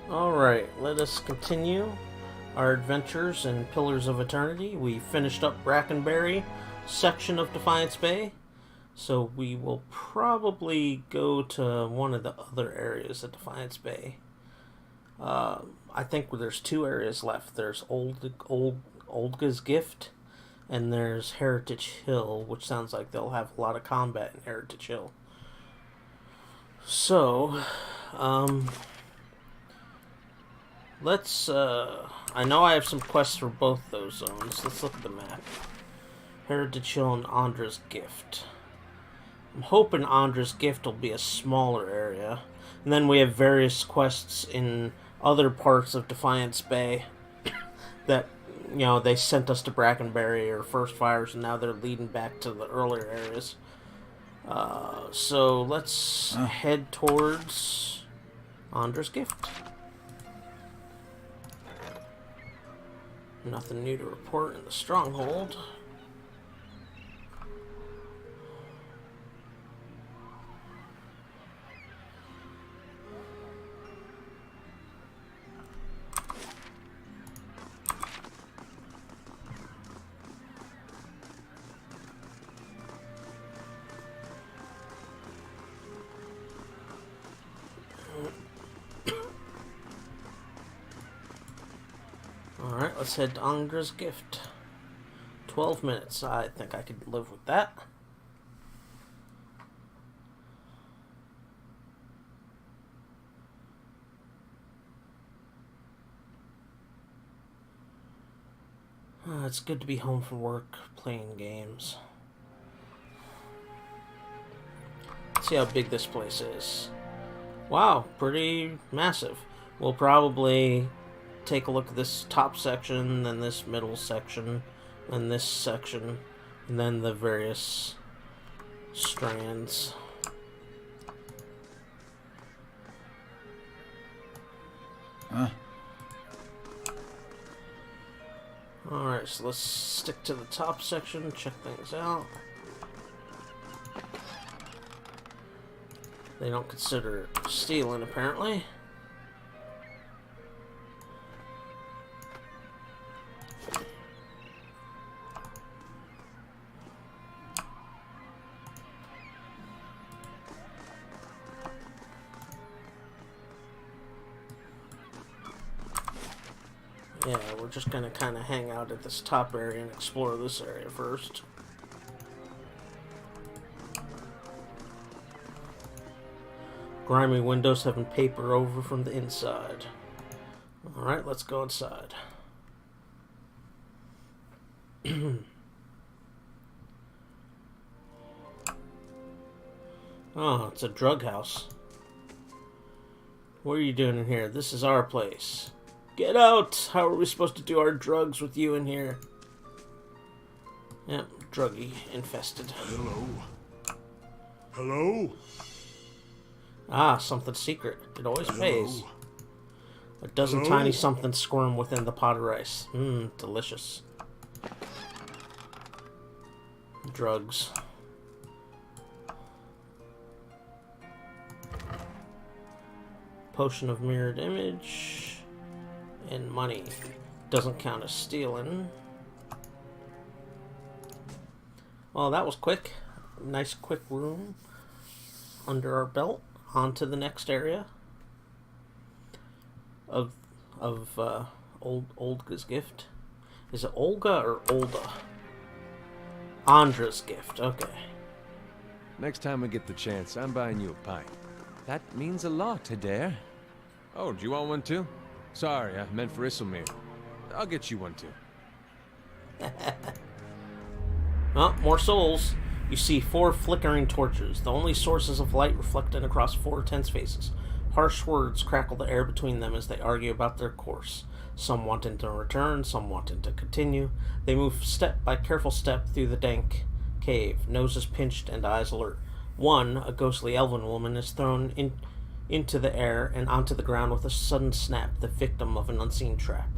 Alright, let us continue our adventures in Pillars of Eternity. We finished up Brackenberry section of Defiance Bay, so we will probably go to one of the other areas at Defiance Bay. I think there's two areas left. There's Olga's Gift, and there's Heritage Hill, which sounds like they'll have a lot of combat in Heritage Hill. So, let's, I know I have some quests for both those zones. Let's look at the map. Heritage Hill and Andra's Gift. I'm hoping Andra's Gift will be a smaller area. And then we have various quests in other parts of Defiance Bay that, they sent us to Brackenberry or First Fires, and now they're leading back to the earlier areas. So let's head towards Andra's Gift. Nothing new to report in the stronghold. Alright, let's head to Andra's Gift. 12 minutes. I think I could live with that. It's good to be home from work, playing games. Let's see how big this place is. Wow, pretty massive. We'll probably take a look at this top section, then this middle section, then this section, and then the various strands. Alright, so let's stick to the top section, check things out. They don't consider it stealing, apparently. Yeah, we're just gonna kind of hang out at this top area and explore this area first. Grimy windows having paper over from the inside. Alright, let's go inside. Oh, it's a drug house. What are you doing in here? This is our place. Get out! How are we supposed to do our drugs with you in here? Yep, druggy infested. Hello? Hello? Ah, something secret. It always pays. A dozen Hello? tiny somethings squirm within the pot of rice. Mmm, delicious. Drugs. Potion of mirrored image. And money. Doesn't count as stealing. Well, that was quick. Nice quick room under our belt. On to the next area of Olga's Gift. Is it Olga or Olda? Andra's Gift. Okay. Next time I get the chance, I'm buying you a pint. That means a lot, Adair. Oh, do you want one too? Sorry, I meant for Isselmere. I'll get you one too. Oh, more souls. You see 4 flickering torches, the only sources of light reflected across 4 tense faces. Harsh words crackle the air between them as they argue about their course. Some wanting to return, some wanting to continue. They move step by careful step through the dank cave, noses pinched and eyes alert. One, a ghostly elven woman, is thrown into the air and onto the ground with a sudden snap, the victim of an unseen trap.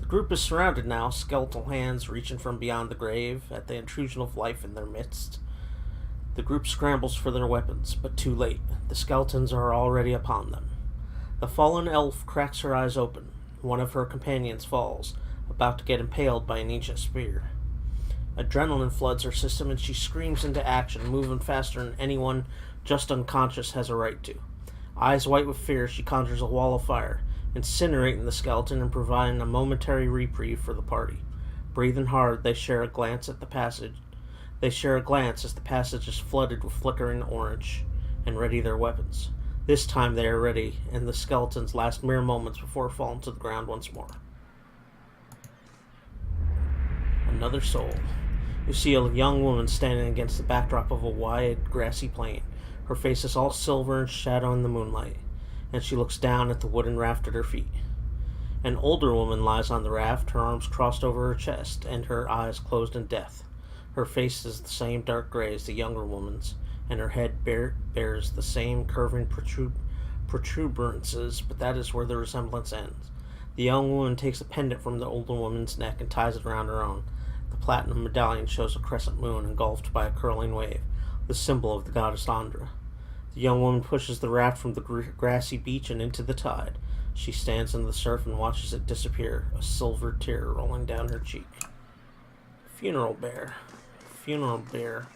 The group is surrounded now, skeletal hands reaching from beyond the grave at the intrusion of life in their midst. The group scrambles for their weapons, but too late. The skeletons are already upon them. The fallen elf cracks her eyes open. One of her companions falls, about to get impaled by an ancient spear. Adrenaline floods her system and she screams into action, moving faster than anyone just unconscious has a right to. Eyes white with fear, she conjures a wall of fire, incinerating the skeleton and providing a momentary reprieve for the party. Breathing hard, they share a glance as the passage is flooded with flickering orange, and ready their weapons. This time they are ready, and the skeletons last mere moments before falling to the ground once more. Another soul. You see a young woman standing against the backdrop of a wide, grassy plain. Her face is all silver and shadow in the moonlight, and she looks down at the wooden raft at her feet. An older woman lies on the raft, her arms crossed over her chest, and her eyes closed in death. Her face is the same dark gray as the younger woman's, and her head bears the same curving protuberances, but that is where the resemblance ends. The young woman takes a pendant from the older woman's neck and ties it around her own. The platinum medallion shows a crescent moon engulfed by a curling wave, the symbol of the goddess Andra. The young woman pushes the raft from the grassy beach and into the tide. She stands in the surf and watches it disappear, a silver tear rolling down her cheek. Funeral bear. Funeral bear.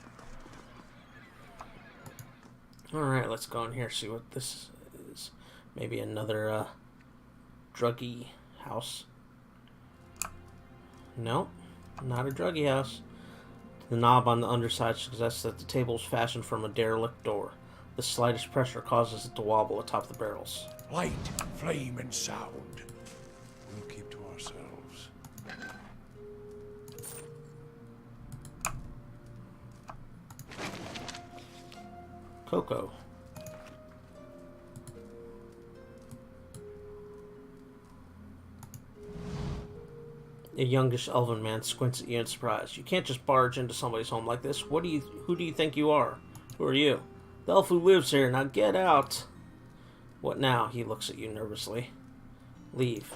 Alright, let's go in here, see what this is. Maybe another, druggy house. Nope, not a druggy house. The knob on the underside suggests that the table is fashioned from a derelict door. The slightest pressure causes it to wobble atop the barrels. Light, flame, and sound. We'll keep to ourselves. Coco. A youngish elven man squints at you in surprise. You can't just barge into somebody's home like this. Who do you think you are? Who are you? The elf who lives here. Now get out. What now? He looks at you nervously. Leave.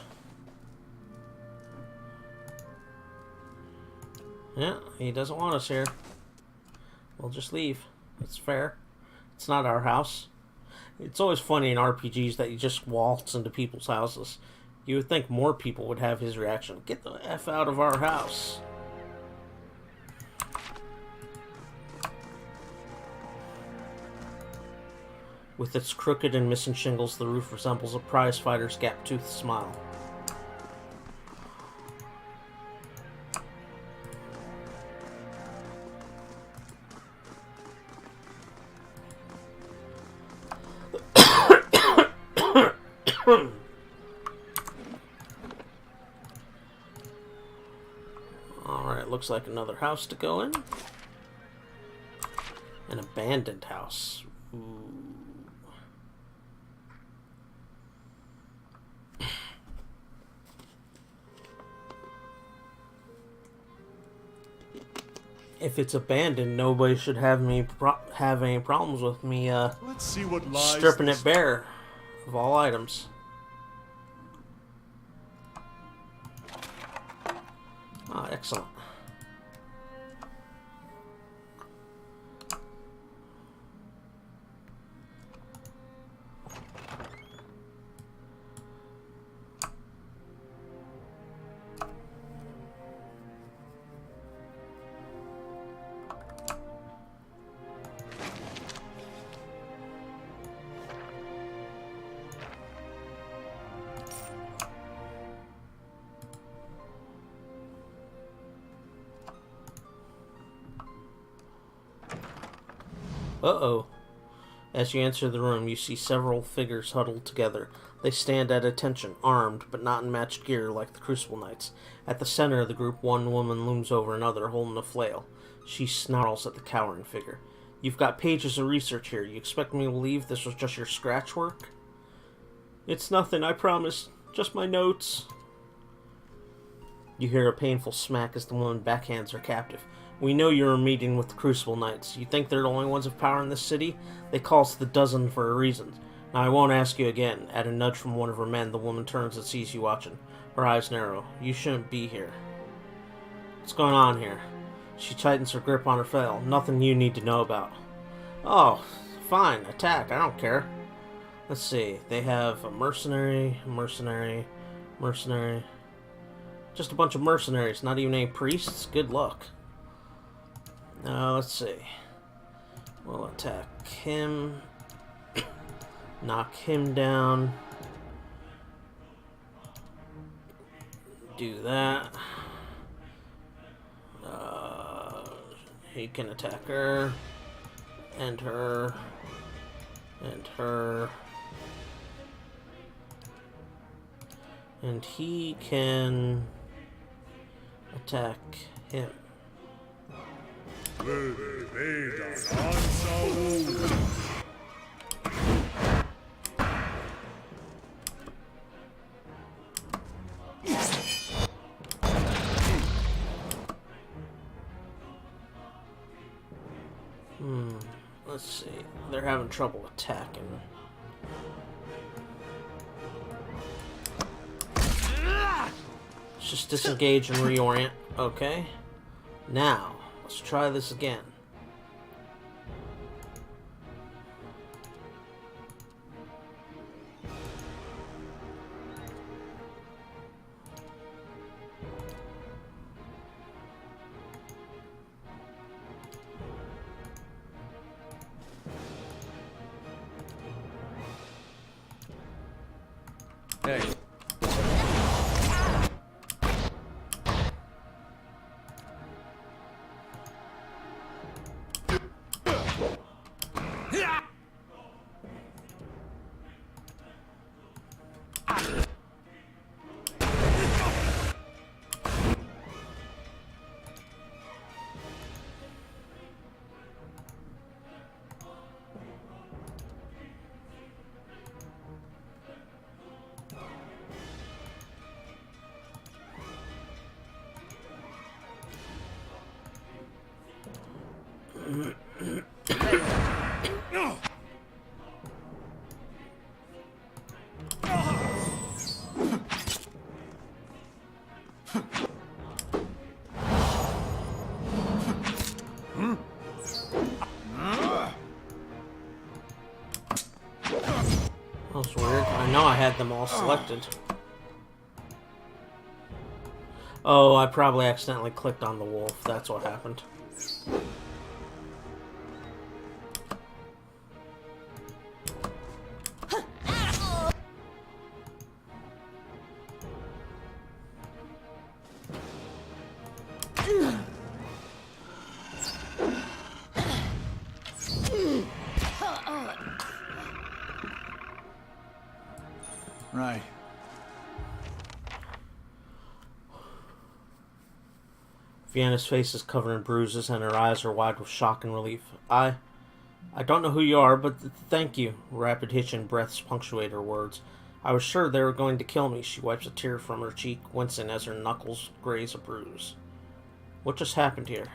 Yeah, he doesn't want us here. We'll just leave. It's fair. It's not our house. It's always funny in RPGs that you just waltz into people's houses. You would think more people would have his reaction. Get the F out of our house. With its crooked and missing shingles, the roof resembles a prize fighter's gap-toothed smile. Alright, looks like another house to go in. An abandoned house. Ooh. If it's abandoned, nobody should have any problems with me Let's see what lies stripping it bare of all items. Ah, excellent. Uh-oh. As you enter the room, you see several figures huddled together. They stand at attention, armed, but not in matched gear like the Crucible Knights. At the center of the group, one woman looms over another, holding a flail. She snarls at the cowering figure. You've got pages of research here. You expect me to believe this was just your scratch work? It's nothing, I promise. Just my notes. You hear a painful smack as the woman backhands her captive. We know you're meeting with the Crucible Knights. You think they're the only ones of power in this city? They call us the dozen for a reason. Now, I won't ask you again. At a nudge from one of her men, the woman turns and sees you watching. Her eyes narrow. You shouldn't be here. What's going on here? She tightens her grip on her flail. Nothing you need to know about. Oh, fine. Attack. I don't care. Let's see. They have a mercenary. Just a bunch of mercenaries, not even any priests. Good luck. Let's see. We'll attack him. Knock him down. Do that. He can attack her. And her. And her. And he can attack him. Let's see. They're having trouble attacking. Let's just disengage and reorient. Okay. Now, let's try this again. Hey. That was weird. I know I had them all selected. Oh, I probably accidentally clicked on the wolf. That's what happened. Right. Vienna's face is covered in bruises and her eyes are wide with shock and relief. I don't know who you are, but thank you. Rapid hitching breaths punctuate her words. I was sure they were going to kill me. She wipes a tear from her cheek, wincing as her knuckles graze a bruise. What just happened here?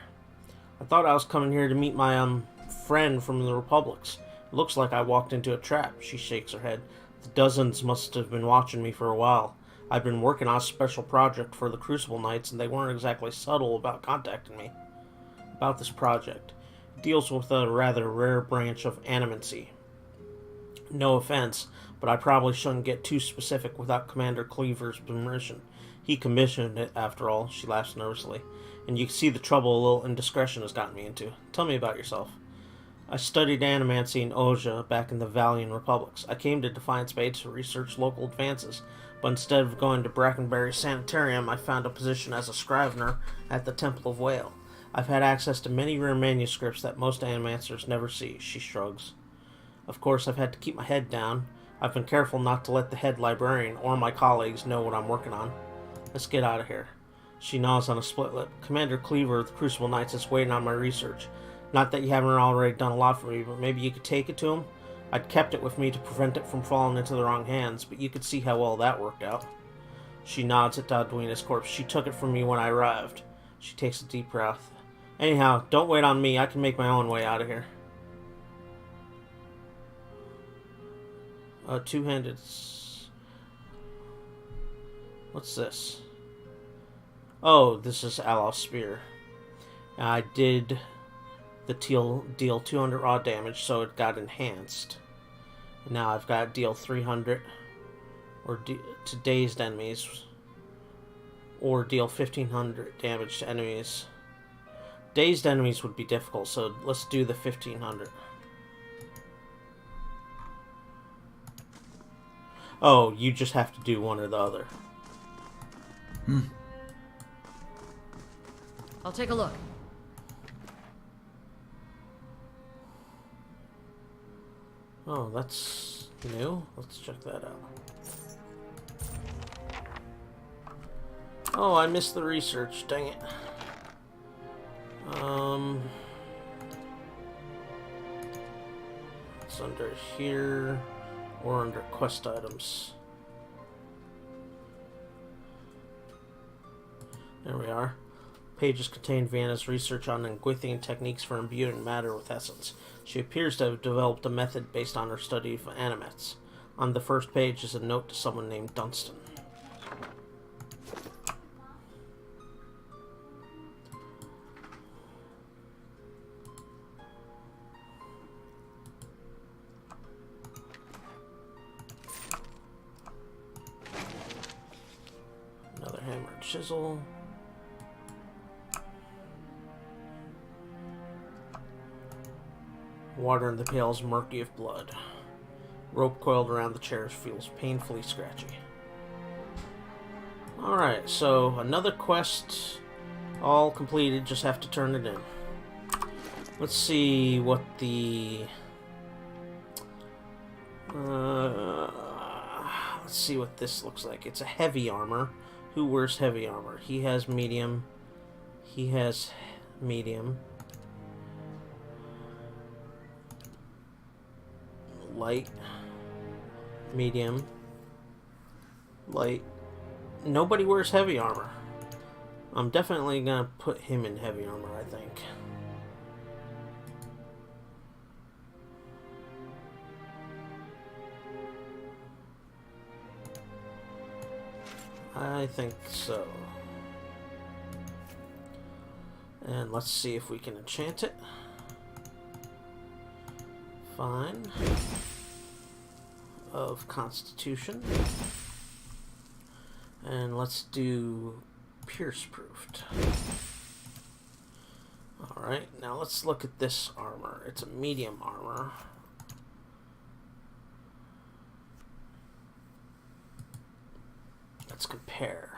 I thought I was coming here to meet my, friend from the Republics. It looks like I walked into a trap. She shakes her head. The dozens must have been watching me for a while. I've been working on a special project for the Crucible Knights, and they weren't exactly subtle about contacting me. About this project. It deals with a rather rare branch of animancy. No offense, but I probably shouldn't get too specific without Commander Cleaver's permission. He commissioned it, after all. She laughs nervously. And you can see the trouble a little indiscretion has gotten me into. Tell me about yourself. I studied animancy in Oja back in the Valian Republics. I came to Defiance Bay to research local advances, but instead of going to Brackenbury Sanitarium, I found a position as a scrivener at the Temple of Whale. I've had access to many rare manuscripts that most animancers never see. She shrugs. Of course, I've had to keep my head down. I've been careful not to let the head librarian or my colleagues know what I'm working on. Let's get out of here. She nods on a split lip. Commander Cleaver of the Crucible Knights is waiting on my research. Not that you haven't already done a lot for me, but maybe you could take it to him? I'd kept it with me to prevent it from falling into the wrong hands, but you could see how well that worked out. She nods at Dadwina's corpse. She took it from me when I arrived. She takes a deep breath. Anyhow, don't wait on me. I can make my own way out of here. Two-handed... What's this? Oh, this is Alau's spear. I did... the deal 200 raw damage, so it got enhanced. Now I've got deal 300 to dazed enemies, or deal 1500 damage to enemies. Dazed enemies would be difficult, so let's do the 1500. Oh, you just have to do one or the other. I'll take a look. Oh, that's new. Let's check that out. Oh, I missed the research. Dang it. It's under here or under quest items. There we are. Pages contain Vienna's research on Engwithian techniques for imbuing matter with essence. She appears to have developed a method based on her study of animates. On the first page is a note to someone named Dunstan. Another hammer and chisel. Water in the pail is murky of blood. Rope coiled around the chairs feels painfully scratchy. Alright, so another quest all completed, just have to turn it in. Let's see what the... let's see what this looks like. It's a heavy armor. Who wears heavy armor? He has medium. He has medium. Light, medium, light. Nobody wears heavy armor. I'm definitely gonna put him in heavy armor, I think. I think so. And let's see if we can enchant it. Fine. Of Constitution. And let's do Pierce-proofed. Alright, now let's look at this armor. It's a medium armor. Let's compare.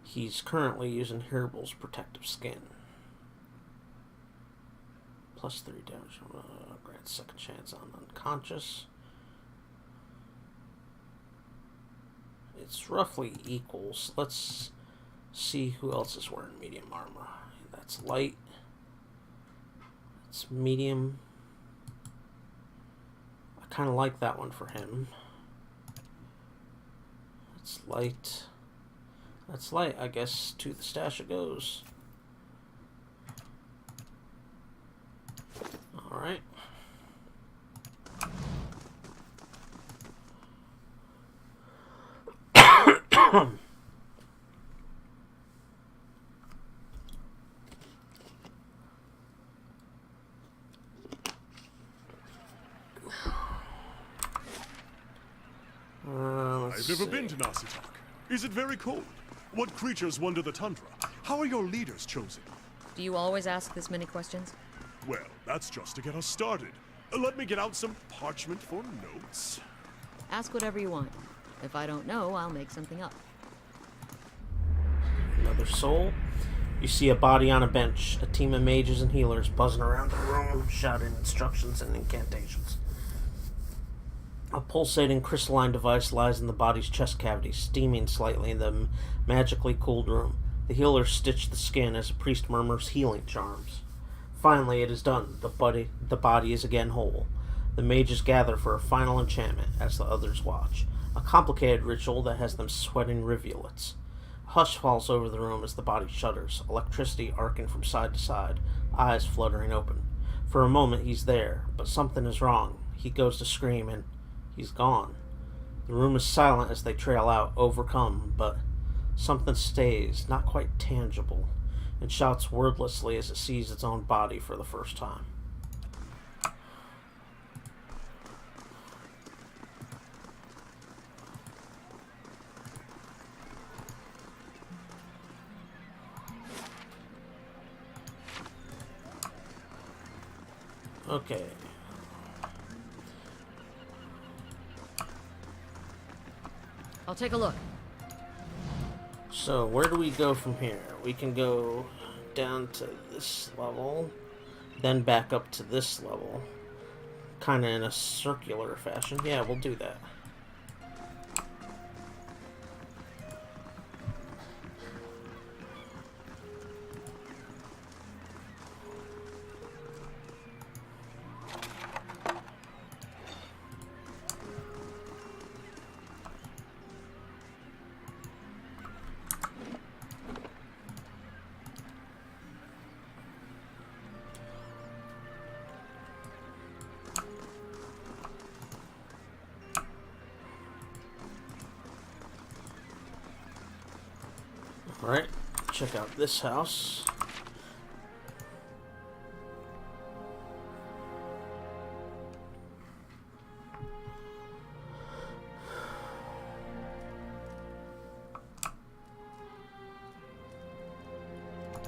He's currently using Herbal's protective skin. +3 damage. Grants second chance on unconscious. It's roughly equals. Let's see who else is wearing medium armor. That's light. It's medium. I kind of like that one for him. It's light. That's light. I guess to the stash it goes. Alright. I've never been to Nasitak. Is it very cold? What creatures wander the tundra? How are your leaders chosen? Do you always ask this many questions? Well, that's just to get us started. Let me get out some parchment for notes. Ask whatever you want. If I don't know, I'll make something up. Another soul. You see a body on a bench. A team of mages and healers buzzing around the room, shouting instructions and incantations. A pulsating crystalline device lies in the body's chest cavity, steaming slightly in the magically cooled room. The healers stitch the skin as a priest murmurs healing charms. Finally, it is done. The body is again whole. The mages gather for a final enchantment as the others watch. A complicated ritual that has them sweating rivulets. A hush falls over the room as the body shudders, electricity arcing from side to side, eyes fluttering open. For a moment he's there, but something is wrong. He goes to scream and he's gone. The room is silent as they trail out, overcome, but something stays, not quite tangible, and shouts wordlessly as it sees its own body for the first time. Okay. I'll take a look. So, where do we go from here? We can go down to this level, then back up to this level. Kind of in a circular fashion. Yeah, we'll do that. Alright, check out this house.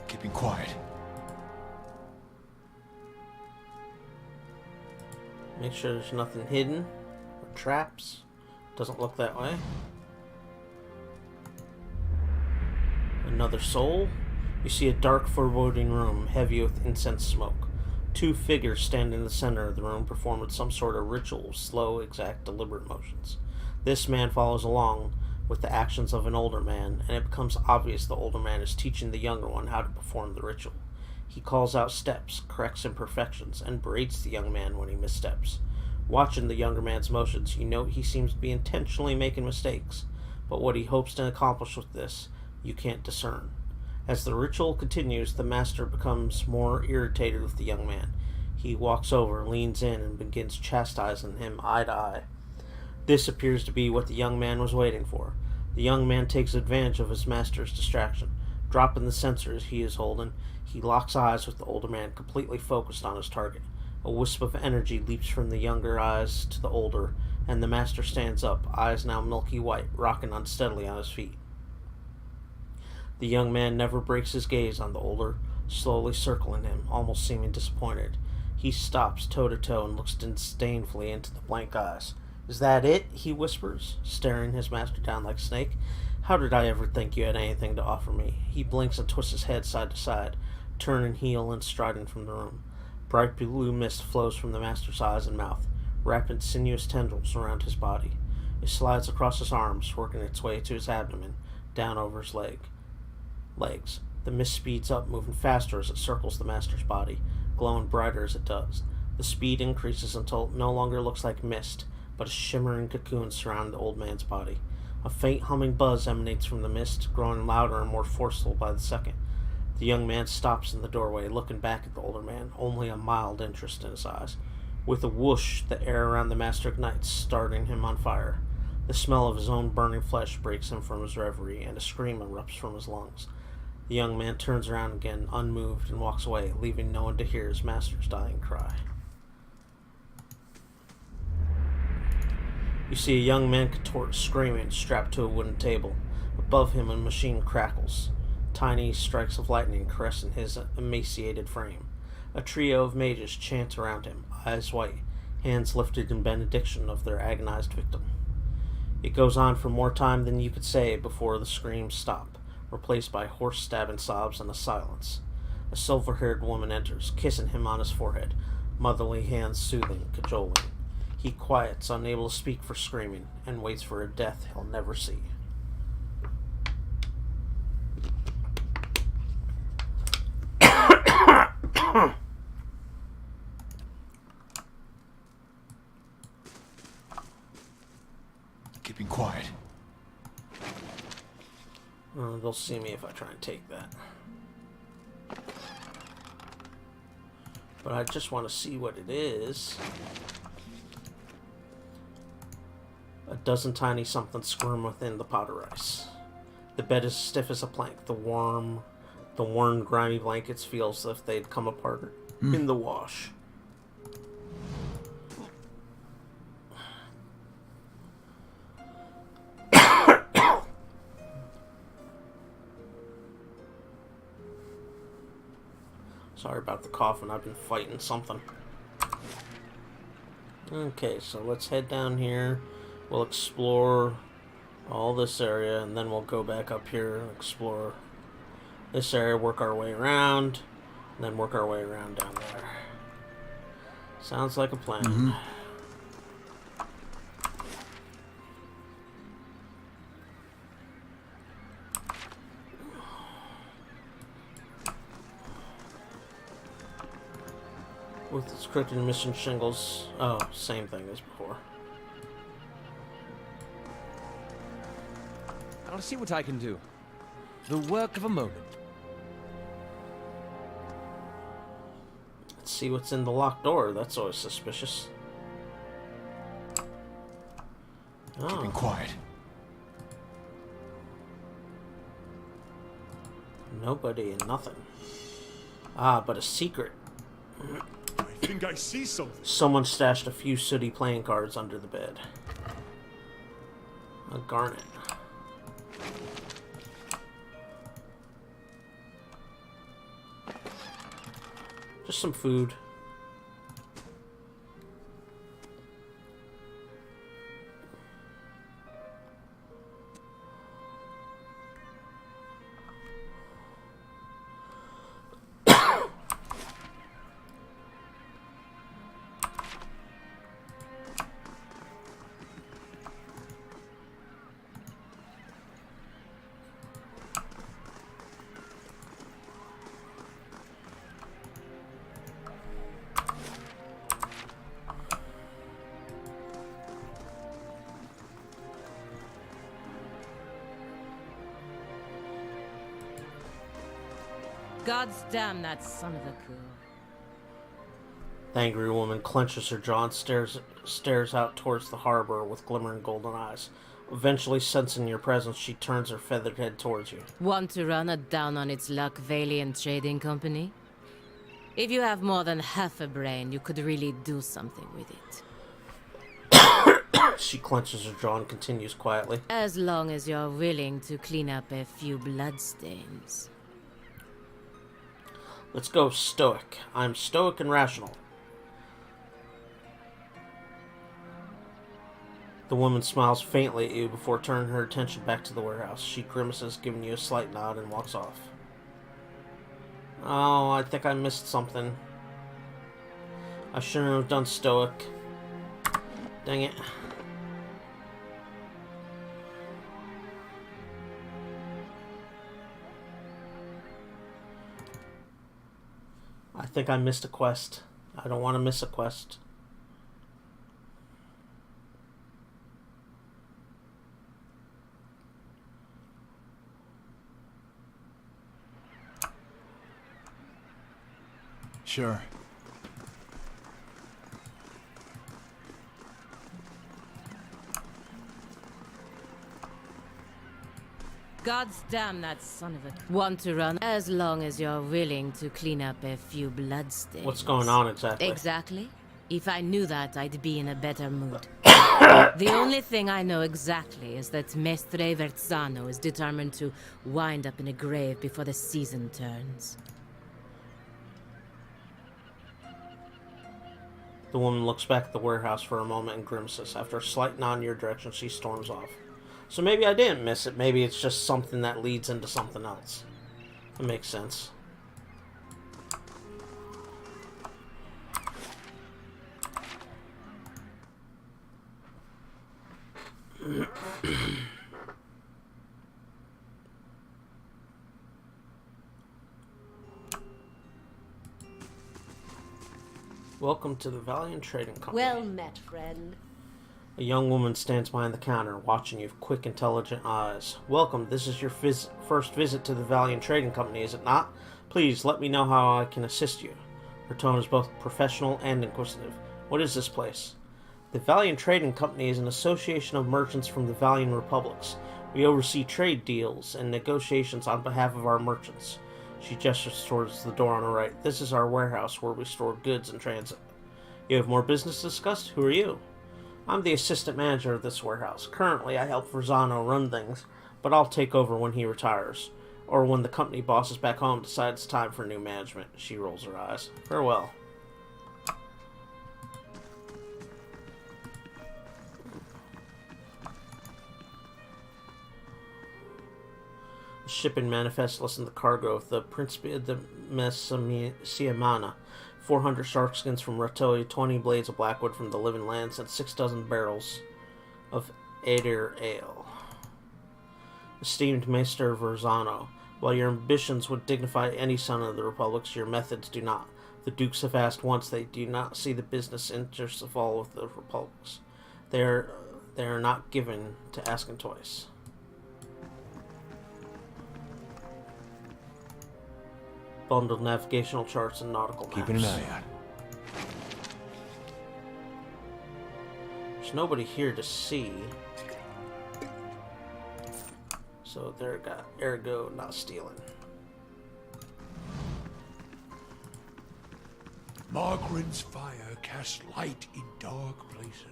Keeping quiet. Make sure there's nothing hidden or traps. Doesn't look that way. Another soul. You see a dark, foreboding room, heavy with incense smoke. Two figures stand in the center of the room, performing some sort of ritual, slow, exact, deliberate motions. This man follows along with the actions of an older man, and it becomes obvious the older man is teaching the younger one how to perform the ritual. He calls out steps, corrects imperfections, and berates the young man when he missteps. Watching the younger man's motions, you note he seems to be intentionally making mistakes, but what he hopes to accomplish with this, you can't discern. As the ritual continues, the master becomes more irritated with the young man. He walks over, leans in, and begins chastising him eye to eye. This appears to be what the young man was waiting for. The young man takes advantage of his master's distraction. Dropping the sensors he is holding, he locks eyes with the older man, completely focused on his target. A wisp of energy leaps from the younger eyes to the older, and the master stands up, eyes now milky white, rocking unsteadily on his feet. The young man never breaks his gaze on the older, slowly circling him, almost seeming disappointed. He stops toe-to-toe and looks disdainfully into the blank eyes. "Is that it?" he whispers, staring his master down like a snake. "How did I ever think you had anything to offer me?" He blinks and twists his head side to side, turning heel and striding from the room. Bright blue mist flows from the master's eyes and mouth, wrapping sinuous tendrils around his body. It slides across his arms, working its way to his abdomen, down over his legs. The mist speeds up, moving faster as it circles the master's body, glowing brighter as it does. The speed increases until it no longer looks like mist, but a shimmering cocoon surrounding the old man's body. A faint humming buzz emanates from the mist, growing louder and more forceful by the second. The young man stops in the doorway, looking back at the older man, only a mild interest in his eyes. With a whoosh, the air around the master ignites, starting him on fire. The smell of his own burning flesh breaks him from his reverie, and a scream erupts from his lungs. The young man turns around again, unmoved, and walks away, leaving no one to hear his master's dying cry. You see a young man contort, screaming, strapped to a wooden table. Above him, a machine crackles. Tiny strikes of lightning caressing his emaciated frame. A trio of mages chant around him, eyes white, hands lifted in benediction of their agonized victim. It goes on for more time than you could say before the screams stop, replaced by hoarse stabbing sobs and a silence. A silver-haired woman enters, kissing him on his forehead, motherly hands soothing, cajoling. He quiets, unable to speak for screaming, and waits for a death he'll never see. Keeping quiet. They'll see me if I try and take that. But I just want to see what it is. A dozen tiny somethings squirm within the pot of rice. The bed is stiff as a plank. The worn, grimy blankets feel as if they'd come apart in the wash. Sorry about the coughing. I've been fighting something. Okay, so let's head down here. We'll explore all this area, and then we'll go back up here and explore this area, work our way around, and then work our way around down there. Sounds like a plan. With its crooked and missing shingles. Oh, same thing as before. I'll see what I can do. The work of a moment. Let's see what's in the locked door. That's always suspicious. Keeping Oh, quiet. nobody and nothing. Ah, but a secret. I think I see something. Someone stashed a few sooty playing cards under the bed. A garnet. Just some food. God's damn that son of a coup. The angry woman clenches her jaw and stares out towards the harbor with glimmering golden eyes. Eventually, sensing your presence, she turns her feathered head towards you. Want to run a down on its luck Valiant Trading Company? If you have more than half a brain, you could really do something with it. She clenches her jaw and continues quietly. As long as you're willing to clean up a few bloodstains. Let's go stoic. I'm stoic and rational. The woman smiles faintly at you before turning her attention back to the warehouse. She grimaces, giving you a slight nod, and walks off. Oh, I think I missed something. I shouldn't have done stoic. Dang it. I think I missed a quest. I don't want to miss a quest. Sure. God's damn that son of a... Want to run as long as you're willing to clean up a few bloodstains. What's going on exactly? Exactly. If I knew that, I'd be in a better mood. The only thing I know exactly is that Mestre Verzano is determined to wind up in a grave before the season turns. The woman looks back at the warehouse for a moment and grimaces. After a slight nod in your direction, she storms off. So maybe I didn't miss it. Maybe it's just something that leads into something else. That makes sense. Welcome to the Valiant Trading Company. Well met, friend. A young woman stands behind the counter, watching you with quick, intelligent eyes. Welcome. This is your first visit to the Valiant Trading Company, is it not? Please, let me know how I can assist you. Her tone is both professional and inquisitive. What is this place? The Valiant Trading Company is an association of merchants from the Valiant Republics. We oversee trade deals and negotiations on behalf of our merchants. She gestures towards the door on her right. This is our warehouse where we store goods in transit. You have more business to discuss? Who are you? I'm the assistant manager of this warehouse. Currently, I help Verzano run things, but I'll take over when he retires. Or when the company bosses back home decide it's time for new management. She rolls her eyes. Farewell. The shipping manifest listed the cargo of the Principia de Messiamana, 400 shark skins from Ratoi, 20 blades of blackwood from the Living Lands, and 6 dozen barrels of Adir ale. Esteemed Maester Verzano, while your ambitions would dignify any son of the Republics, your methods do not. The Dukes have asked once, they do not see the business interests of all of the Republics. They are not given to asking twice. Bundled navigational charts and nautical maps. Keeping an eye out. There's nobody here to see. So there got ergo not stealing. Margaren's fire casts light in dark places.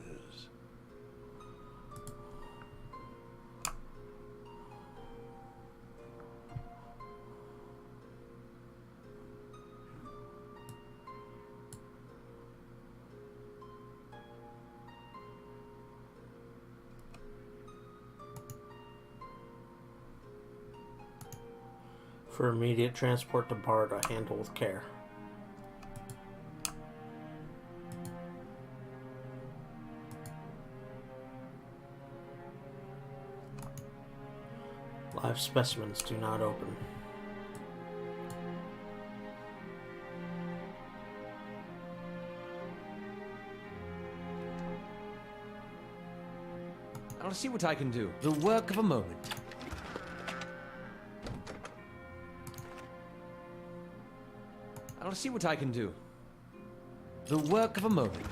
For immediate transport to Barda, handle with care. Live specimens do not open. I'll see what I can do. The work of a moment. I'll see what I can do. The work of a moment.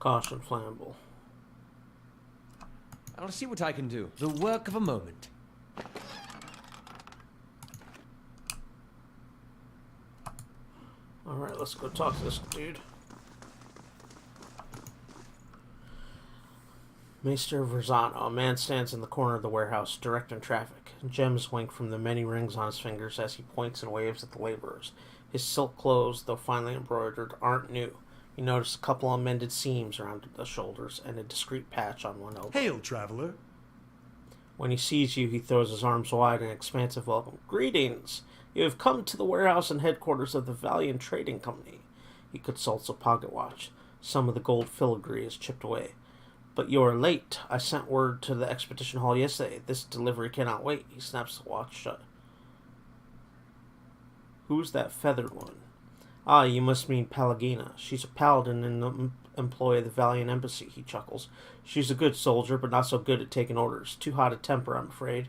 Caution flammable. I'll see what I can do. The work of a moment. Alright, let's go talk to this dude. Maester Verzano. A man stands in the corner of the warehouse, directing traffic. Gems wink from the many rings on his fingers as he points and waves at the laborers. His silk clothes, though finely embroidered, aren't new. You notice a couple of mended seams around the shoulders and a discreet patch on one elbow. Hail, traveler. When he sees you, he throws his arms wide in expansive welcome. Greetings! You have come to the warehouse and headquarters of the Valiant Trading Company. He consults a pocket watch. Some of the gold filigree is chipped away. But you are late. I sent word to the expedition hall yesterday. This delivery cannot wait. He snaps the watch shut. Who's that feathered one? Ah, you must mean Pelagina. She's a paladin in the employ of the Valiant Embassy, he chuckles. She's a good soldier, but not so good at taking orders. Too hot a temper, I'm afraid.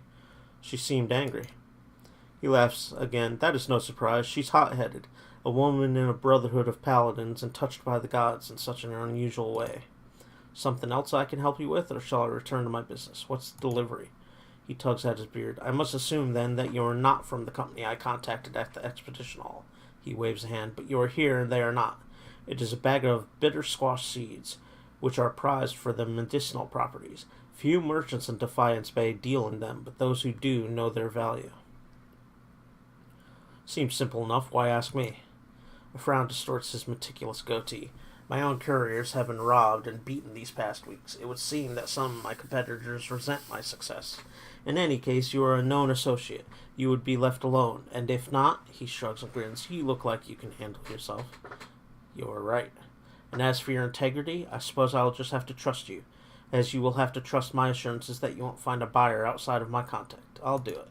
She seemed angry. He laughs again. That is no surprise. She's hot-headed. A woman in a brotherhood of paladins and touched by the gods in such an unusual way. Something else I can help you with, or shall I return to my business? What's the delivery? He tugs at his beard. I must assume, then, that you are not from the company I contacted at the expedition hall. He waves a hand. But you are here, and they are not. It is a bag of bitter squash seeds, which are prized for their medicinal properties. Few merchants in Defiance Bay deal in them, but those who do know their value. Seems simple enough. Why ask me? A frown distorts his meticulous goatee. My own couriers have been robbed and beaten these past weeks. It would seem that some of my competitors resent my success. In any case, you are a known associate. You would be left alone, and if not, he shrugs and grins, you look like you can handle yourself. You are right. And as for your integrity, I suppose I'll just have to trust you, as you will have to trust my assurances that you won't find a buyer outside of my contact. I'll do it.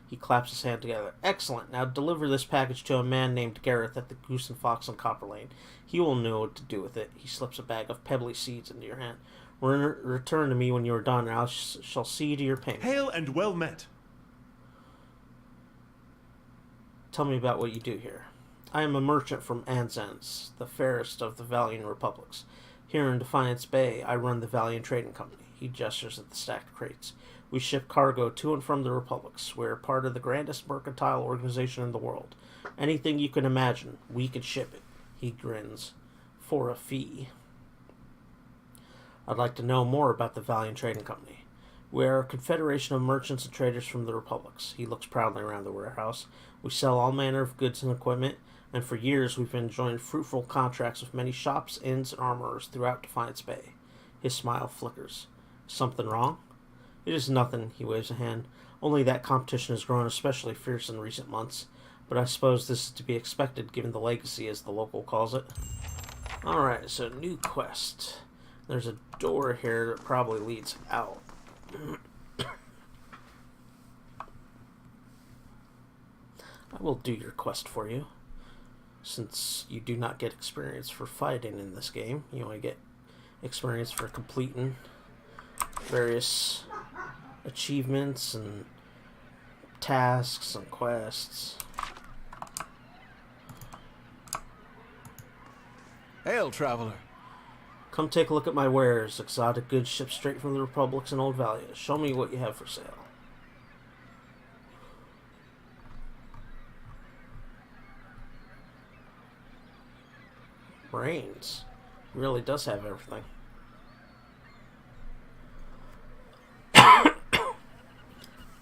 He claps his hand together. Excellent. Now deliver this package to a man named Gareth at the Goose and Fox on Copper Lane. He will know what to do with it. He slips a bag of pebbly seeds into your hand. Return to me when you are done, and I shall see to your payment. Hail and well met. Tell me about what you do here. I am a merchant from Anzens, the fairest of the Valiant Republics. Here in Defiance Bay, I run the Valiant Trading Company. He gestures at the stacked crates. We ship cargo to and from the Republics. We're part of the grandest mercantile organization in the world. Anything you can imagine, we can ship it. He grins. For a fee. I'd like to know more about the Valiant Trading Company. We are a confederation of merchants and traders from the Republics. He looks proudly around the warehouse. We sell all manner of goods and equipment, and for years we've been enjoying fruitful contracts with many shops, inns, and armorers throughout Defiance Bay. His smile flickers. Something wrong? It is nothing, he waves a hand. Only that competition has grown especially fierce in recent months, but I suppose this is to be expected given the legacy, as the local calls it. Alright, so new quest. There's a door here that probably leads out. I will do your quest for you. Since you do not get experience for fighting in this game, you only get experience for completing various achievements and tasks and quests. Hail, traveler. Come take a look at my wares. Exotic goods shipped straight from the Republics and Old Valia. Show me what you have for sale. Brains. He really does have everything.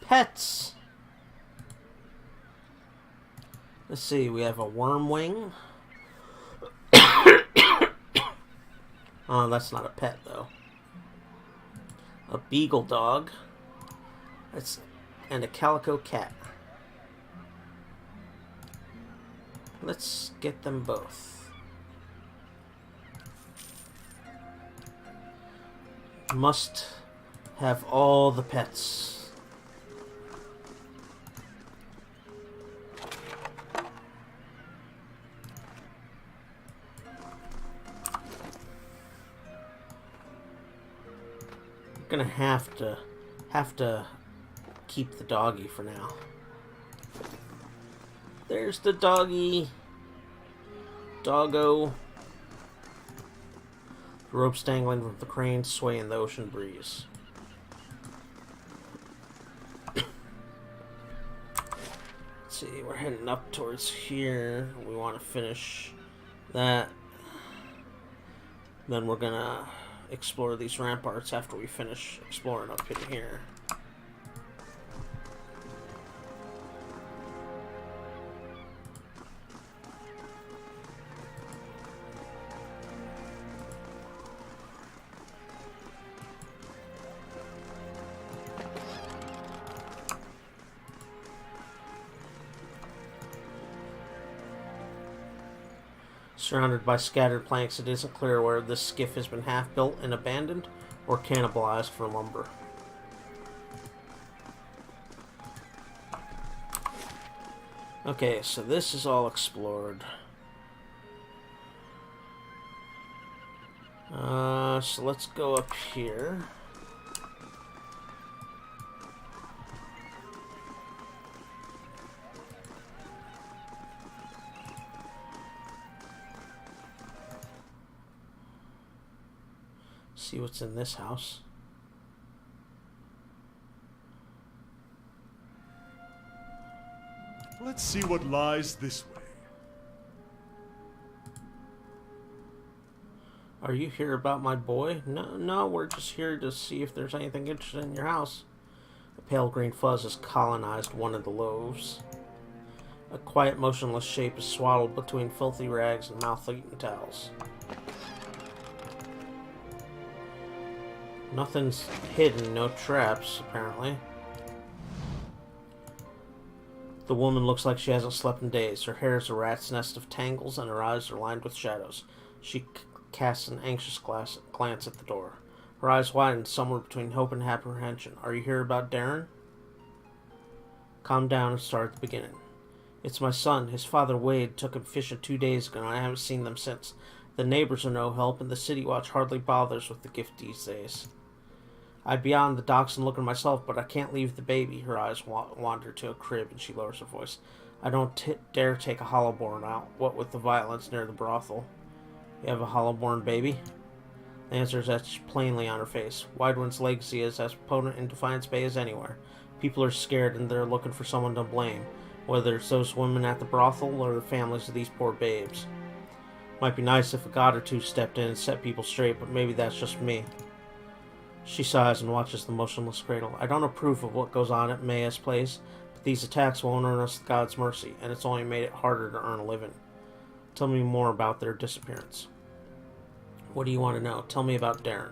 Pets. Let's see, we have a worm wing. Oh, that's not a pet though. A beagle dog. And a calico cat. Let's get them both. Must have all the pets. Gonna have to keep the doggy for now. There's the doggy. Doggo. The ropes dangling from the crane sway in the ocean breeze. Let's see, we're heading up towards here. We want to finish that. Then we're gonna explore these ramparts after we finish exploring up in here. Surrounded by scattered planks, it isn't clear whether this skiff has been half-built and abandoned or cannibalized for lumber. Okay, so this is all explored. So let's go up here. See what's in this house. Let's see what lies this way. Are you here about my boy? No, we're just here to see if there's anything interesting in your house. A pale green fuzz has colonized one of the loaves. A quiet, motionless shape is swaddled between filthy rags and mouth-eaten towels. Nothing's hidden, no traps, apparently. The woman looks like she hasn't slept in days. Her hair is a rat's nest of tangles, and her eyes are lined with shadows. She casts an anxious glance at the door. Her eyes widen somewhere between hope and apprehension. Are you here about Darren? Calm down and start at the beginning. It's my son. His father, Wade, took him fishing 2 days ago, and I haven't seen them since. The neighbors are no help, and the city watch hardly bothers with the gift these days. I'd be on the docks and looking myself, but I can't leave the baby. Her eyes wander to a crib, and she lowers her voice. I don't dare take a Hollowborn out, what with the violence near the brothel. You have a Hollowborn baby? The answer is etched plainly on her face. Widewind's legacy is as potent in Defiance Bay as anywhere. People are scared and they're looking for someone to blame, whether it's those women at the brothel or the families of these poor babes. Might be nice if a god or two stepped in and set people straight, but maybe that's just me. She sighs and watches the motionless cradle. I don't approve of what goes on at Maya's place, but these attacks won't earn us God's mercy, and it's only made it harder to earn a living. Tell me more about their disappearance. What do you want to know? Tell me about Darren.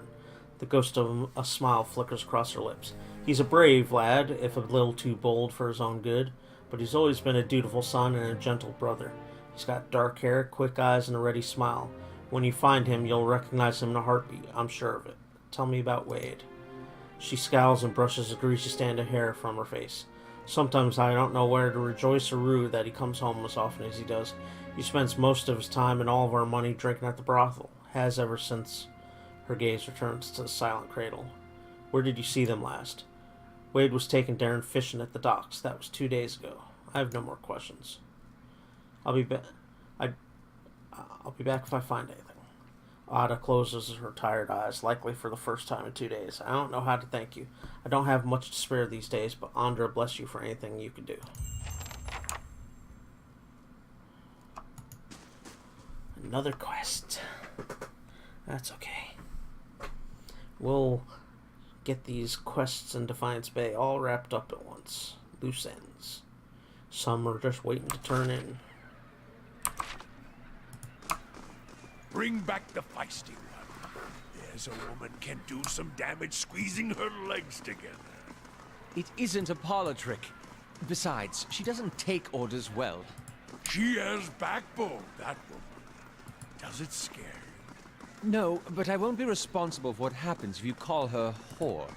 The ghost of a smile flickers across her lips. He's a brave lad, if a little too bold for his own good, but he's always been a dutiful son and a gentle brother. He's got dark hair, quick eyes, and a ready smile. When you find him, you'll recognize him in a heartbeat. I'm sure of it. Tell me about Wade. She scowls and brushes a greasy stand of hair from her face. Sometimes I don't know whether to rejoice or rue that he comes home as often as he does. He spends most of his time and all of our money drinking at the brothel. Has ever since. Her gaze returns to the silent cradle. Where did you see them last? Wade was taking Darren fishing at the docks. That was 2 days ago. I have no more questions. I'll be back if I find anything. Ada closes her tired eyes, likely for the first time in 2 days. I don't know how to thank you. I don't have much to spare these days, but Andra bless you for anything you could do. Another quest. That's okay. We'll get these quests in Defiance Bay all wrapped up at once. Loose ends. Some are just waiting to turn in. Bring back the feisty one. There's a woman can do some damage squeezing her legs together. It isn't a parlor trick. Besides, she doesn't take orders well. She has backbone, that woman. Does it scare you? No, but I won't be responsible for what happens if you call her whore.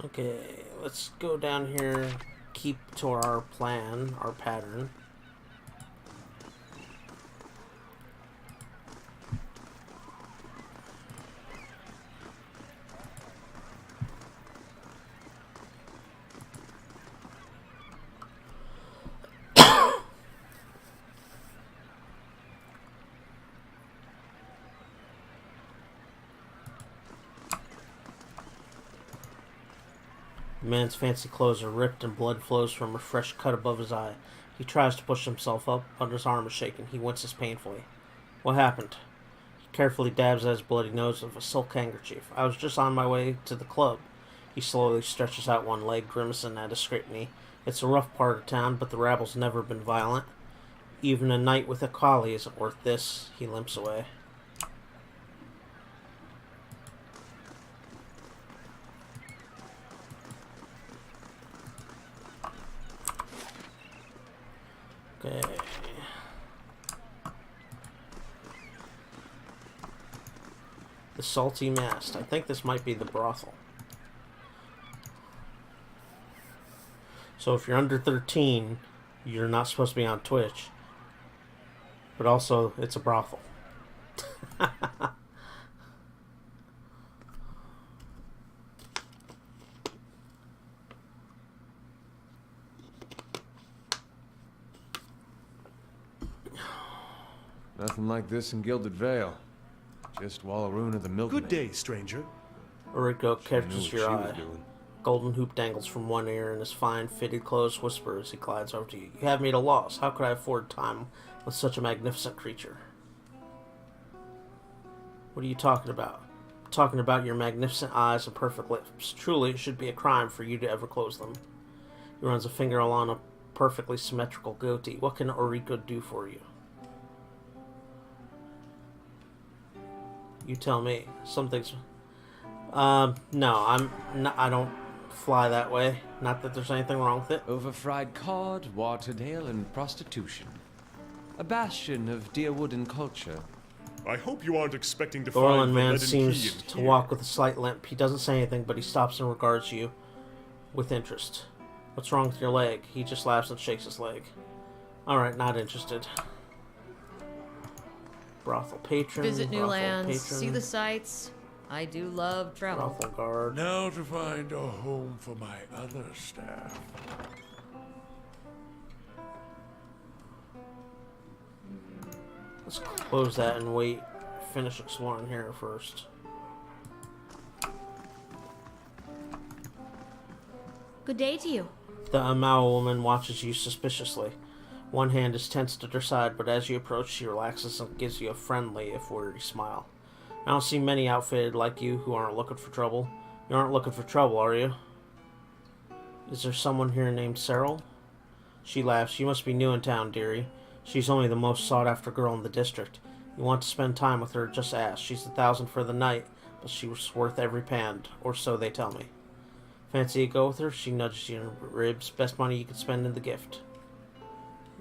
Okay, let's go down here, keep to our plan, our pattern. The man's fancy clothes are ripped and blood flows from a fresh cut above his eye. He tries to push himself up, but his arm is shaken. He winces painfully. What happened? He carefully dabs at his bloody nose with a silk handkerchief. I was just on my way to the club. He slowly stretches out one leg, grimacing at his scraped knee. It's a rough part of town, but the rabble's never been violent. Even a night with a collie isn't worth this. He limps away. Okay. The Salty Mast. I think this might be the brothel. So if you're under 13, you're not supposed to be on Twitch. But also, it's a brothel. Nothing like this in Gilded Vale. Just Wallaroo of the milkman. Good day, stranger. Oriko She knew catches what your she eye. was doing. Golden hoop dangles from one ear, and his fine, fitted clothes whisper as he glides over to you. You have me at a loss. How could I afford time with such a magnificent creature? What are you talking about? I'm talking about your magnificent eyes and perfect lips. Truly, it should be a crime for you to ever close them. He runs a finger along a perfectly symmetrical goatee. What can Oriko do for you? You tell me. Something's... no, I don't fly that way. Not that there's anything wrong with it. Overfried cod, Waterdale, and prostitution. A bastion of Deerwooden culture. I hope you aren't expecting to The Orland find the man leaden key seems in to here. walk with a slight limp. He doesn't say anything, but he stops and regards you with interest. What's wrong with your leg? He just laughs and shakes his leg. Alright, not interested. Brothel patron. Visit new brothel lands, patron, see the sights. I do love travel. brothel guard. Now to find a home for my other staff. Let's close that and wait. Finish exploring here first. Good day to you. The Amao woman watches you suspiciously. One hand is tensed at her side, but as you approach, she relaxes and gives you a friendly, if weary, smile. I don't see many outfitted like you who aren't looking for trouble. You aren't looking for trouble, are you? Is there someone here named Cyril? She laughs. You must be new in town, dearie. She's only the most sought-after girl in the district. You want to spend time with her, just ask. She's 1,000 for the night, but she was worth every pound, or so they tell me. Fancy you go with her? She nudges you in the ribs. Best money you could spend in the gift.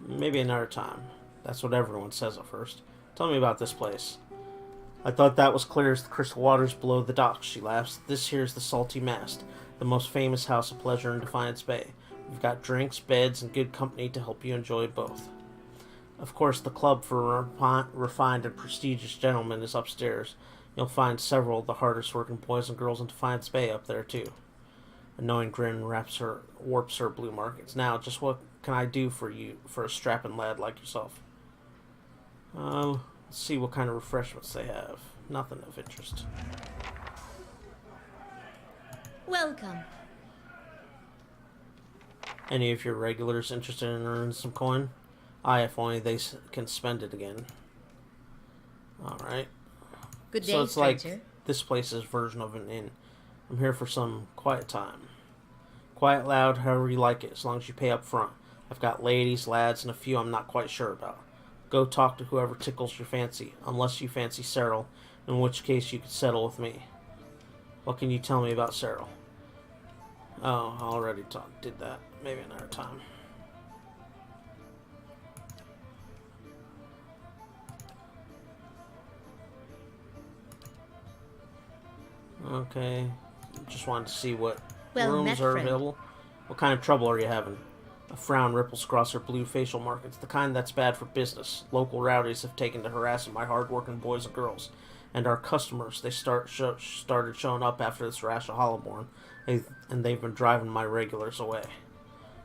Maybe another time. That's what everyone says at first. Tell me about this place. I thought that was clear as the crystal waters below the docks, she laughs. This here's the Salty Mast, the most famous house of pleasure in Defiance Bay. We've got drinks, beds, and good company to help you enjoy both. Of course, the club for refined and prestigious gentlemen is upstairs. You'll find several of the hardest working boys and girls in Defiance Bay up there, too. A knowing grin warps her blue markets. Now, just what can I do for you, for a strapping lad like yourself? Let's see what kind of refreshments they have. Nothing of interest. Welcome. Any of your regulars interested in earning some coin? Aye, if only they can spend it again. Alright. Good day, So it's stranger. like this place's version of an inn. I'm here for some quiet time. Quiet, loud, however you like it, as long as you pay up front. I've got ladies, lads, and a few I'm not quite sure about. Go talk to whoever tickles your fancy, unless you fancy Cyril, in which case you could settle with me. What can you tell me about Cyril? Oh, I already did that. Maybe another time. Okay. Just wanted to see what Well rooms met, are friend. available. What kind of trouble are you having? A frown ripples across her blue facial markings. The kind that's bad for business. Local rowdies have taken to harassing my hard-working boys and girls. And our customers, they started showing up after this rash of Hollowborn. And they've been driving my regulars away.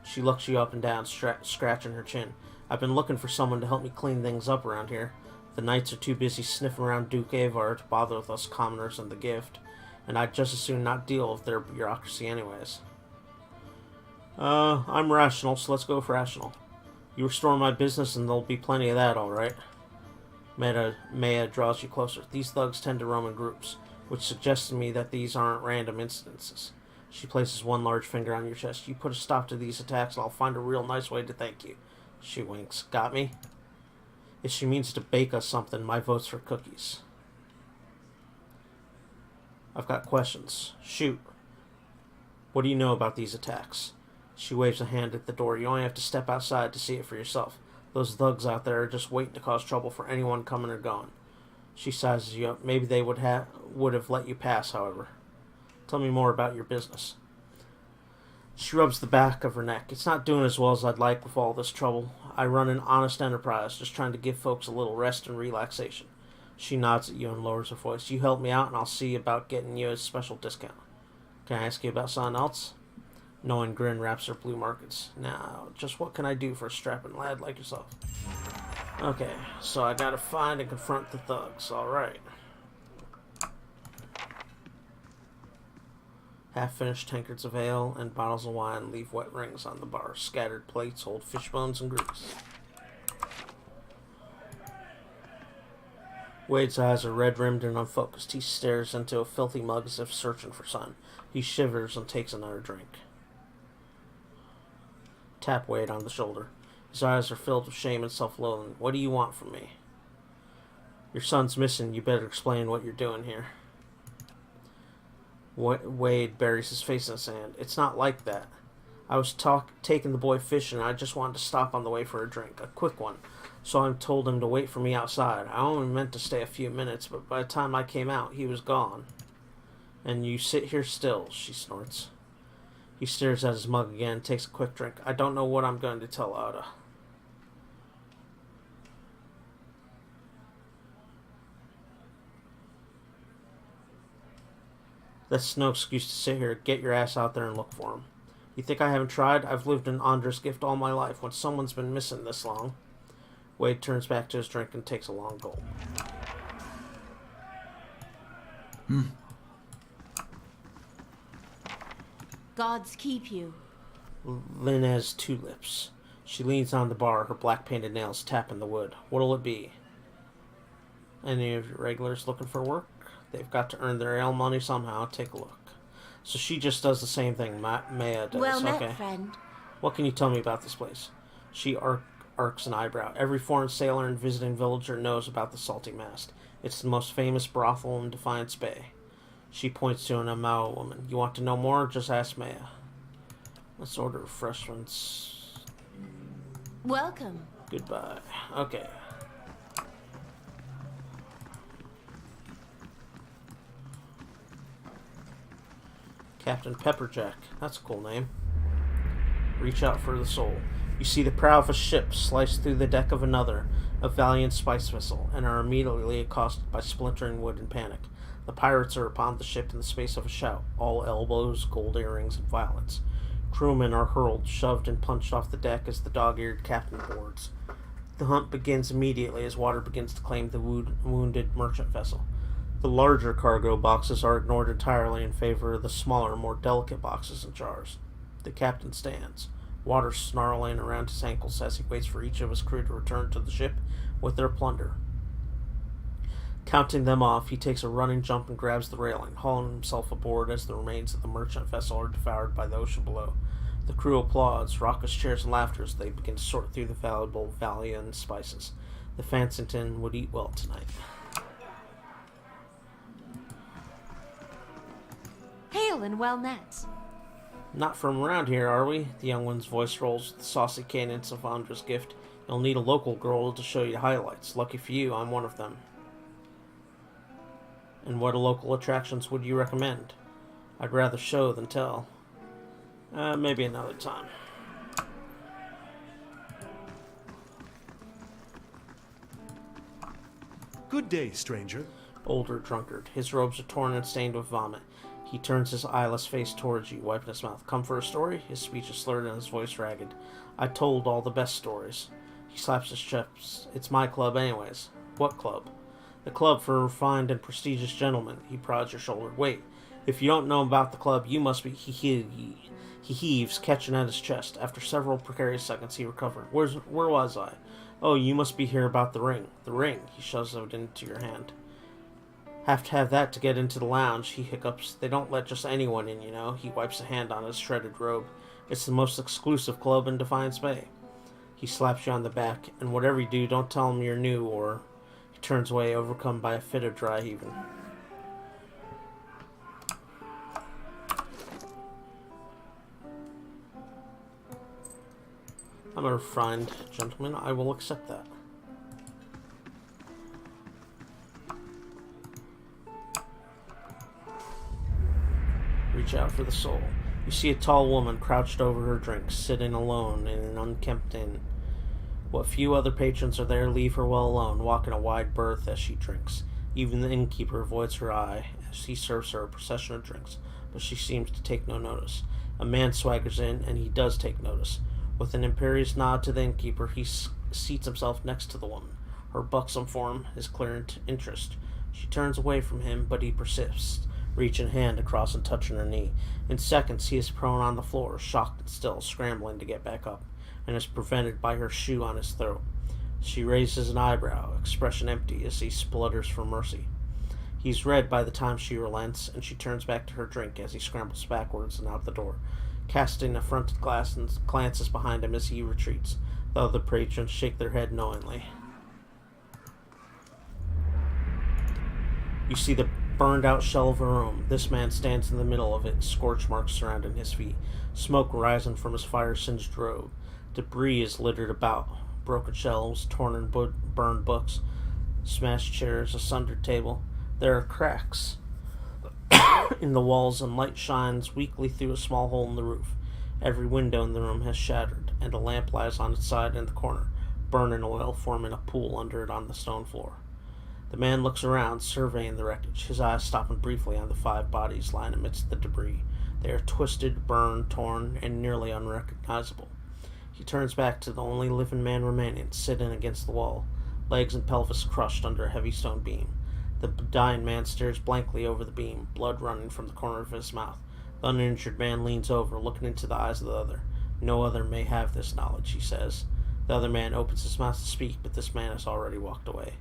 She looks you up and down, scratching her chin. I've been looking for someone to help me clean things up around here. The knights are too busy sniffing around Duke Avar to bother with us commoners and the gift. And I'd just as soon not deal with their bureaucracy anyways. I'm rational, so let's go with rational. You restore my business and there'll be plenty of that, alright? Maya draws you closer. These thugs tend to roam in groups, which suggests to me that these aren't random instances. She places one large finger on your chest. You put a stop to these attacks and I'll find a real nice way to thank you. She winks. Got me? If she means to bake us something, my vote's for cookies. I've got questions. Shoot. What do you know about these attacks? She waves a hand at the door. You only have to step outside to see it for yourself. Those thugs out there are just waiting to cause trouble for anyone coming or going. She sizes you up. Maybe they would have let you pass, however. Tell me more about your business. She rubs the back of her neck. It's not doing as well as I'd like with all this trouble. I run an honest enterprise, just trying to give folks a little rest and relaxation. She nods at you and lowers her voice. You help me out and I'll see about getting you a special discount. Can I ask you about something else? Knowing grin wraps her blue markets. Now, just what can I do for a strapping lad like yourself? Okay, so I gotta find and confront the thugs. Alright. Half-finished tankards of ale and bottles of wine leave wet rings on the bar. Scattered plates hold fish bones and grease. Wade's eyes are red-rimmed and unfocused. He stares into a filthy mug as if searching for sun. He shivers and takes another drink. Tap Wade on the shoulder. His eyes are filled with shame and self-loathing. What do you want from me? Your son's missing. You better explain what you're doing here. Wade buries his face in the sand. It's not like that. I was taking the boy fishing and I just wanted to stop on the way for a drink. A quick one. So I told him to wait for me outside. I only meant to stay a few minutes, but by the time I came out, he was gone. And you sit here still, she snorts. He stares at his mug again and takes a quick drink. I don't know what I'm going to tell Ada. That's no excuse to sit here. Get your ass out there and look for him. You think I haven't tried? I've lived in Andra's Gift all my life. When someone's been missing this long... Wade turns back to his drink and takes a long gulp. Gods keep you. Lynn has 2 lips. She leans on the bar, her black painted nails tapping the wood. What'll it be? Any of your regulars looking for work? They've got to earn their ale money somehow. Take a look. So she just does the same thing Maya does. Well met, okay. friend. What can you tell me about this place? She arcs an eyebrow. Every foreign sailor and visiting villager knows about the Salty Mast. It's the most famous brothel in Defiance Bay. She points to an Amao woman. You want to know more? Just ask Maya. Let's order refreshments. Welcome. Goodbye. Okay. Captain Pepperjack. That's a cool name. Reach out for the soul. You see the prow of a ship slice through the deck of another, a valiant spice vessel, and are immediately accosted by splintering wood and panic. The pirates are upon the ship in the space of a shout, all elbows, gold earrings, and violets. Crewmen are hurled, shoved, and punched off the deck as the dog-eared captain boards. The hunt begins immediately as water begins to claim the wounded merchant vessel. The larger cargo boxes are ignored entirely in favor of the smaller, more delicate boxes and jars. The captain stands, water snarling around his ankles as he waits for each of his crew to return to the ship with their plunder. Counting them off, he takes a running jump and grabs the railing, hauling himself aboard as the remains of the merchant vessel are devoured by the ocean below. The crew applauds, raucous cheers and laughter as they begin to sort through the valuable Valian spices. The Fansington would eat well tonight. Hail and well met. Not from around here, are we? The young one's voice rolls with the saucy cadence of Andra's Gift. You'll need a local girl to show you the highlights. Lucky for you, I'm one of them. And what local attractions would you recommend? I'd rather show than tell. Maybe another time. Good day, stranger. Older drunkard. His robes are torn and stained with vomit. He turns his eyeless face towards you, wiping his mouth. Come for a story? His speech is slurred and his voice ragged. I told all the best stories. He slaps his chest. It's my club anyways. What club? The club for refined and prestigious gentlemen. He prods your shoulder. Wait, if you don't know about the club, you must be... He heaves, catching at his chest. After several precarious seconds, he recovered. Where was I? Oh, you must be here about the ring. The ring. He shoves it into your hand. Have to have that to get into the lounge, he hiccups. They don't let just anyone in, you know. He wipes a hand on his shredded robe. It's the most exclusive club in Defiance Bay. He slaps you on the back, and whatever you do, don't tell him you're new, or... He turns away, overcome by a fit of dry heaving. I'm a refined gentleman. I will accept that. Reach out for the soul. You see a tall woman crouched over her drink, sitting alone in an unkempt inn. What few other patrons are there leave her well alone, walking a wide berth as she drinks. Even the innkeeper avoids her eye as he serves her a procession of drinks, but she seems to take no notice. A man swaggers in, and he does take notice. With an imperious nod to the innkeeper, he seats himself next to the woman. Her buxom form is clear interest. She turns away from him, but he persists, reaching a hand across and touching her knee. In seconds, he is prone on the floor, shocked and still, scrambling to get back up, and is prevented by her shoe on his throat. She raises an eyebrow, expression empty, as he splutters for mercy. He's red by the time she relents, and she turns back to her drink as he scrambles backwards and out the door, casting a fronted glass and glances behind him as he retreats. The other patrons shake their head knowingly. You see the burned-out shell of a room. This man stands in the middle of it, scorch marks surrounding his feet, smoke rising from his fire-singed robe. Debris is littered about. Broken shelves, torn and burned books, smashed chairs, a sundered table. There are cracks in the walls, and light shines weakly through a small hole in the roof. Every window in the room has shattered, and a lamp lies on its side in the corner, burning oil forming a pool under it on the stone floor. The man looks around, surveying the wreckage, his eyes stopping briefly on the 5 bodies lying amidst the debris. They are twisted, burned, torn, and nearly unrecognizable. He turns back to the only living man remaining, sitting against the wall, legs and pelvis crushed under a heavy stone beam. The dying man stares blankly over the beam, blood running from the corner of his mouth. The uninjured man leans over, looking into the eyes of the other. No other may have this knowledge, he says. The other man opens his mouth to speak, but this man has already walked away.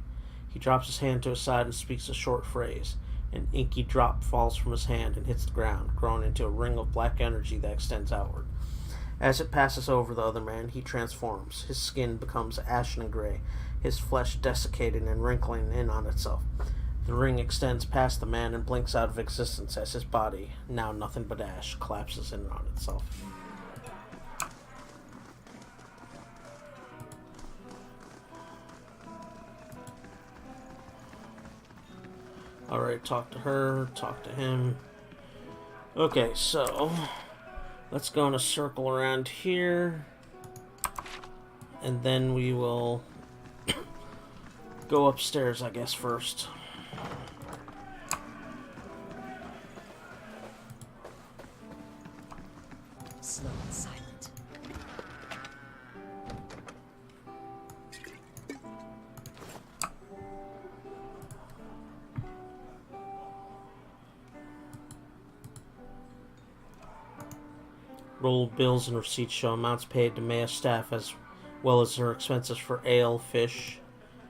He drops his hand to his side and speaks a short phrase. An inky drop falls from his hand and hits the ground, growing into a ring of black energy that extends outward. As it passes over the other man, he transforms. His skin becomes ashen and gray, his flesh desiccated and wrinkling in on itself. The ring extends past the man and blinks out of existence as his body, now nothing but ash, collapses in on itself. Alright, talk to her, talk to him. Okay, so let's go in a circle around here. And then we will go upstairs, I guess, first. Slow and silent. Roll bills and receipts show amounts paid to Maya's staff as well as her expenses for ale, fish,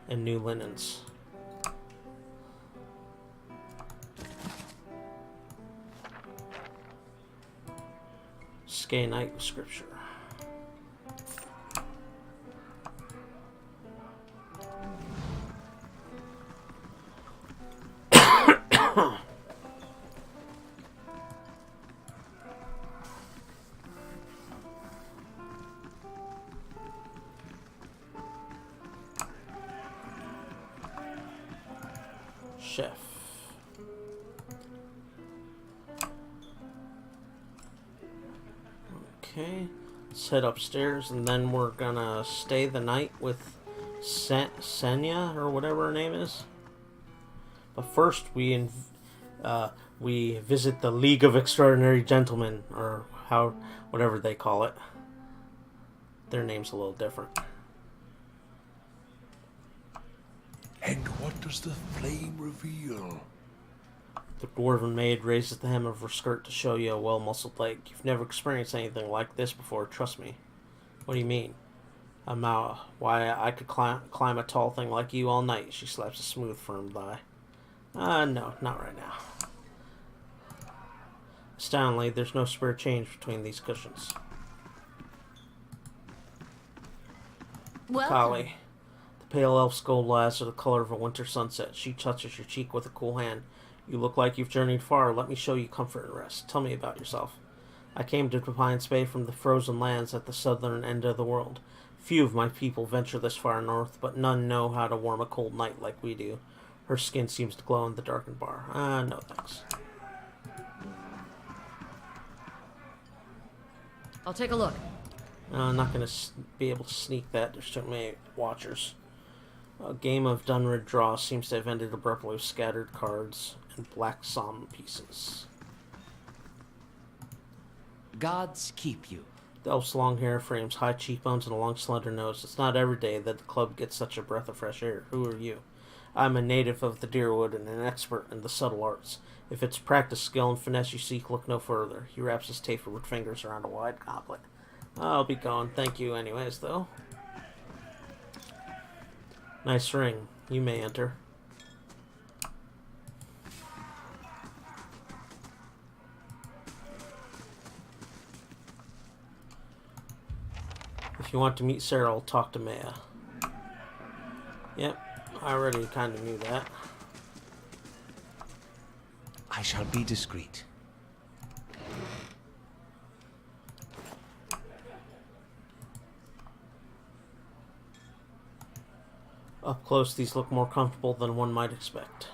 and new linens. Skay Night with Scripture. Chef. Okay, let's head upstairs, and then we're gonna stay the night with Senya, or whatever her name is. But first, we visit the League of Extraordinary Gentlemen, or whatever they call it. Their name's a little different. And what does the flame reveal? The dwarven maid raises the hem of her skirt to show you a well-muscled leg. You've never experienced anything like this before, trust me. What do you mean? Why, I could climb a tall thing like you all night. She slaps a smooth, firm thigh. No, not right now. Astoundingly, there's no spare change between these cushions. Welcome. Kali. The pale elf's gold eyes are the color of a winter sunset. She touches your cheek with a cool hand. You look like you've journeyed far. Let me show you comfort and rest. Tell me about yourself. I came to Defiance Bay from the frozen lands at the southern end of the world. Few of my people venture this far north, but none know how to warm a cold night like we do. Her skin seems to glow in the darkened bar. No thanks. I'll take a look. I'm not going to be able to sneak that. There's too many watchers. A game of Dunrid Draw seems to have ended abruptly with scattered cards and black psalm pieces. Gods keep you. The elf's long hair frames high cheekbones and a long slender nose. It's not every day that the club gets such a breath of fresh air. Who are you? I'm a native of the Deerwood and an expert in the subtle arts. If it's practice, skill, and finesse you seek, look no further. He wraps his tapered fingers around a wide goblet. I'll be going. Thank you anyways, though. Nice ring. You may enter. If you want to meet Cyril, talk to Maya. Yep, I already kind of knew that. I shall be discreet. Up close, these look more comfortable than one might expect.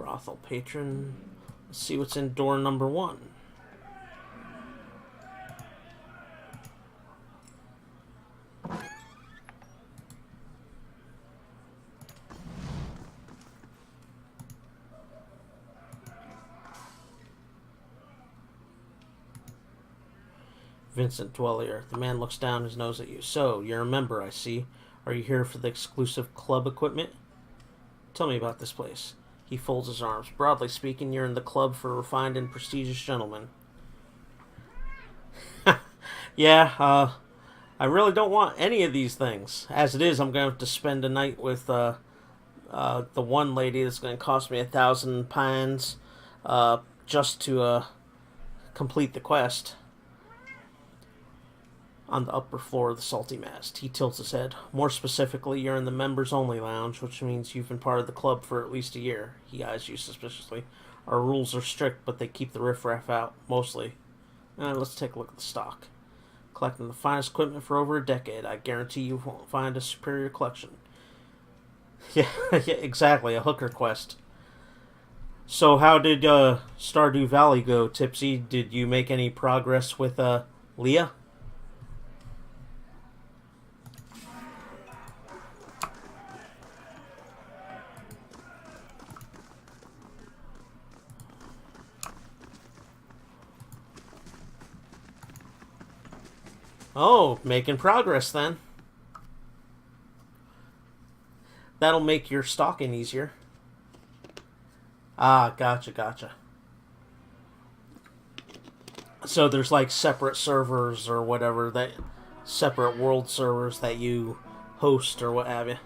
Brothel patron. Let's see what's in door number 1. Vincent Dwellier. The man looks down his nose at you. So, you're a member, I see. Are you here for the exclusive club equipment? Tell me about this place. He folds his arms. Broadly speaking, you're in the club for refined and prestigious gentlemen. Yeah, I really don't want any of these things. As it is, I'm going to have to spend a night with the one lady that's going to cost me 1,000 pounds just to complete the quest. On the upper floor of the Salty Mast. He tilts his head. More specifically, you're in the members-only lounge, which means you've been part of the club for at least a year. He eyes you suspiciously. Our rules are strict, but they keep the riffraff out, mostly. Let's take a look at the stock. Collecting the finest equipment for over a decade. I guarantee you won't find a superior collection. Yeah, exactly. A hooker quest. So how did Stardew Valley go, Tipsy? Did you make any progress with Leah? Oh, making progress then. That'll make your stalking easier. Ah, gotcha. So there's like separate servers or whatever, that separate world servers that you host or what have you.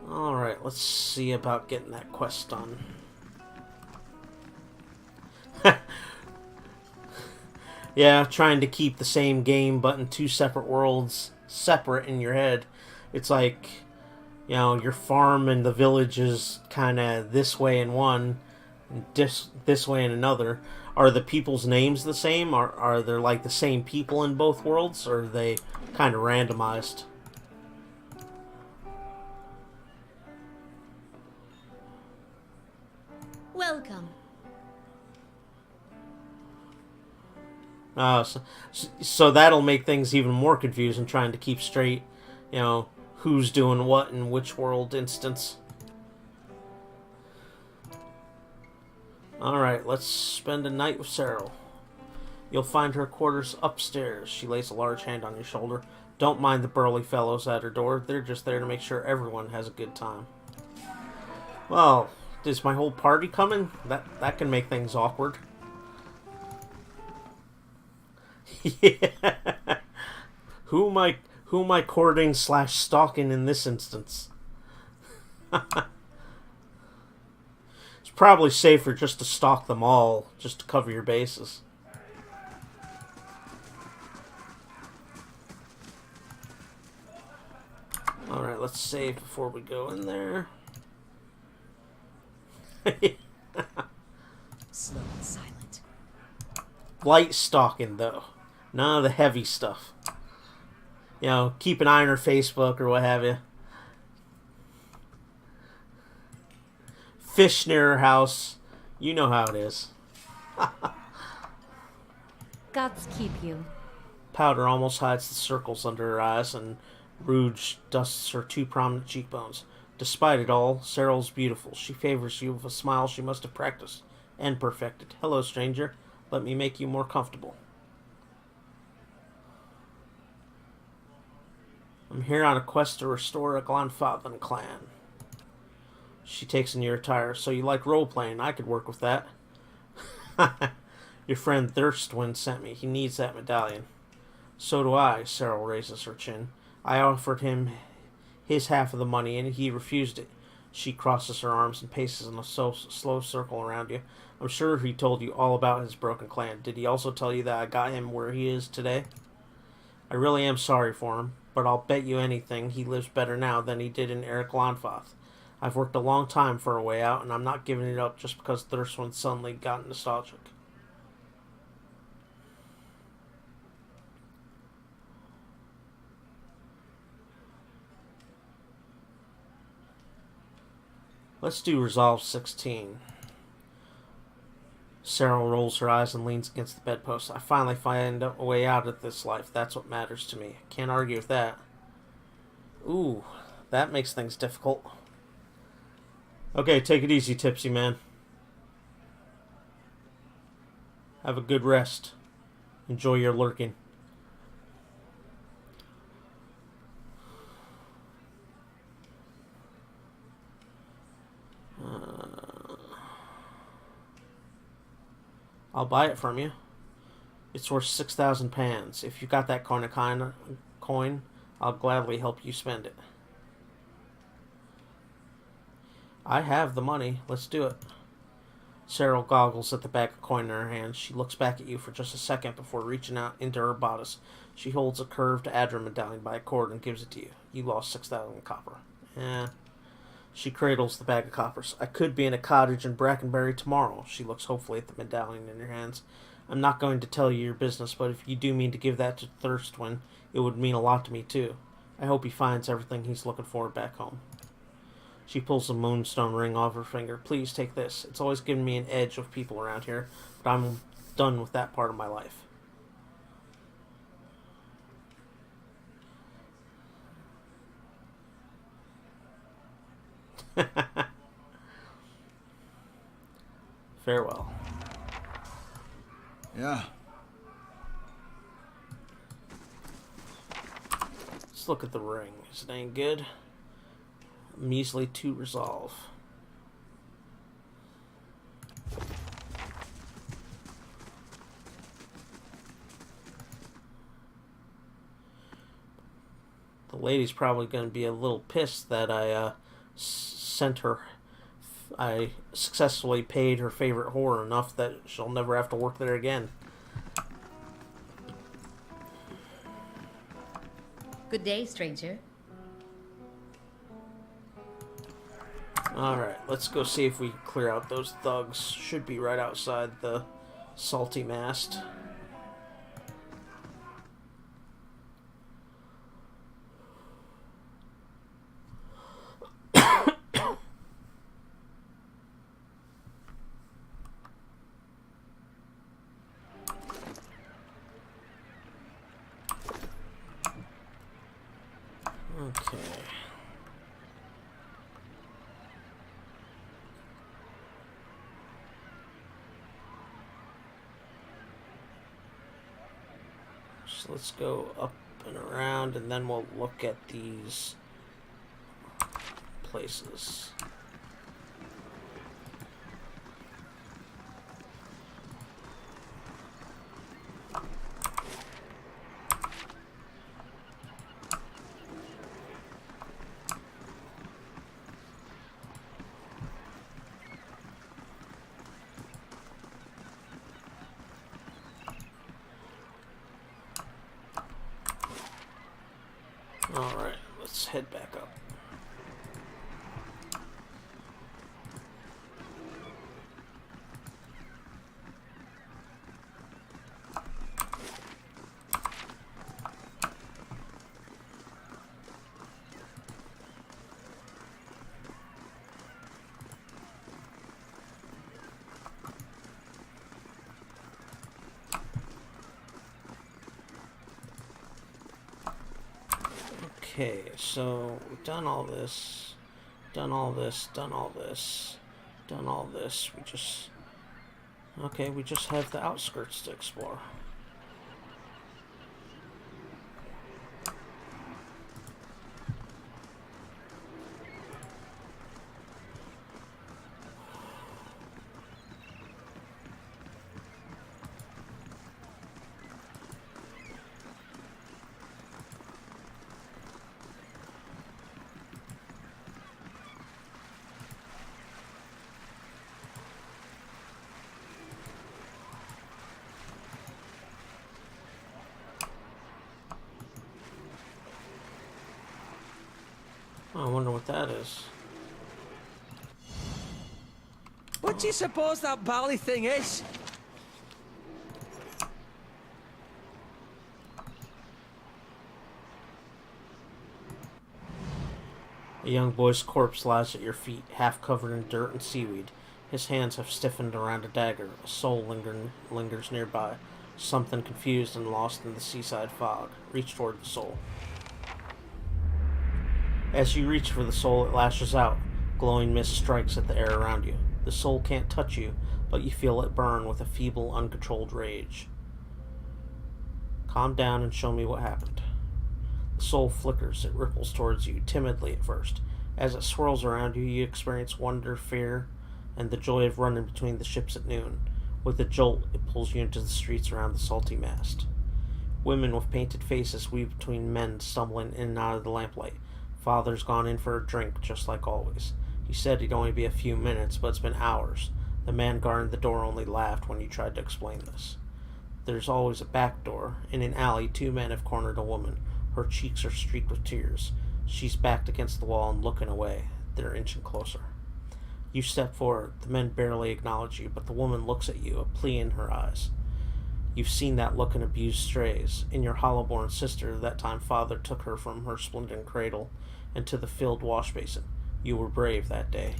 Alright, let's see about getting that quest done. Yeah, trying to keep the same game but in 2 separate worlds separate in your head. It's like, you know, your farm and the village is kind of this way in one, this way in another. Are the people's names the same? Are there like the same people in both worlds? Or are they kind of randomized? Welcome. So that'll make things even more confusing, trying to keep straight, you know, who's doing what in which world instance. Alright, let's spend a night with Cyril. You'll find her quarters upstairs. She lays a large hand on your shoulder. Don't mind the burly fellows at her door. They're just there to make sure everyone has a good time. Well, is my whole party coming? That can make things awkward. Yeah. Who am I courting / stalking in this instance? It's probably safer just to stalk them all, just to cover your bases. Alright, let's save before we go in there. Slow and silent. Light stalking, though. None of the heavy stuff. You know, keep an eye on her Facebook or what have you. Fish near her house. You know how it is. Gods keep you. Powder almost hides the circles under her eyes, and rouge dusts her 2 prominent cheekbones. Despite it all, Cyril's beautiful. She favors you with a smile she must have practiced and perfected. Hello, stranger. Let me make you more comfortable. I'm here on a quest to restore a Glanfathan clan. She takes in your attire. So you like role-playing? I could work with that. Your friend Thirstwind sent me. He needs that medallion. So do I, Cyril raises her chin. I offered him his half of the money, and he refused it. She crosses her arms and paces in a slow circle around you. I'm sure he told you all about his broken clan. Did he also tell you that I got him where he is today? I really am sorry for him, but I'll bet you anything he lives better now than he did in Eric Glanfath. I've worked a long time for a way out, and I'm not giving it up just because Thirstwind suddenly got nostalgic. Let's do Resolve 16. Sarah rolls her eyes and leans against the bedpost. I finally find a way out of this life. That's what matters to me. Can't argue with that. Ooh, that makes things difficult. Okay, take it easy, Tipsy Man. Have a good rest. Enjoy your lurking. I'll buy it from you. It's worth 6,000 pans. If you got that coin, I'll gladly help you spend it. I have the money. Let's do it. Sarah goggles at the bag of coin in her hand. She looks back at you for just a second before reaching out into her bodice. She holds a curved Adra medallion by a cord and gives it to you. You lost 6,000 copper. She cradles the bag of coppers. I could be in a cottage in Brackenbury tomorrow. She looks hopefully at the medallion in your hands. I'm not going to tell you your business, but if you do mean to give that to Thirstwind, it would mean a lot to me too. I hope he finds everything he's looking for back home. She pulls a moonstone ring off her finger. Please take this. It's always given me an edge of people around here, but I'm done with that part of my life. Farewell. Yeah. Let's look at the ring. Is it any good? Measly 2 resolve. The lady's probably going to be a little pissed that I sent her. I successfully paid her favorite whore enough that she'll never have to work there again. Good day, stranger. Alright, let's go see if we can clear out those thugs. Should be right outside the salty mast. Okay. So let's go up and around, and then we'll look at these places. Alright, let's head back up. Okay, so we've done all this, done all this, done all this, done all this. We just have the outskirts to explore. I wonder what that is. What do you suppose that bally thing is? A young boy's corpse lies at your feet, half covered in dirt and seaweed. His hands have stiffened around a dagger. A soul lingers nearby. Something confused and lost in the seaside fog. Reach toward the soul. As you reach for the soul, it lashes out. Glowing mist strikes at the air around you. The soul can't touch you, but you feel it burn with a feeble, uncontrolled rage. Calm down and show me what happened. The soul flickers. It ripples towards you, timidly at first. As it swirls around you, you experience wonder, fear, and the joy of running between the ships at noon. With a jolt, it pulls you into the streets around the salty mast. Women with painted faces weave between men stumbling in and out of the lamplight. Father's gone in for a drink, just like always. He said he'd only be a few minutes, but it's been hours. The man guarding the door only laughed when you tried to explain this. There's always a back door. In an alley, 2 men have cornered a woman. Her cheeks are streaked with tears. She's backed against the wall and looking away. They're inching closer. You step forward. The men barely acknowledge you, but the woman looks at you, a plea in her eyes. You've seen that look in abused strays. In your hollow-born sister, that time father took her from her splendid cradle into the filled wash basin. You were brave that day.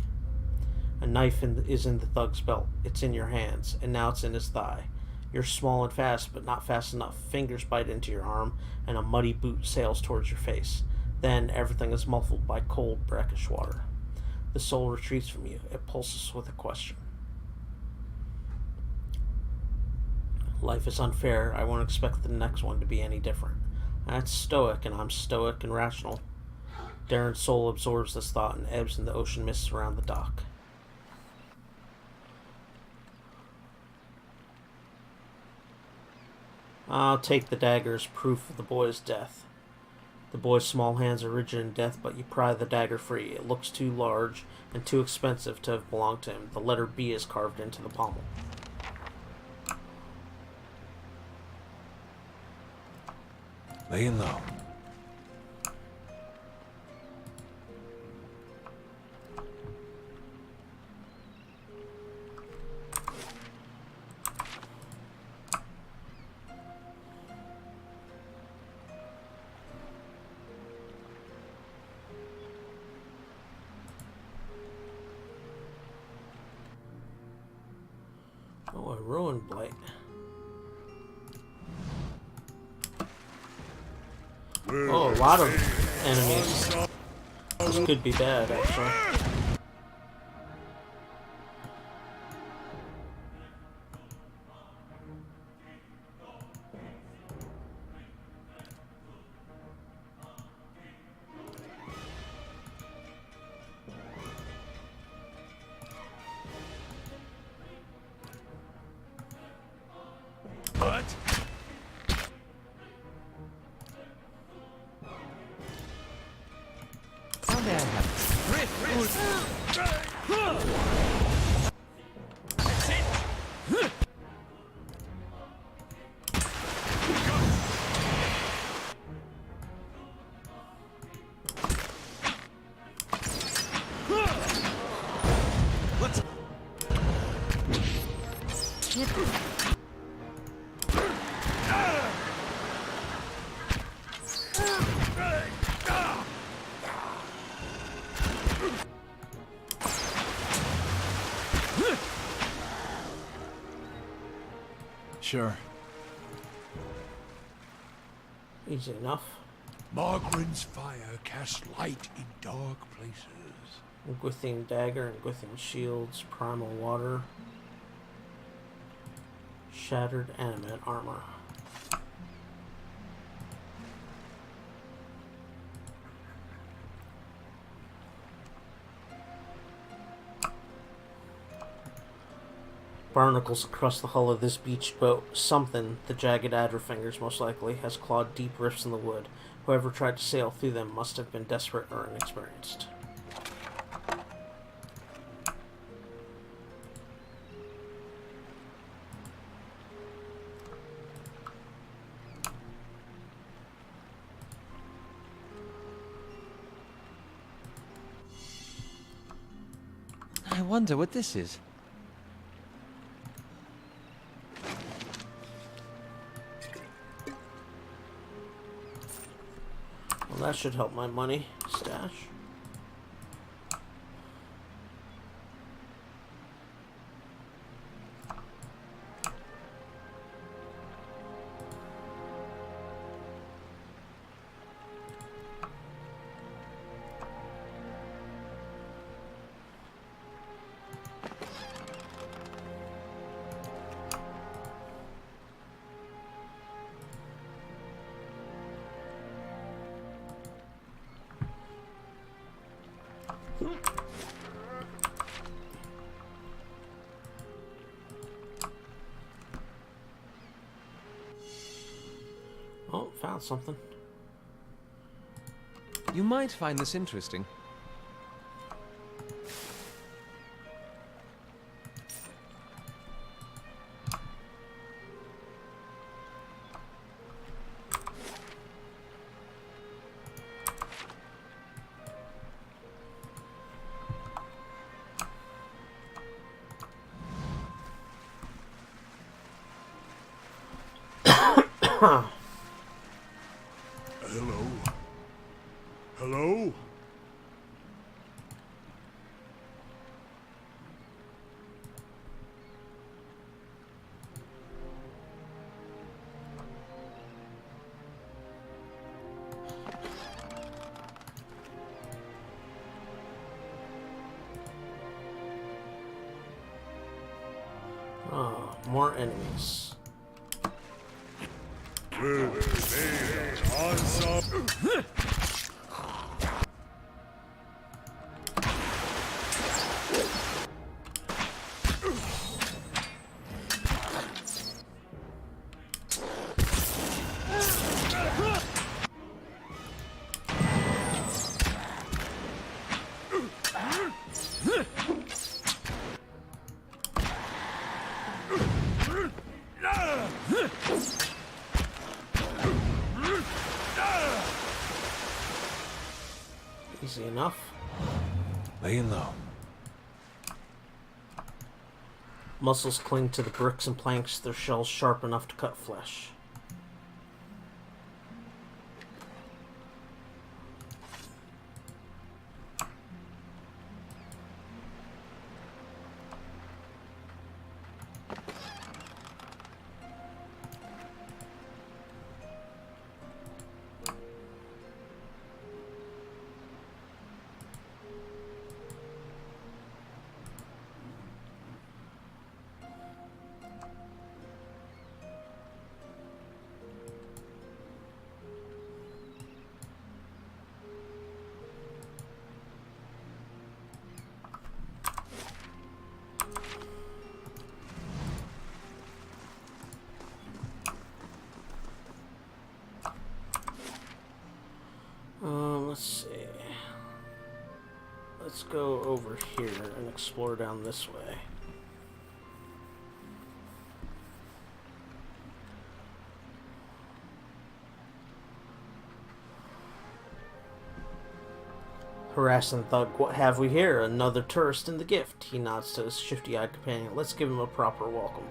A knife is in the thug's belt. It's in your hands, and now it's in his thigh. You're small and fast, but not fast enough. Fingers bite into your arm, and a muddy boot sails towards your face. Then everything is muffled by cold, brackish water. The soul retreats from you. It pulses with a question. Life is unfair. I won't expect the next one to be any different. That's stoic, and I'm stoic and rational. Darren's soul absorbs this thought and ebbs in the ocean mists around the dock. I'll take the dagger as proof of the boy's death. The boy's small hands are rigid in death, but you pry the dagger free. It looks too large and too expensive to have belonged to him. The letter B is carved into the pommel. Laying low. Oh, a ruin blight. Oh, a lot of enemies. This could be bad, actually. What? Sure. Easy enough. Margren's fire casts light in dark places. Gwithian dagger and Gwithian shields, primal water, shattered animate armor. Barnacles across the hull of this beached boat. Something, the jagged adder fingers most likely, has clawed deep rifts in the wood. Whoever tried to sail through them must have been desperate or inexperienced. I wonder what this is. Well, that should help my money stash. Oh, found something. You might find this interesting. Hello? Hello? Oh, more enemies. Easy enough. Laying low. Muscles cling to the bricks and planks, their shells sharp enough to cut flesh. Let's see. Let's go over here and explore down this way. Harassing thug, what have we here? Another tourist in the gift. He nods to his shifty-eyed companion. Let's give him a proper welcome.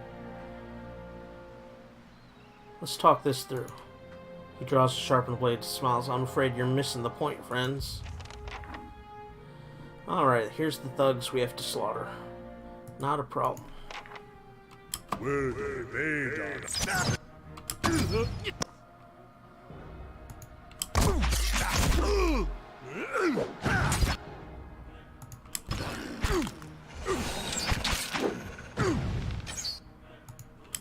Let's talk this through. He draws a sharpened blade and smiles. I'm afraid you're missing the point, friends. Alright, here's the thugs we have to slaughter. Not a problem.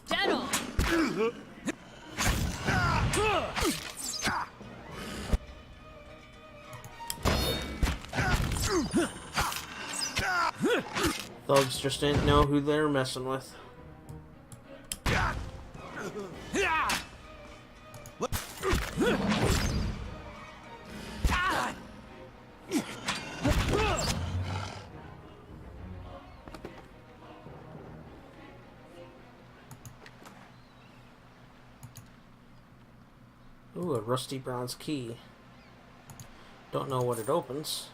Dead on! Thugs just didn't know who they were messing with. Ooh, a rusty bronze key. Don't know what it opens.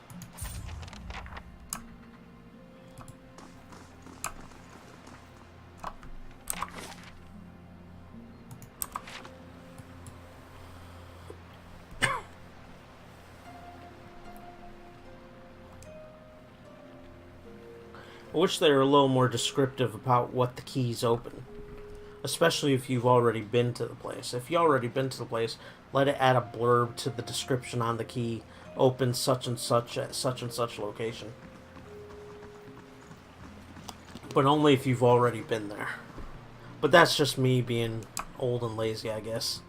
I wish they were a little more descriptive about what the keys open. Especially if you've already been to the place. If you've already been to the place, let it add a blurb to the description on the key. Open such and such at such and such location. But only if you've already been there. But that's just me being old and lazy, I guess.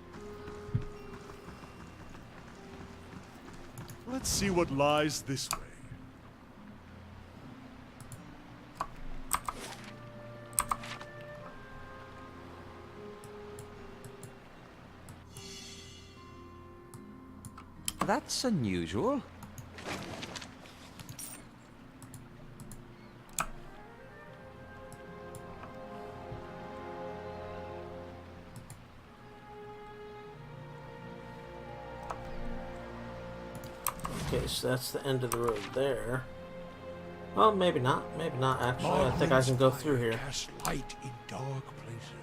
Let's see what lies this way. That's unusual. Okay, so that's the end of the road there. Well, maybe not. Maybe not, actually. I think I can go through here. Cast light in dark places.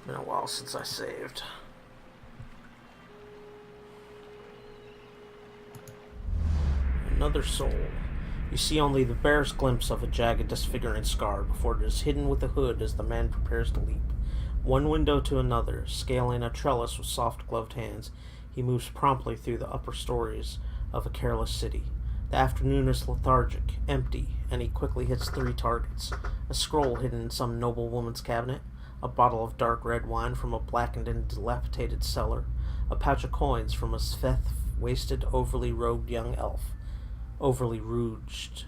Been a while since I saved. Another soul. You see only the barest glimpse of a jagged, disfiguring scar before it is hidden with a hood as the man prepares to leap. One window to another, scaling a trellis with soft gloved hands, he moves promptly through the upper stories of a careless city. The afternoon is lethargic, empty, and he quickly hits 3 targets. A scroll hidden in some noble woman's cabinet, a bottle of dark red wine from a blackened and dilapidated cellar, a pouch of coins from a wasted, overly rouged young elf. Rouged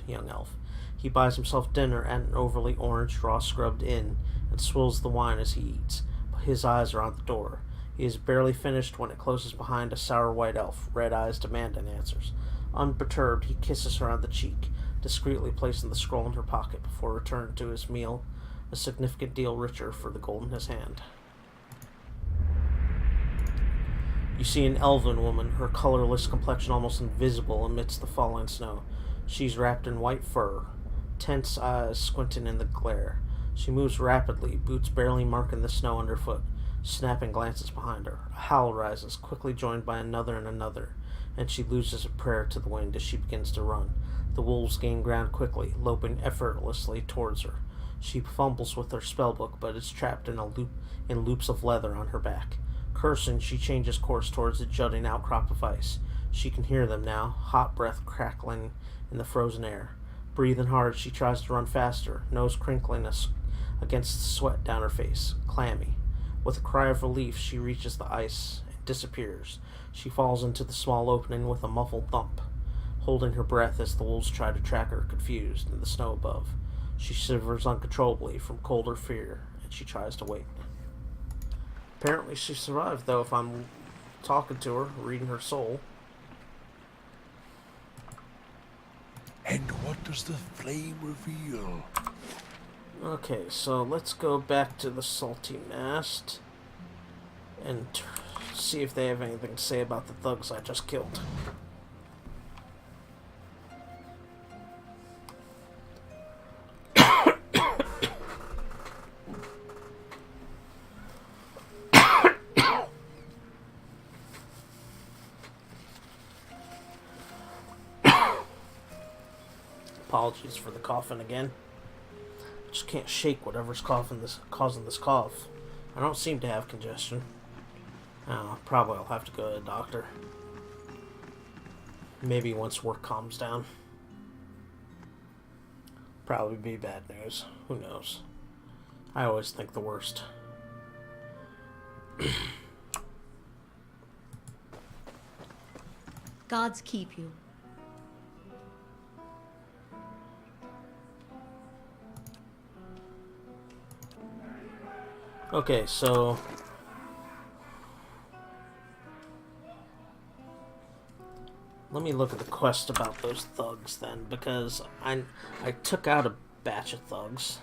young elf. He buys himself dinner at an overly orange, raw-scrubbed inn and swills the wine as he eats, but his eyes are on the door. He is barely finished when it closes behind a sour white elf, red eyes demanding answers. Unperturbed, he kisses her on the cheek, discreetly placing the scroll in her pocket before returning to his meal, a significant deal richer for the gold in his hand. You see an elven woman, her colorless complexion almost invisible amidst the falling snow. She's wrapped in white fur, tense eyes squinting in the glare. She moves rapidly, boots barely marking the snow underfoot, snapping glances behind her. A howl rises, quickly joined by another and another, and she loses a prayer to the wind as she begins to run. The wolves gain ground quickly, loping effortlessly towards her. She fumbles with her spellbook, but is trapped in loops of leather on her back. Cursing, she changes course towards the jutting outcrop of ice. She can hear them now, hot breath crackling in the frozen air. Breathing hard, she tries to run faster, nose crinkling against the sweat down her face, clammy. With a cry of relief, she reaches the ice and disappears. She falls into the small opening with a muffled thump, holding her breath as the wolves try to track her, confused, in the snow above. She shivers uncontrollably from cold or fear, and she tries to wait. Apparently she survived, though, if I'm talking to her, reading her soul. And what does the flame reveal? Okay, so let's go back to the Salty Mast and see if they have anything to say about the thugs I just killed. Apologies for the coughing again. Just can't shake whatever's causing this cough. I don't seem to have congestion. Probably I'll have to go to the doctor. Maybe once work calms down. Probably be bad news. Who knows? I always think the worst. Gods keep you. Okay, so let me look at the quest about those thugs then, because I took out a batch of thugs.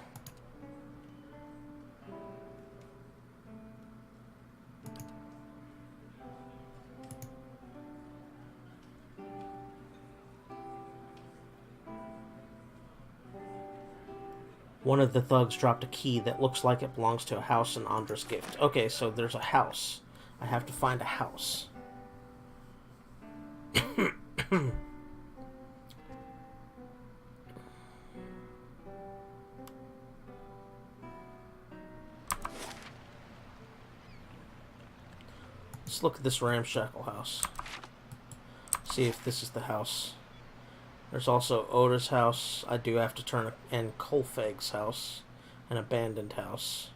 One of the thugs dropped a key that looks like it belongs to a house in Andra's gift. Okay, so there's a house. I have to find a house. Let's look at this ramshackle house. See if this is the house. There's also Oda's house. I do have to turn in Kolfeg's house, an abandoned house.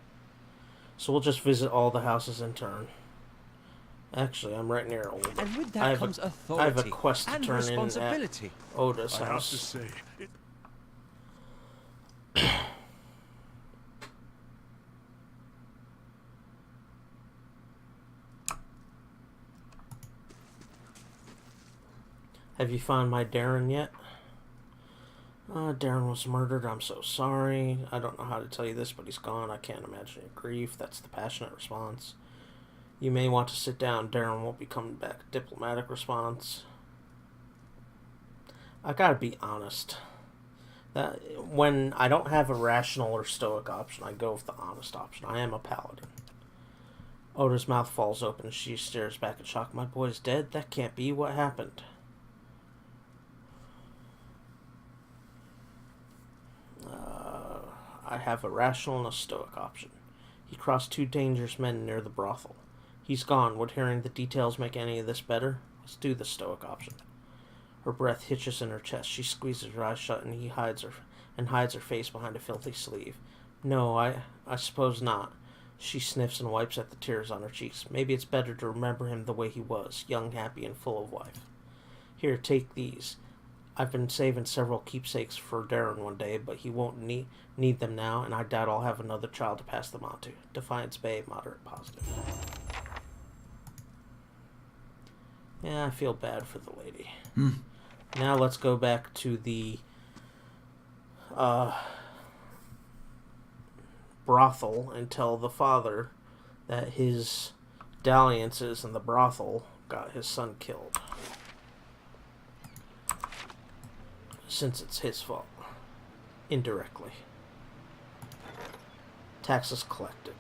So we'll just visit all the houses in turn. Actually, I'm right near Oda. And with that comes authority I have a quest to and turn in at responsibility. Oda's I have to house. say, Have you found my Darren yet? Darren was murdered. I'm so sorry. I don't know how to tell you this, but he's gone. I can't imagine your grief. That's the passionate response. You may want to sit down. Darren won't be coming back. Diplomatic response. I gotta be honest. That when I don't have a rational or stoic option, I go with the honest option. I am a paladin. Oda's mouth falls open as she stares back in shock. My boy's dead? That can't be. What happened? I have a rational and a stoic option. He crossed two dangerous men near the brothel. He's gone. Would hearing the details make any of this better? Let's do the stoic option. Her breath hitches in her chest. She squeezes her eyes shut and hides her face behind a filthy sleeve. No, I suppose not. She sniffs and wipes at the tears on her cheeks. Maybe it's better to remember him the way he was, young, happy, and full of life. Here, take these. I've been saving several keepsakes for Darren one day, but he won't need them now, and I doubt I'll have another child to pass them on to. Defiance Bay, moderate positive. Yeah, I feel bad for the lady. Now let's go back to the brothel and tell the father that his dalliances in the brothel got his son killed. Since it's his fault. Indirectly. Taxes collected.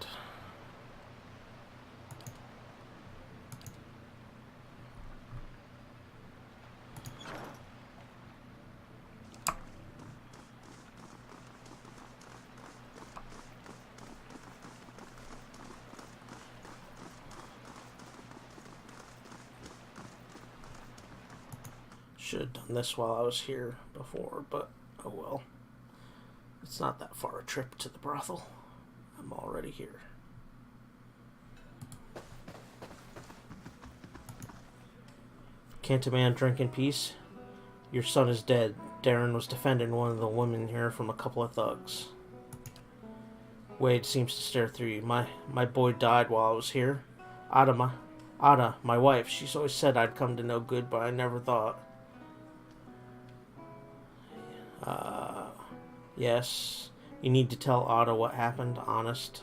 Should have done this while I was here before, but oh well. It's not that far a trip to the brothel. I'm already here. Can't a man drink in peace? Your son is dead. Darren was defending one of the women here from a couple of thugs. Wade seems to stare through you. My boy died while I was here. Ada, my wife, she's always said I'd come to no good, but I never thought. Yes. You need to tell Ada what happened, honest.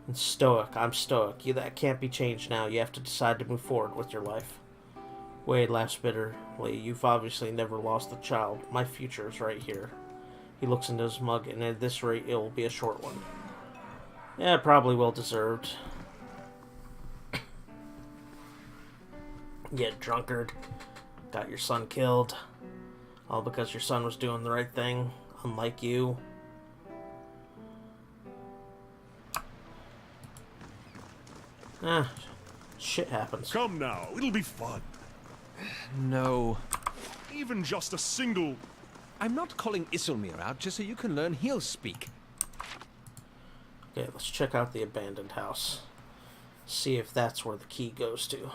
And stoic. I'm stoic. That can't be changed now. You have to decide to move forward with your life. Wade laughs bitterly. You've obviously never lost a child. My future is right here. He looks into his mug, and at this rate, it will be a short one. Yeah, probably well deserved. You drunkard. Got your son killed. All because your son was doing the right thing, unlike you. Shit happens. Come now, it'll be fun. No. Even just a single... I'm not calling Isilmir out just so you can learn he'll speak. Okay, let's check out the abandoned house. See if that's where the key goes to.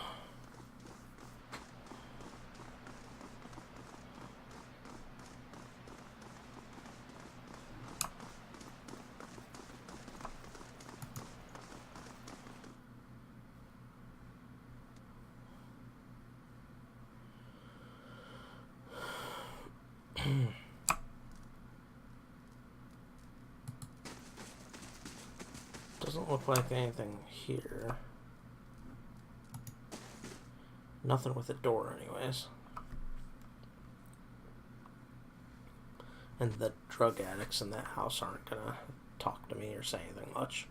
Doesn't look like anything here. Nothing with a door anyways. And the drug addicts in that house aren't gonna talk to me or say anything much.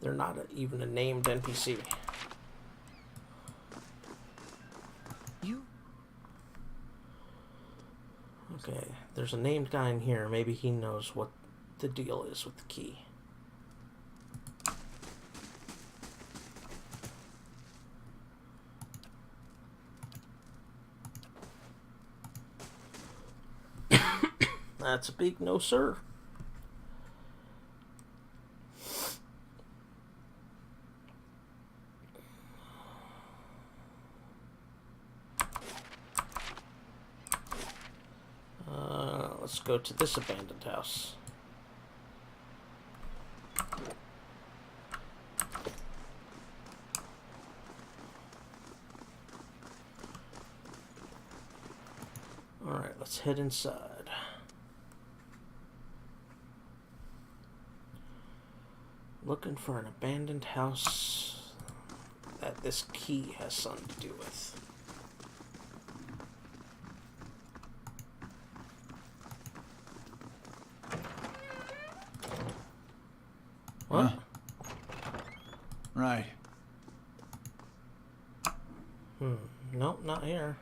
They're not even a named NPC. You? Okay, there's a named guy in here. Maybe he knows what the deal is with the key. That's a big no, sir. Let's go to this abandoned house. Let's head inside. Looking for an abandoned house that this key has something to do with. What? Huh? Right. Nope, not here.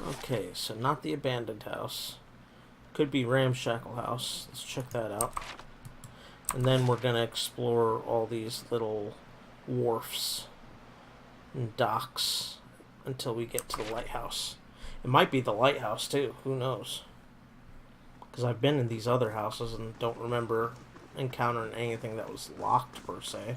Okay, so not the abandoned house. Could be Ramshackle House. Let's check that out. And then we're gonna explore all these little wharfs and docks until we get to the lighthouse. It might be the lighthouse too, who knows? Because I've been in these other houses and don't remember encountering anything that was locked per se.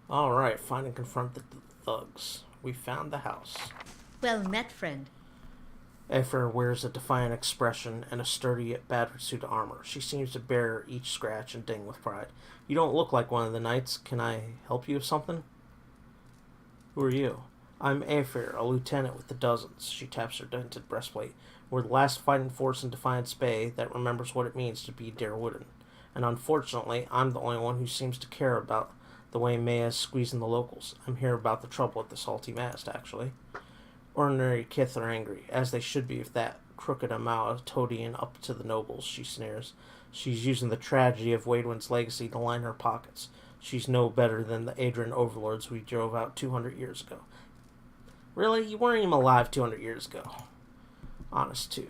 Alright, find and confront the thugs. We found the house. Well met, friend. Aphra wears a defiant expression and a sturdy yet battered suit of armor. She seems to bear each scratch and ding with pride. You don't look like one of the knights. Can I help you with something? Who are you? I'm Aphra, a lieutenant with the Dozens. She taps her dented breastplate. We're the last fighting force in Defiance Bay that remembers what it means to be Darewooden. And unfortunately, I'm the only one who seems to care about the way Maya's squeezing the locals. I'm here about the trouble at the Salty Mast, actually. Ordinary kith are angry, as they should be if that crooked Amau toadying up to the nobles, she sneers. She's using the tragedy of Waidwin's legacy to line her pockets. She's no better than the Adrian overlords we drove out 200 years ago. Really? You weren't even alive 200 years ago. Honest, too.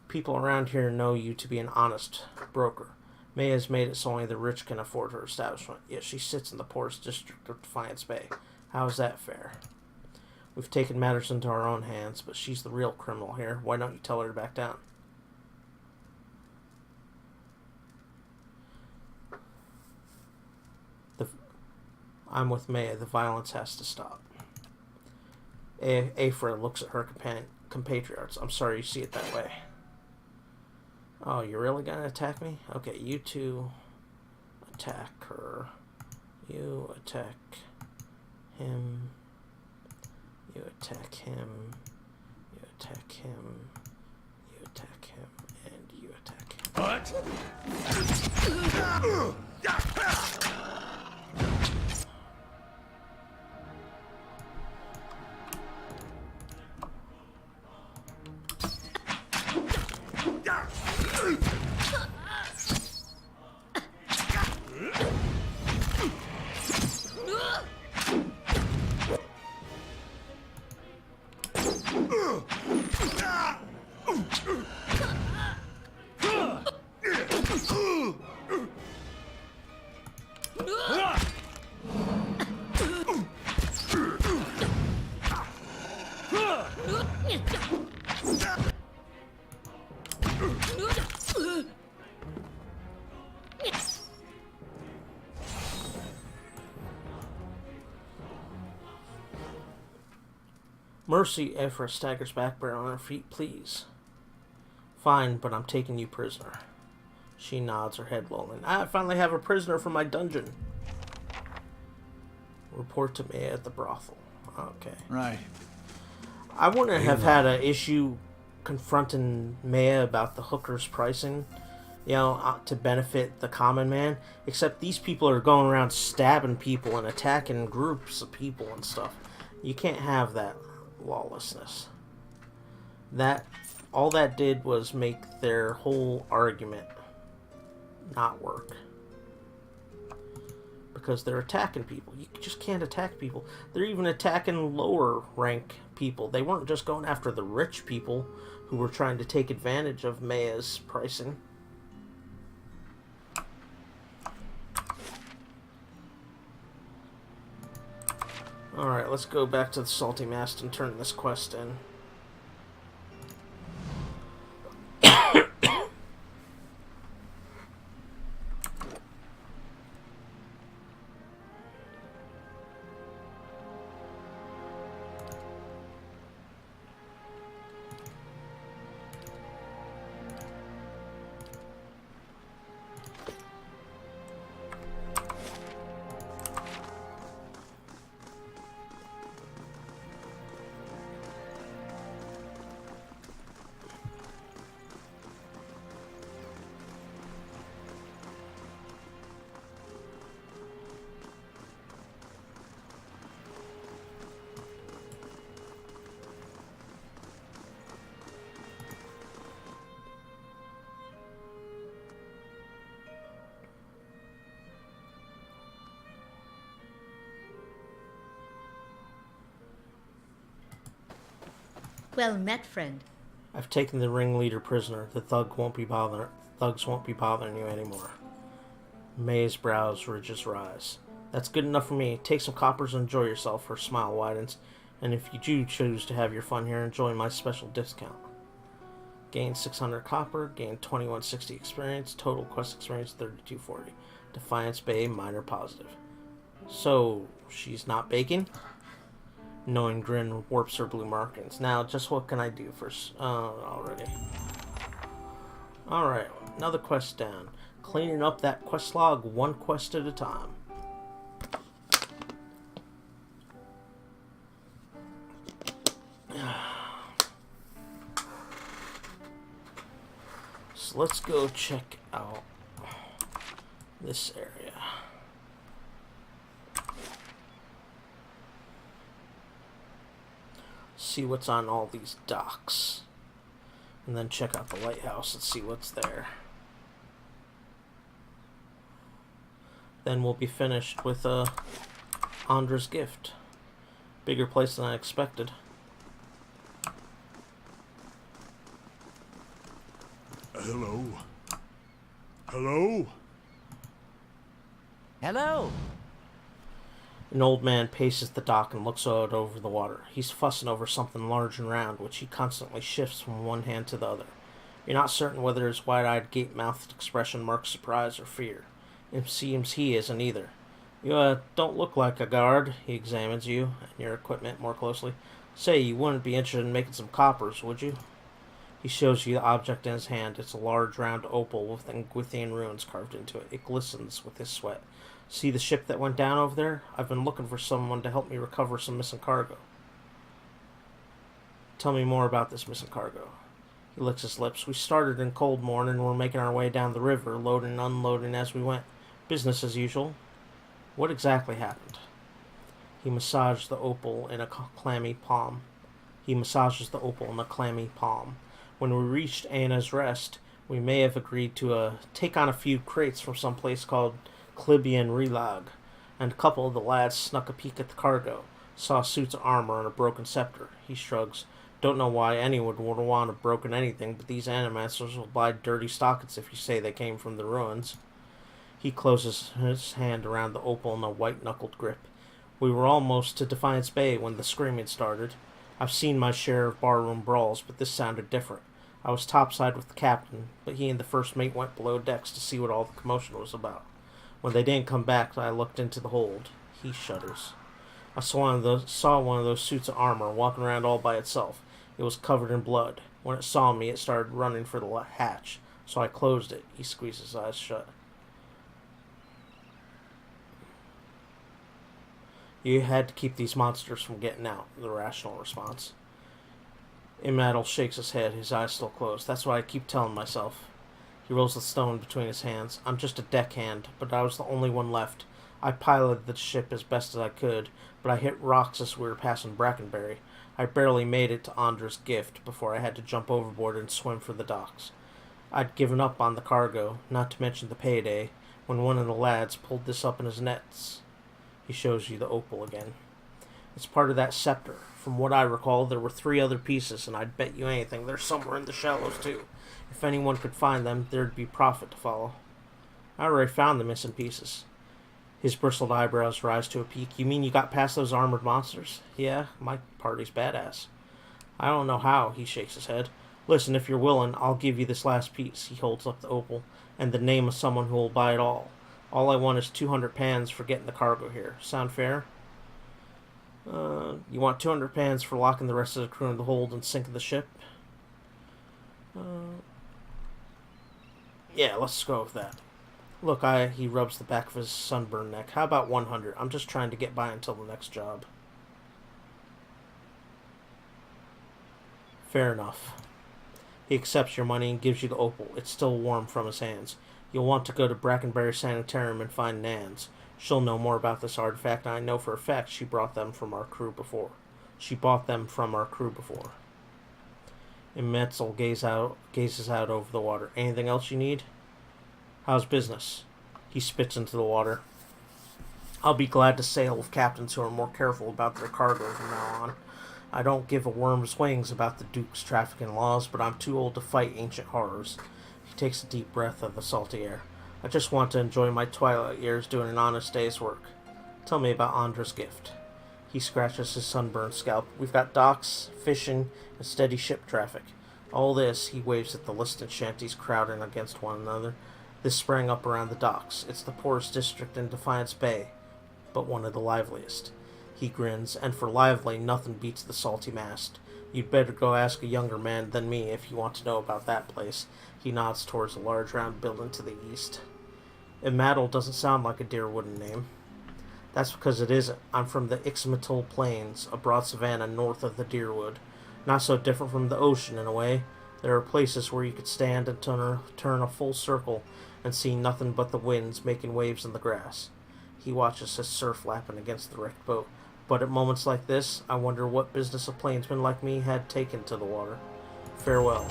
People around here know you to be an honest broker. Maya's made it so only the rich can afford her establishment, yet she sits in the poorest district of Defiance Bay. How is that fair? We've taken matters into our own hands, but she's the real criminal here. Why don't you tell her to back down? I'm with Maya. The violence has to stop. Aphra looks at her compatriots. I'm sorry you see it that way. Oh, you're really gonna attack me? Okay, you two attack her. You attack him. You attack him. You attack him. You attack him. And you attack him. What? Mercy, Aphra staggers back, but on her feet. Please. Fine, but I'm taking you prisoner. She nods her head lolling. I finally have a prisoner for my dungeon. Report to me at the brothel. Okay. Right. I wouldn't have had an issue confronting Maya about the hooker's pricing, you know, to benefit the common man. Except these people are going around stabbing people and attacking groups of people and stuff. You can't have that lawlessness. All that did was make their whole argument not work. Because they're attacking people. You just can't attack people. They're even attacking lower rank people. They weren't just going after the rich people who were trying to take advantage of Maya's pricing. Alright, let's go back to the Salty Mast and turn this quest in. Well met, friend. I've taken the ringleader prisoner. The thugs won't be bothering you anymore. May's brows ridges rise. That's good enough for me. Take some coppers and enjoy yourself, her smile widens. And if you do choose to have your fun here, enjoy my special discount. Gain 600 copper, gain 2160 experience, total quest experience 3240. Defiance Bay, minor positive. So, she's not baking? Knowing grin warps her blue markings. Now, just what can I do first? Already. Alright, another quest down. Cleaning up that quest log one quest at a time. So let's go check out this area. See what's on all these docks, and then check out the lighthouse and see what's there. Then we'll be finished with Andra's Gift. Bigger place than I expected. Hello? Hello? Hello. An old man paces the dock and looks out over the water. He's fussing over something large and round, which he constantly shifts from one hand to the other. You're not certain whether his wide-eyed, gape-mouthed expression marks surprise or fear. It seems he isn't either. You, don't look like a guard. He examines you and your equipment more closely. Say, you wouldn't be interested in making some coppers, would you? He shows you the object in his hand. It's a large, round opal with Engwithian runes carved into it. It glistens with his sweat. See the ship that went down over there? I've been looking for someone to help me recover some missing cargo. Tell me more about this missing cargo. He licks his lips. We started in cold morning and we're making our way down the river, loading and unloading as we went. Business as usual. What exactly happened? He massaged the opal in a clammy palm. When we reached Anna's Rest, we may have agreed to take on a few crates from some place called Clibian Relag, and a couple of the lads snuck a peek at the cargo, saw suits of armor and a broken scepter. He shrugs. Don't know why anyone would want a broken anything, but these animators will buy dirty stockings if you say they came from the ruins. He closes his hand around the opal in a white-knuckled grip. We were almost to Defiance Bay when the screaming started. I've seen my share of barroom brawls, but this sounded different. I was topside with the captain, but he and the first mate went below decks to see what all the commotion was about. When they didn't come back, I looked into the hold. He shudders. I saw one of those suits of armor walking around all by itself. It was covered in blood. When it saw me, it started running for the hatch, so I closed it. He squeezed his eyes shut. You had to keep these monsters from getting out, the rational response. Imadel shakes his head, his eyes still closed. That's what I keep telling myself. He rolls the stone between his hands. I'm just a deckhand, but I was the only one left. I piloted the ship as best as I could, but I hit rocks as we were passing Brackenbury. I barely made it to Andra's Gift before I had to jump overboard and swim for the docks. I'd given up on the cargo, not to mention the payday, when one of the lads pulled this up in his nets. He shows you the opal again. It's part of that scepter. From what I recall, there were 3 other pieces, and I'd bet you anything they're somewhere in the shallows, too. If anyone could find them, there'd be profit to follow. I already found the missing pieces. His bristled eyebrows rise to a peak. You mean you got past those armored monsters? Yeah, my party's badass. I don't know how, he shakes his head. Listen, if you're willing, I'll give you this last piece. He holds up the opal, and the name of someone who will buy it all. All I want is 200 pans for getting the cargo here. Sound fair? You want 200 pans for locking the rest of the crew in the hold and sinking the ship? Yeah, let's go with that. Look, he rubs the back of his sunburned neck. How about 100? I'm just trying to get by until the next job. Fair enough. He accepts your money and gives you the opal. It's still warm from his hands. You'll want to go to Brackenbury Sanitarium and find Nans. She'll know more about this artifact, and I know for a fact she brought them from our crew before. She bought them from our crew before. And Metzel gazes out over the water. Anything else you need? How's business? He spits into the water. I'll be glad to sail with captains who are more careful about their cargo from now on. I don't give a worm's wings about the Duke's trafficking laws, but I'm too old to fight ancient horrors. He takes a deep breath of the salty air. I just want to enjoy my twilight years doing an honest day's work. Tell me about Andra's gift. He scratches his sunburned scalp. We've got docks, fishing, and steady ship traffic. All this, he waves at the listed shanties crowding against one another. This sprang up around the docks. It's the poorest district in Defiance Bay, but one of the liveliest. He grins, and for lively, nothing beats the salty mast. You'd better go ask a younger man than me if you want to know about that place. He nods towards a large round building to the east. Imadel doesn't sound like a Deerwooden name. That's because it isn't. I'm from the Ixmital Plains, a broad savanna north of the Deerwood. Not so different from the ocean in a way. There are places where you could stand and turn a full circle and see nothing but the winds making waves in the grass. He watches his surf lapping against the wrecked boat. But at moments like this, I wonder what business a plainsman like me had taken to the water. Farewell.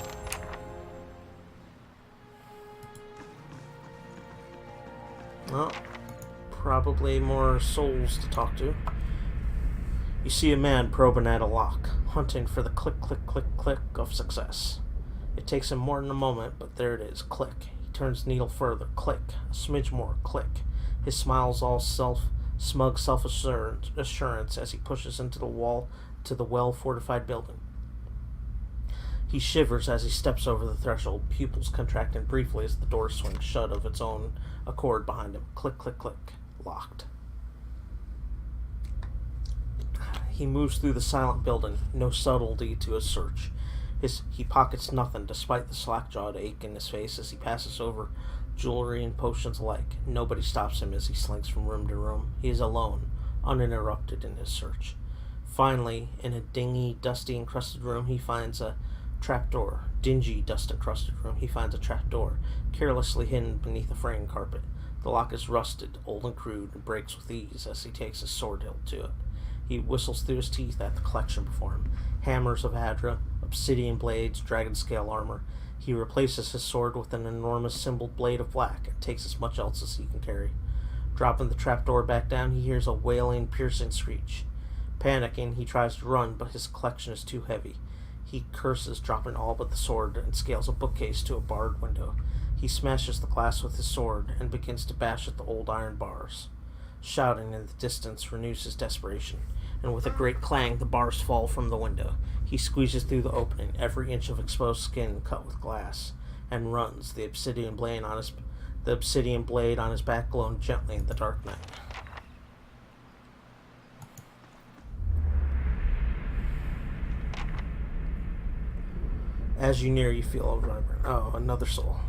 Well, probably more souls to talk to. You see a man probing at a lock, hunting for the click, click, click, click of success. It takes him more than a moment, but there it is, click. He turns the needle further, click. A smidge more, click. His smile's all smug self-assurance as he pushes into the well-fortified building. He shivers as he steps over the threshold, pupils contracting briefly as the door swings shut of its own accord behind him. Click, click, click. Locked. He moves through the silent building, no subtlety to his search. He pockets nothing, despite the slack-jawed ache in his face as he passes over jewelry and potions alike. Nobody stops him as he slinks from room to room. He is alone, uninterrupted in his search. Finally, in a dingy, dusty-encrusted room, he finds a trapdoor. Dingy, dust-encrusted room, he finds a trapdoor, carelessly hidden beneath a fraying carpet. The lock is rusted, old and crude, and breaks with ease as he takes his sword hilt to it. He whistles through his teeth at the collection before him. Hammers of Hadra, obsidian blades, dragon-scale armor. He replaces his sword with an enormous symboled blade of black and takes as much else as he can carry. Dropping the trapdoor back down, he hears a wailing, piercing screech. Panicking, he tries to run, but his collection is too heavy. He curses, dropping all but the sword, and scales a bookcase to a barred window. He smashes the glass with his sword and begins to bash at the old iron bars. Shouting in the distance renews his desperation, and with a great clang the bars fall from the window. He squeezes through the opening, every inch of exposed skin cut with glass, and runs, the obsidian blade on his back glowing gently in the dark night. As you near, you feel another soul.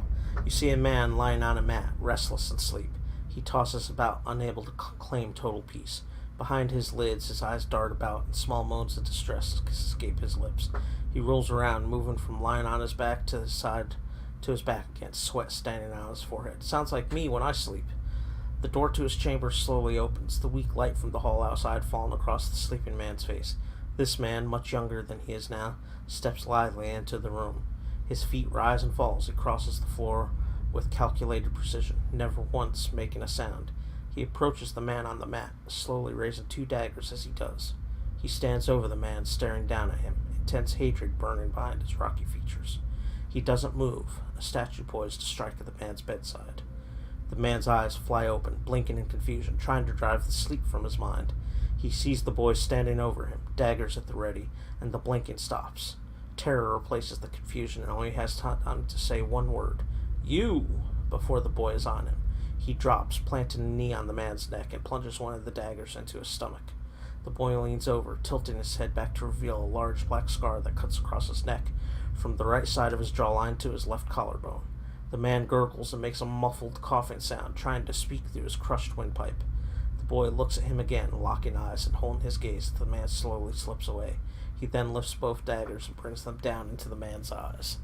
You see a man lying on a mat, restless in sleep. He tosses about, unable to claim total peace. Behind his lids, his eyes dart about, and small moans of distress escape his lips. He rolls around, moving from lying on his back to his side to his back again, sweat standing on his forehead. Sounds like me when I sleep. The door to his chamber slowly opens, the weak light from the hall outside falling across the sleeping man's face. This man, much younger than he is now, steps lithely into the room. His feet rise and fall as he crosses the floor with calculated precision, never once making a sound. He approaches the man on the mat, slowly raising 2 daggers as he does. He stands over the man, staring down at him, intense hatred burning behind his rocky features. He doesn't move, a statue poised to strike at the man's bedside. The man's eyes fly open, blinking in confusion, trying to drive the sleep from his mind. He sees the boy standing over him, daggers at the ready, and the blinking stops. Terror replaces the confusion and only has time to say one word, "You!" before the boy is on him. He drops, planting a knee on the man's neck, and plunges one of the daggers into his stomach. The boy leans over, tilting his head back to reveal a large black scar that cuts across his neck, from the right side of his jawline to his left collarbone. The man gurgles and makes a muffled coughing sound, trying to speak through his crushed windpipe. The boy looks at him again, locking eyes and holding his gaze as the man slowly slips away. He then lifts both daggers and brings them down into the man's eyes.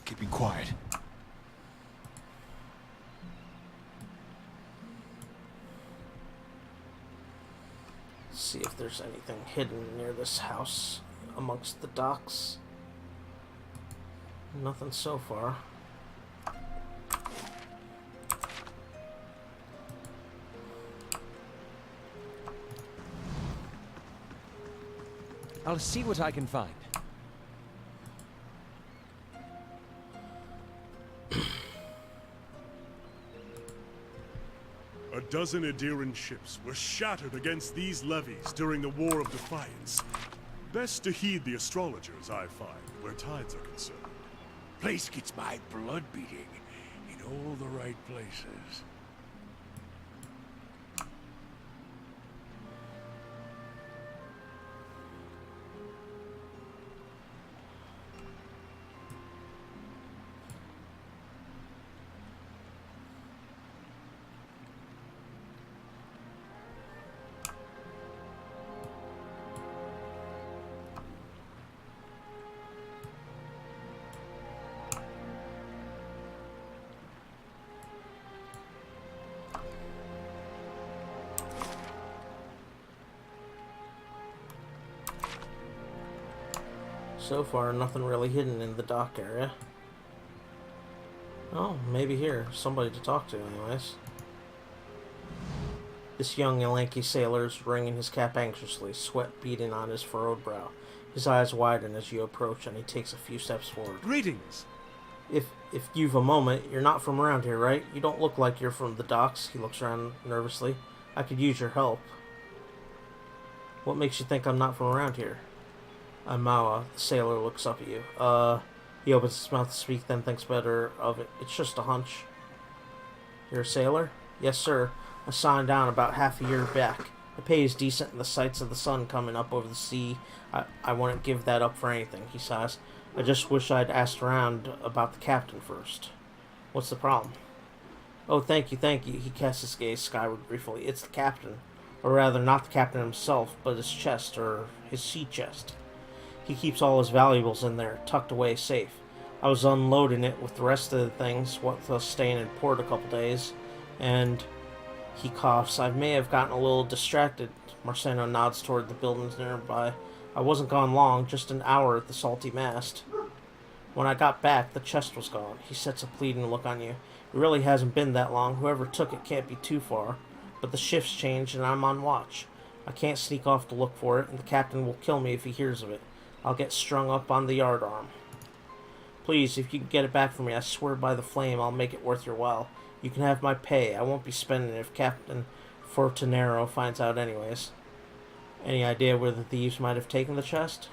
Keeping quiet. See if there's anything hidden near this house amongst the docks. Nothing so far. I'll see what I can find. A dozen Adiran ships were shattered against these levees during the War of Defiance. Best to heed the astrologers, I find, where tides are concerned. Place gets my blood beating in all the right places. So far, nothing really hidden in the dock area. Oh, maybe here. Somebody to talk to, anyways. This young and lanky sailor is wringing his cap anxiously, sweat beading on his furrowed brow. His eyes widen as you approach, and he takes a few steps forward. Greetings! If you've a moment, you're not from around here, right? You don't look like you're from the docks. He looks around nervously. I could use your help. What makes you think I'm not from around here? I'm Mawa. The sailor looks up at you. He opens his mouth to speak, then thinks better of it. It's just a hunch. You're a sailor? Yes, sir. I signed on about half a year back. The pay is decent and the sights of the sun coming up over the sea. I wouldn't give that up for anything, he sighs. I just wish I'd asked around about the captain first. What's the problem? Oh, thank you. He casts his gaze skyward briefly. It's the captain. Or rather, not the captain himself, but his chest, or his sea chest. He keeps all his valuables in there, tucked away safe. I was unloading it with the rest of the things, what was staying in port a couple days, and he coughs. I may have gotten a little distracted. Marceno nods toward the buildings nearby. I wasn't gone long, just an hour at the salty mast. When I got back, the chest was gone. He sets a pleading look on you. It really hasn't been that long. Whoever took it can't be too far. But the shift's changed and I'm on watch. I can't sneak off to look for it, and the captain will kill me if he hears of it. I'll get strung up on the yardarm. Please, if you can get it back for me, I swear by the flame I'll make it worth your while. You can have my pay. I won't be spending it if Captain Fortunero finds out anyways. Any idea where the thieves might have taken the chest?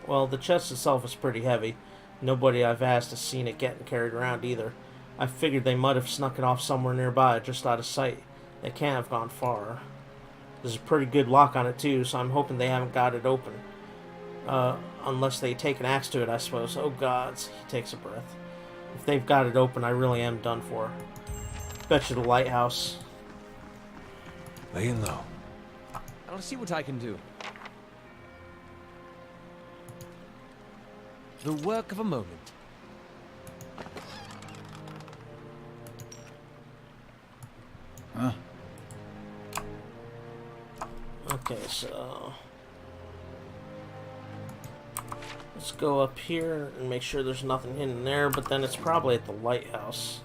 Well, the chest itself is pretty heavy. Nobody I've asked has seen it getting carried around either. I figured they might have snuck it off somewhere nearby, just out of sight. They can't have gone far. There's a pretty good lock on it too, so I'm hoping they haven't got it open. Unless they take an axe to it, I suppose. Oh gods, he takes a breath. If they've got it open, I really am done for. Bet you the lighthouse. Laying low. I'll see what I can do. The work of a moment. Huh? Okay, so let's go up here and make sure there's nothing hidden there, but then it's probably at the lighthouse.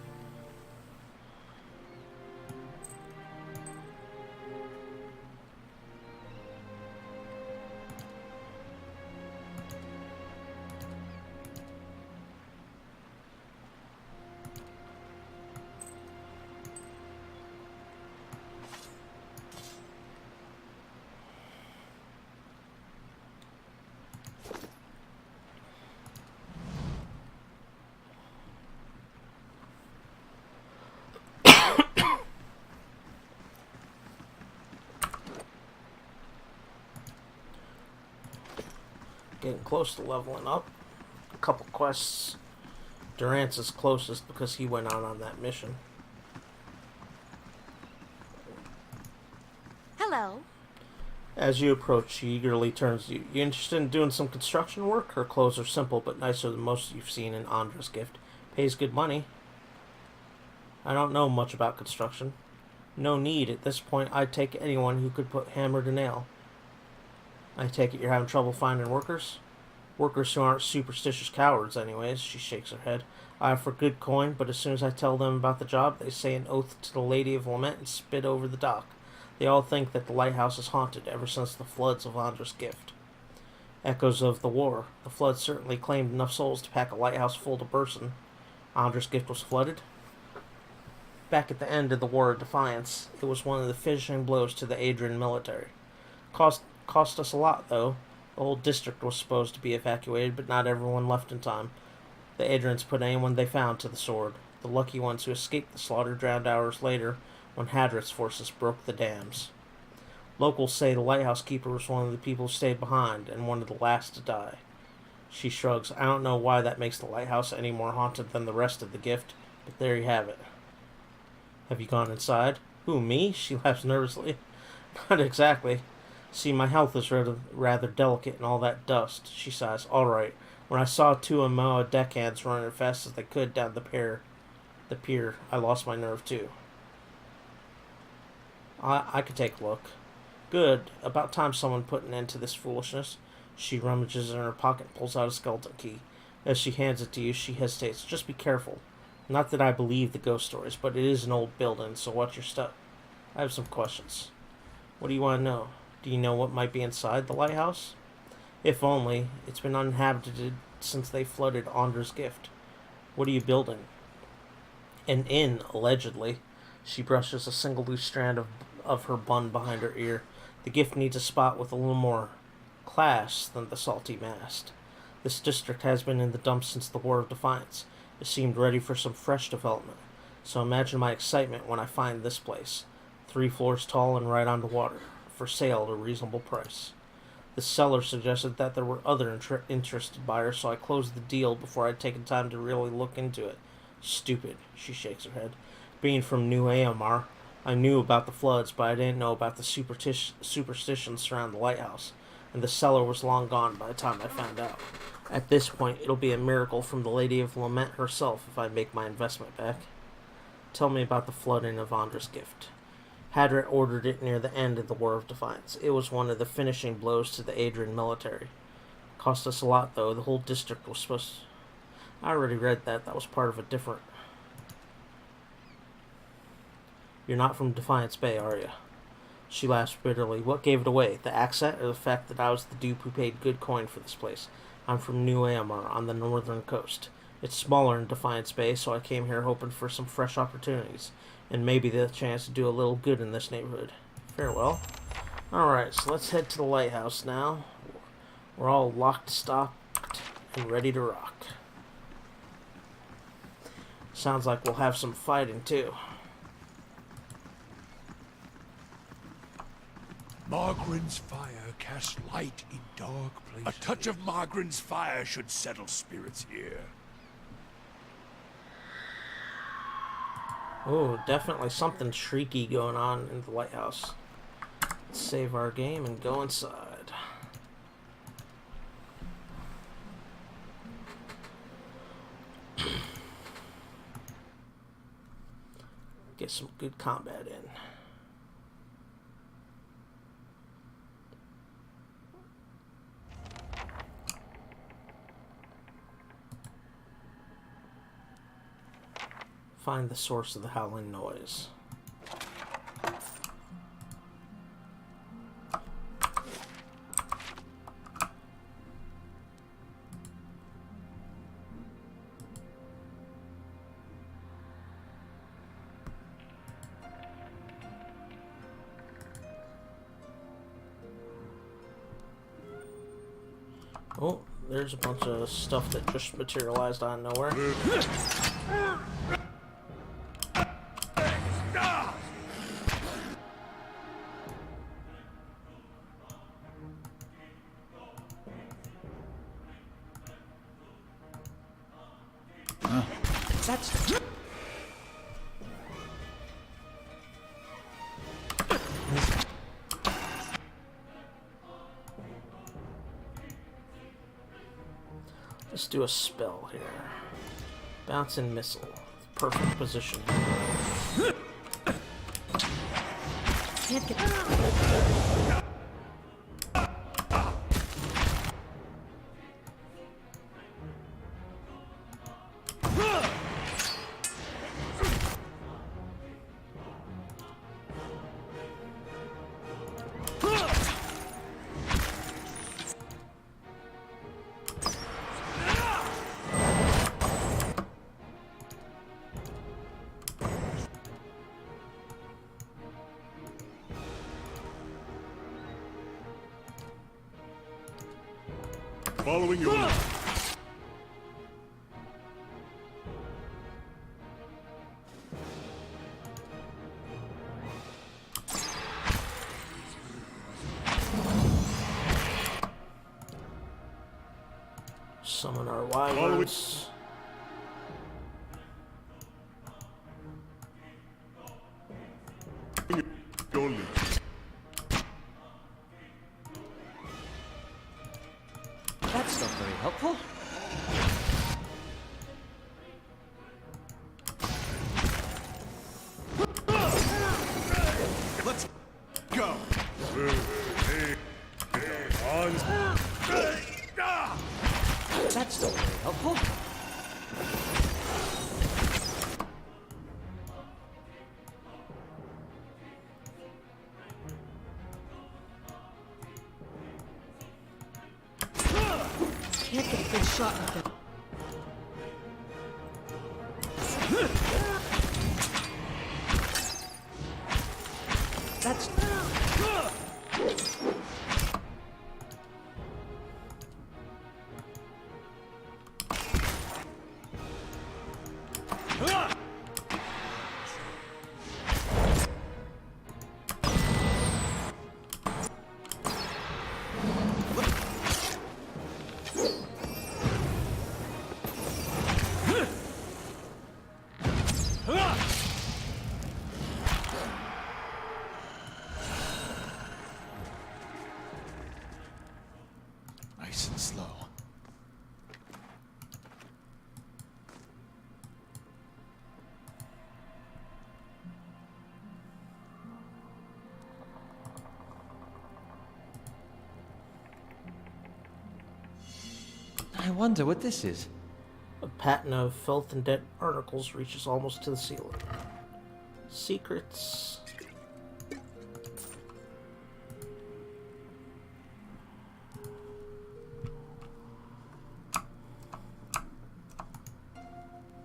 Getting close to leveling up. A couple quests. Durant's is closest because he went out on that mission. Hello. As you approach, she eagerly turns to you. You interested in doing some construction work? Her clothes are simple but nicer than most you've seen in Andra's Gift. Pays good money. I don't know much about construction. No need. At this point, I'd take anyone who could put hammer to nail. I take it you're having trouble finding workers? Workers who aren't superstitious cowards, anyways. She shakes her head. I offer good coin, but as soon as I tell them about the job, they say an oath to the Lady of Lament and spit over the dock. They all think that the lighthouse is haunted ever since the floods of Andra's Gift. Echoes of the war. The floods certainly claimed enough souls to pack a lighthouse full to bursting. Andra's Gift was flooded. Back at the end of the War of Defiance, it was one of the finishing blows to the Adrian military. Cost us a lot, though. The whole district was supposed to be evacuated, but not everyone left in time. The Adrians put anyone they found to the sword. The lucky ones who escaped the slaughter drowned hours later when Hadrit's forces broke the dams. Locals say the lighthouse keeper was one of the people who stayed behind and one of the last to die. She shrugs. I don't know why that makes the lighthouse any more haunted than the rest of the gift, but there you have it. Have you gone inside? Who, me? She laughs nervously. Not exactly. See, my health is rather delicate in all that dust. She sighs. All right. When I saw two Amoa deckhands running as fast as they could down the pier, I lost my nerve too. I could take a look. Good. About time someone put an end to this foolishness. She rummages in her pocket and pulls out a skeleton key. As she hands it to you, she hesitates. Just be careful. Not that I believe the ghost stories, but it is an old building, so watch your step. I have some questions. What do you want to know? Do you know what might be inside the lighthouse? If only. It's been uninhabited since they flooded Andra's Gift. What are you building? An inn, allegedly. She brushes a single loose strand of her bun behind her ear. The gift needs a spot with a little more class than the salty mast. This district has been in the dumps since the War of Defiance. It seemed ready for some fresh development. So imagine my excitement when I find this place. 3 floors tall and right on the water. For sale at a reasonable price. The seller suggested that there were other interested buyers, so I closed the deal before I'd taken time to really look into it. Stupid, she shakes her head. Being from New Aomar, I knew about the floods, but I didn't know about the superstitions surrounding the lighthouse, and the seller was long gone by the time I found out. At this point, it'll be a miracle from the Lady of Lament herself if I make my investment back. Tell me about the flooding of Andra's Gift. Hadrit ordered it near the end of the War of Defiance. It was one of the finishing blows to the Adrian military. Cost us a lot, though. The whole district was supposed to... I already read that. That was part of a different... You're not from Defiance Bay, are you? She laughs bitterly. What gave it away? The accent or the fact that I was the dupe who paid good coin for this place? I'm from New Aomar on the northern coast. It's smaller in Defiance Bay, so I came here hoping for some fresh opportunities. And maybe the chance to do a little good in this neighborhood. Farewell. Alright, so let's head to the lighthouse now. We're all locked, stocked, and ready to rock. Sounds like we'll have some fighting, too. Margren's fire casts light in dark places. A touch of Margren's fire should settle spirits here. Oh, definitely something shrieky going on in the lighthouse. Let's save our game and go inside. Get some good combat in. Find the source of the howling noise. Oh, there's a bunch of stuff that just materialized out of nowhere. That's... Let's do a spell here. Bouncing missile. Perfect position. Can't get... Following your lead. Summon our wyverns. Your lead. That's not very helpful. Let's go. On. That's not very helpful. Can't get a good shot with it. That's... Nice and slow. I wonder what this is. A pattern of filth and dead articles reaches almost to the ceiling. Secrets.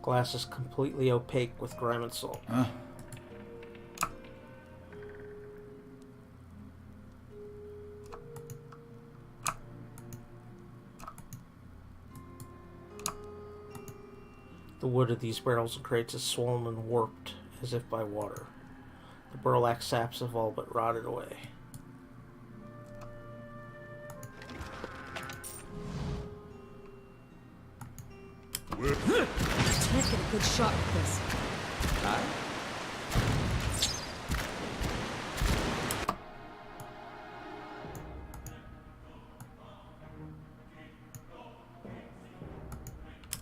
Glass is completely opaque with grime and salt. Huh? The wood of these barrels and crates is swollen and warped, as if by water. The burlap saps have all but rotted away. Can't get a good shot with this. Aye?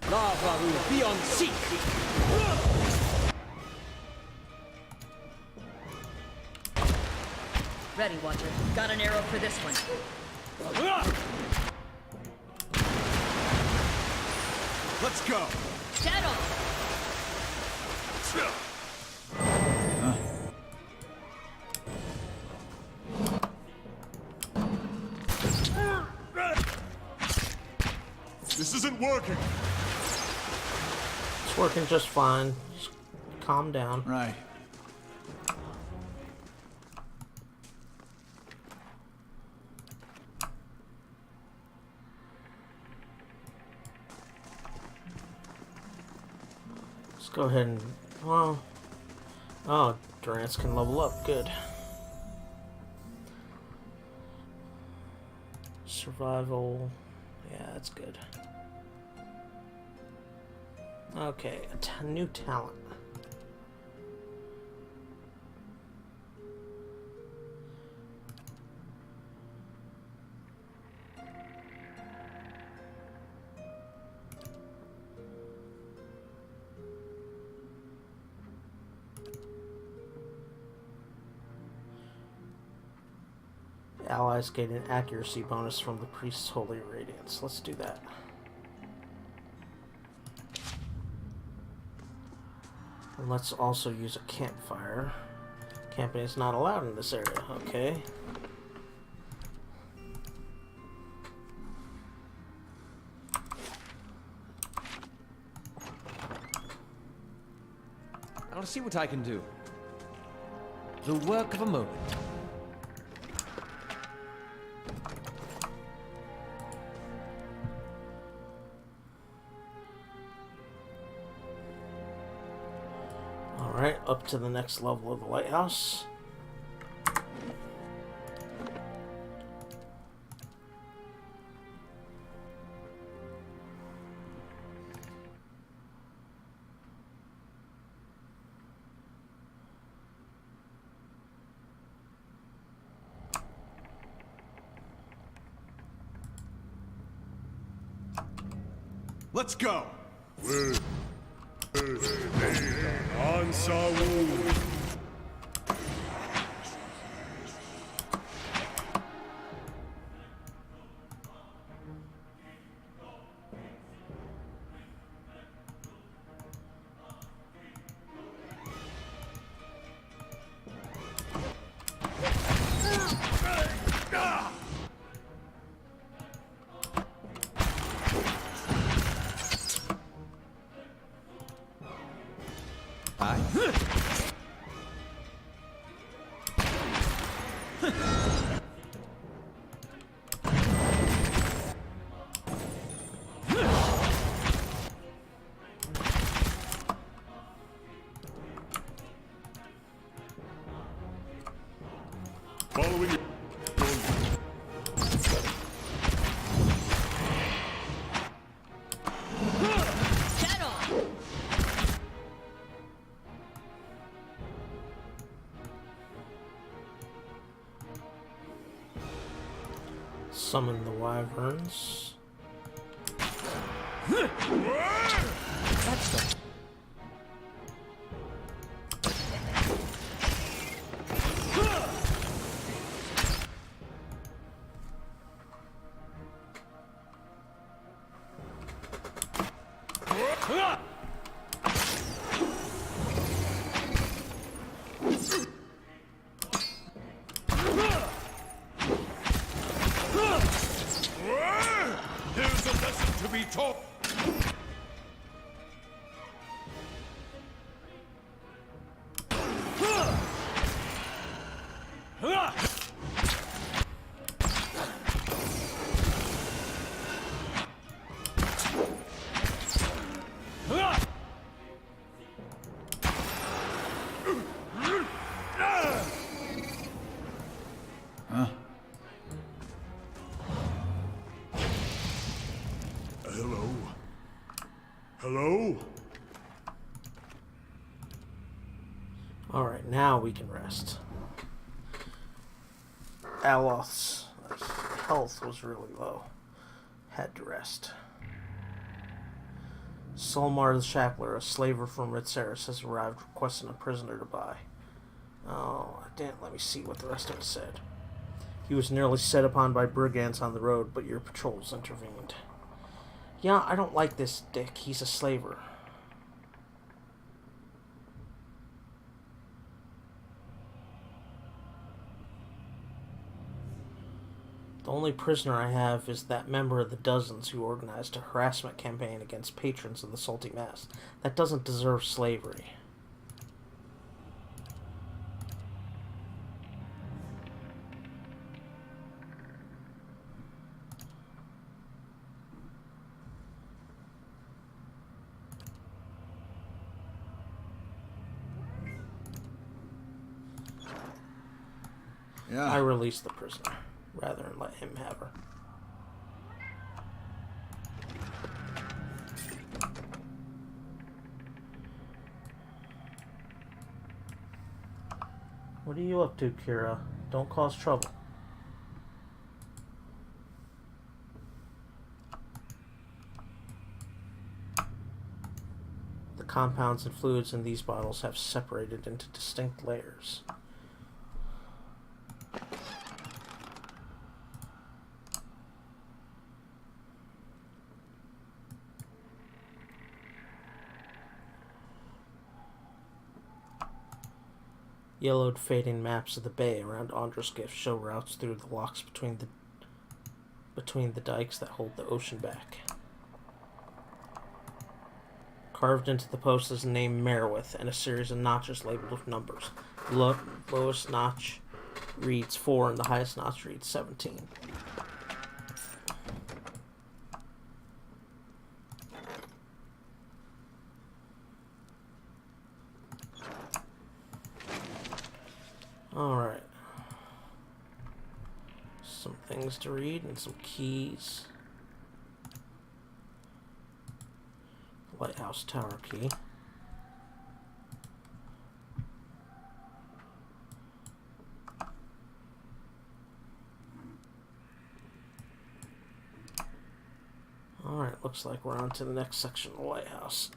Lava will be on seek. Ready, Watcher. Got an arrow for this one. Let's go. Dead on! This isn't working. It's working just fine. Just calm down. Right. Let's go ahead and... Well... Oh, Durance can level up. Good. Survival... Yeah, that's good. Okay, new talent. Allies gain an accuracy bonus from the priest's holy radiance. Let's do that. And let's also use a campfire. Camping is not allowed in this area. Okay. I want to see what I can do. The work of a moment. Alright, up to the next level of the lighthouse. Let's go! On Sawu! Following your... Summon the wyverns. There's a lesson to be taught. Hello? Hello? Alright, now we can rest. Aloth's health was really low. Had to rest. Solmar the Shackler, a slaver from Ritzeris, has arrived requesting a prisoner to buy. Oh, didn't let me see what the rest of it said. He was nearly set upon by brigands on the road, but your patrols intervened. Yeah, I don't like this dick. He's a slaver. The only prisoner I have is that member of the dozens who organized a harassment campaign against patrons of the Salty Mass. That doesn't deserve slavery. I released the prisoner, rather than let him have her. What are you up to, Kira? Don't cause trouble. The compounds and fluids in these bottles have separated into distinct layers. Yellowed, fading maps of the bay around Androsgift show routes through the locks between the dikes that hold the ocean back. Carved into the post is the name Merowith and a series of notches labeled with numbers. The lowest notch reads 4 and the highest notch reads 17. Alright. Some things to read and some keys. Lighthouse tower key. Alright, looks like we're on to the next section of the lighthouse.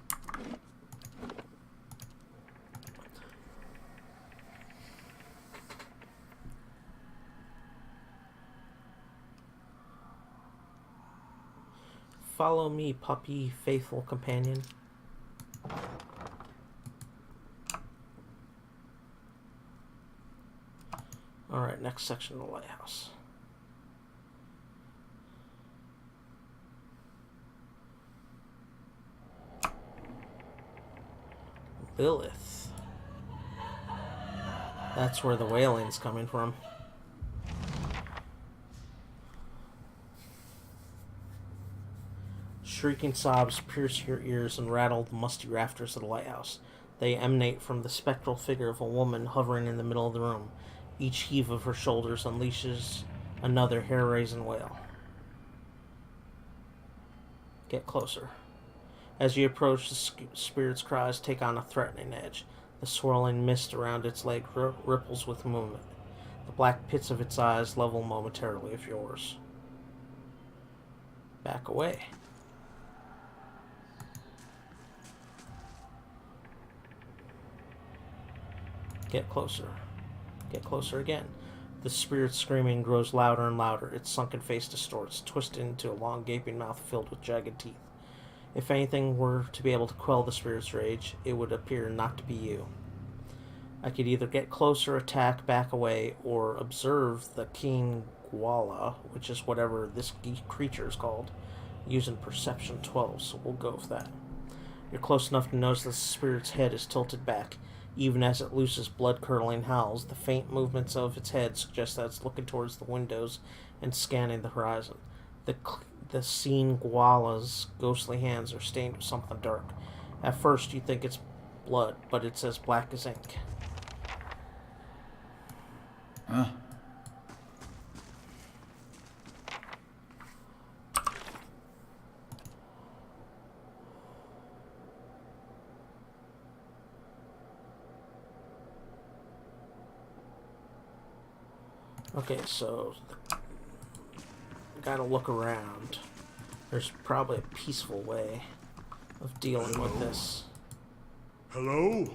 Follow me, puppy, faithful companion. Alright, next section of the lighthouse. Lilith. That's where the wailing's coming from. Shrieking sobs pierce your ears and rattle the musty rafters of the lighthouse. They emanate from the spectral figure of a woman hovering in the middle of the room. Each heave of her shoulders unleashes another hair-raising wail. Get closer. As you approach, the spirit's cries take on a threatening edge. The swirling mist around its leg ripples with movement. The black pits of its eyes level momentarily of yours. Back away. Get closer. Get closer again. The spirit's screaming grows louder and louder. Its sunken face distorts, twisted into a long gaping mouth filled with jagged teeth. If anything were to be able to quell the spirit's rage, it would appear not to be you. I could either get closer, attack, back away, or observe the King Gwala, which is whatever this creature is called, using Perception 12, so we'll go with that. You're close enough to notice that the spirit's head is tilted back. Even as it looses blood-curdling howls, the faint movements of its head suggest that it's looking towards the windows and scanning the horizon. The seen Gwala's ghostly hands are stained with something dark. At first, you think it's blood, but it's as black as ink. Huh? Okay, so gotta look around. There's probably a peaceful way of dealing with this. Hello?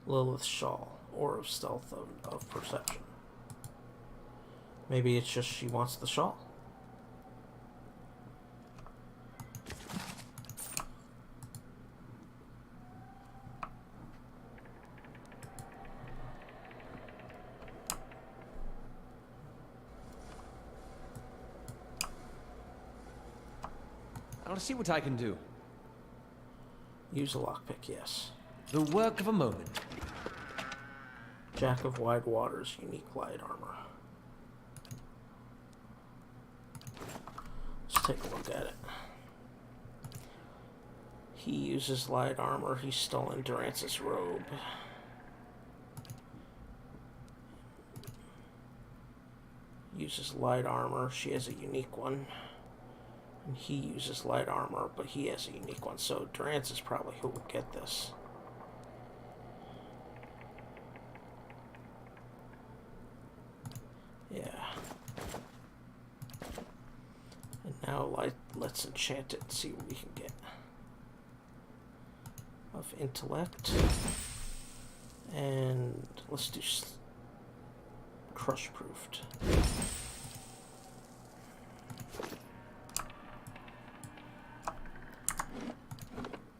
Lilith Shawl, or of stealth of perception. Maybe it's just she wants the shawl. I'll see what I can do. Use a lockpick, yes. The work of a moment. Jack of Wide Waters, unique light armor. Let's take a look at it. He uses light armor. He's still in Durance's robe. Uses light armor. She has a unique one. And he uses light armor, but he has a unique one. So Durance is probably who would get this. Let's enchant it and see what we can get. Of intellect. And let's do crush proofed.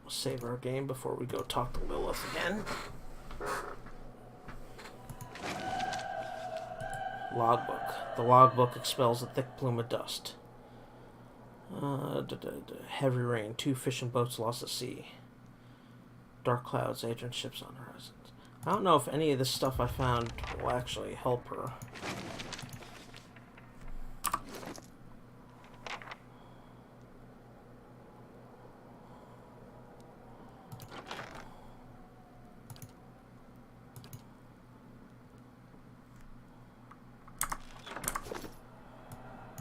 We'll save our game before we go talk to Lilith again. Logbook. The logbook expels a thick plume of dust. Heavy rain. 2 fishing boats lost at sea. Dark clouds. Adrian ships on horizons. I don't know if any of this stuff I found will actually help her.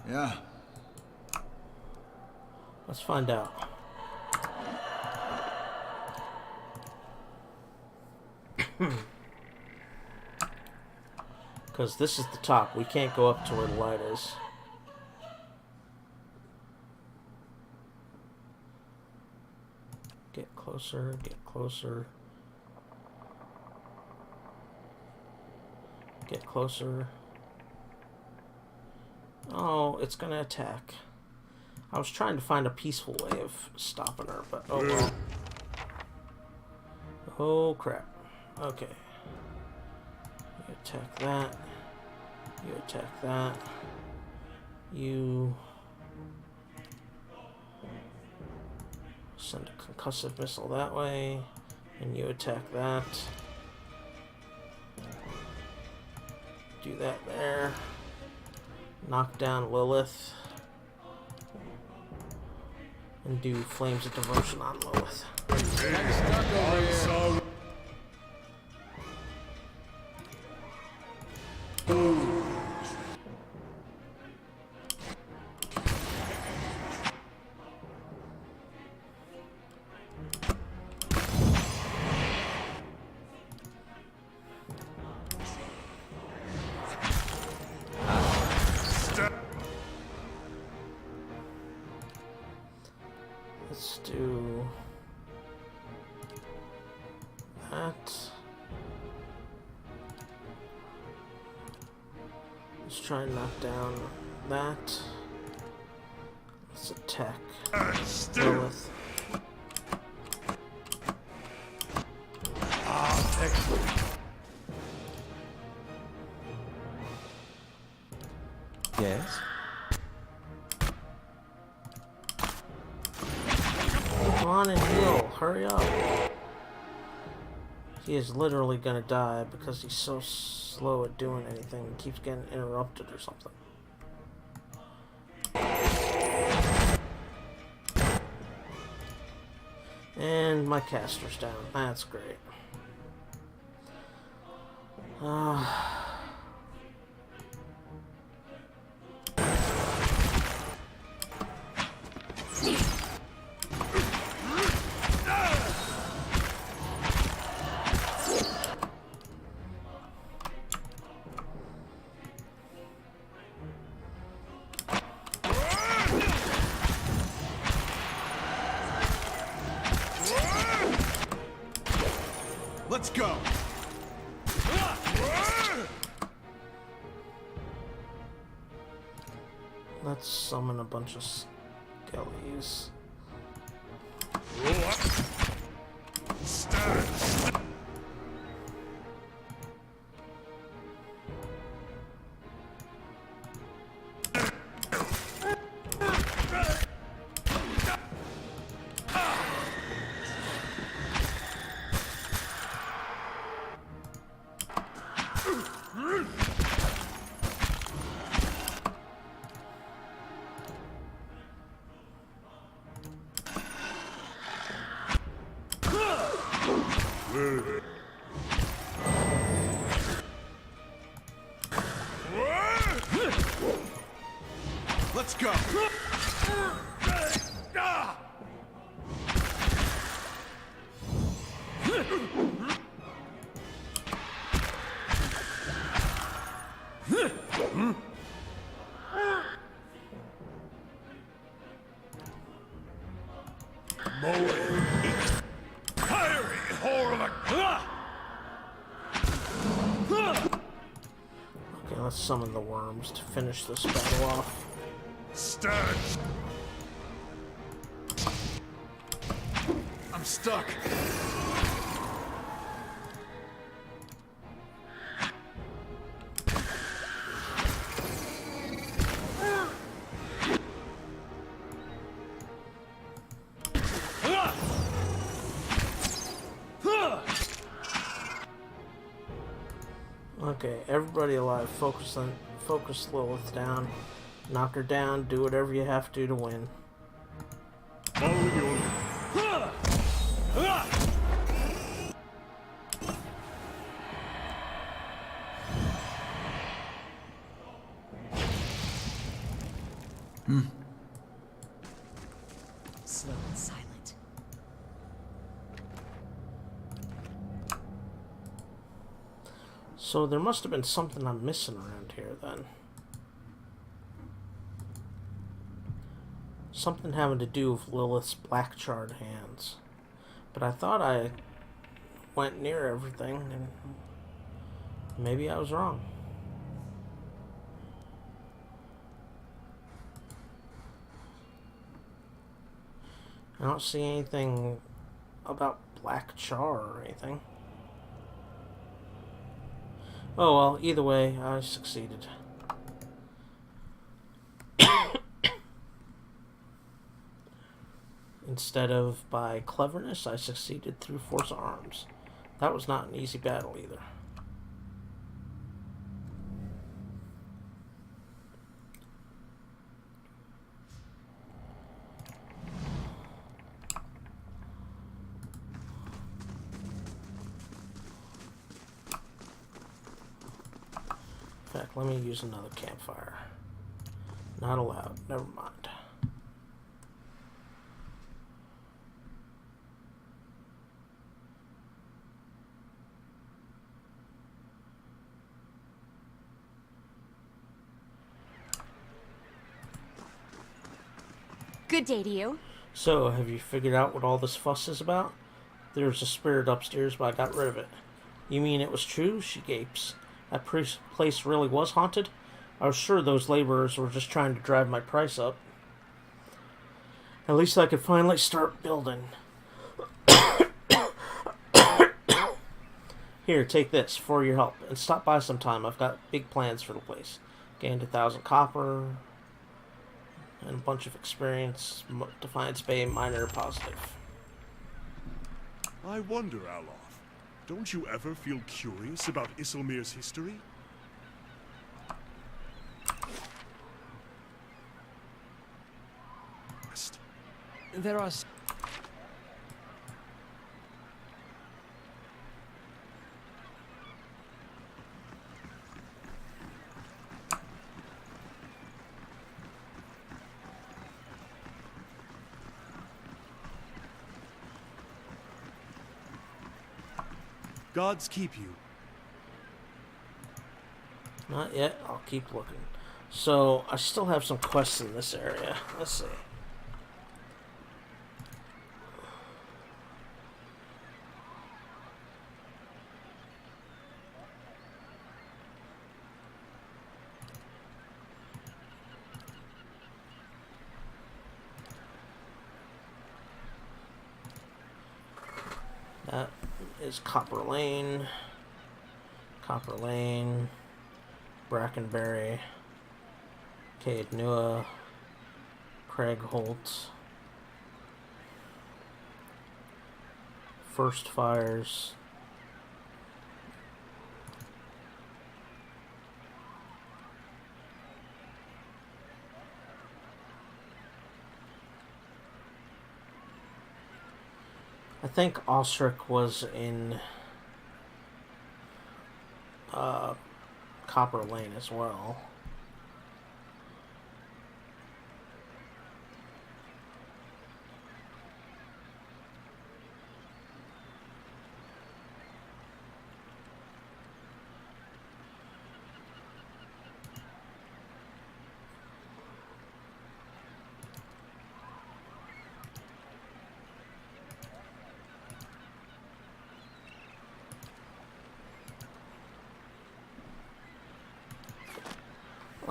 Yeah. Let's find out. Because this is the top. We can't go up to where the light is. Get closer, get closer. Get closer. Oh, it's gonna attack. I was trying to find a peaceful way of stopping her, but oh well. Oh crap. Okay. You attack that. You attack that. You send a concussive missile that way. And you attack that. Do that there. Knock down Lilith. And do Flames of Devotion on Lilith. Let's do that. Let's try and knock down that. Let's attack Lilith. Yes? Come on and heal. Hurry up. He is literally gonna die because he's so slow at doing anything. He keeps getting interrupted or something. And my caster's down. That's great. Let's go. Let's summon a bunch of skellies. Let's go. Let's summon the worms to finish this battle off. Stand! I'm stuck. Okay, everybody alive. Focus Lilith down. Knock her down. Do whatever you have to win. Follow the order. Slow and silent. So there must have been something I'm missing around here then. Something having to do with Lilith's black charred hands. But I thought I went near everything, and maybe I was wrong. I don't see anything about black char or anything. Oh well, either way, I succeeded. Instead of by cleverness, I succeeded through force of arms. That was not an easy battle either. In fact, let me use another campfire. Not allowed. Never mind. Good day to you. So, have you figured out what all this fuss is about? There's a spirit upstairs, but I got rid of it. You mean it was true? She gapes. That place really was haunted? I was sure those laborers were just trying to drive my price up. At least I could finally start building. Here, take this for your help, and stop by sometime. I've got big plans for the place. Gained 1,000 copper, and a bunch of experience. Defiance Bay, minor positive. I wonder, Alof, don't you ever feel curious about Isilmir's history? There are... Gods keep you. Not yet. I'll keep looking. So, I still have some quests in this area. Let's see. That is Copper Lane, Brackenberry, Cade Nua, Craig Holt, First Fires, I think Osric was in Copper Lane as well.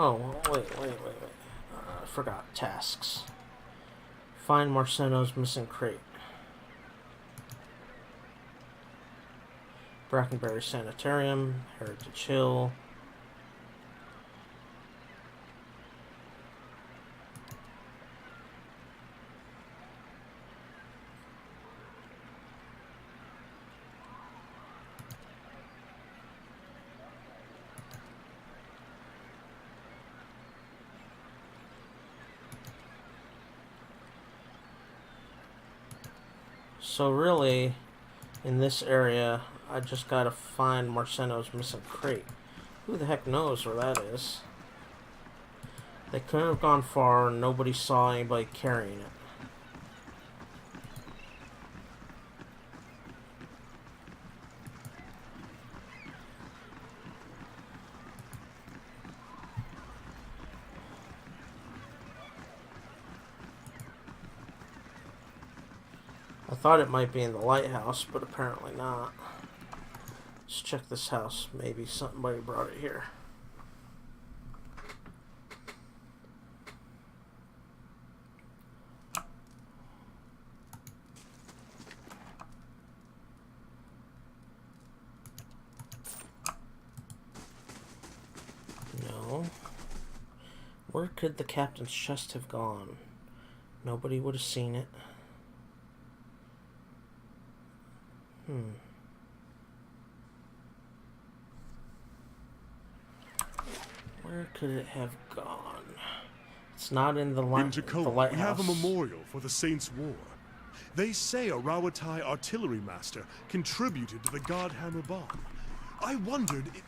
Oh, wait. I forgot. Tasks. Find Marceno's missing crate. Brackenberry Sanitarium, Heritage Hill. So really, in this area, I just gotta find Marceno's missing crate. Who the heck knows where that is? They couldn't have gone far, and nobody saw anybody carrying it. I thought it might be in the lighthouse, but apparently not. Let's check this house. Maybe somebody brought it here. No. Where could the captain's chest have gone? Nobody would have seen it. Where could it have gone? It's not in the In lighthouse. Tacoma, we have a memorial for the Saints' War. They say a Rawatai artillery master contributed to the Godhammer bomb. I wondered if...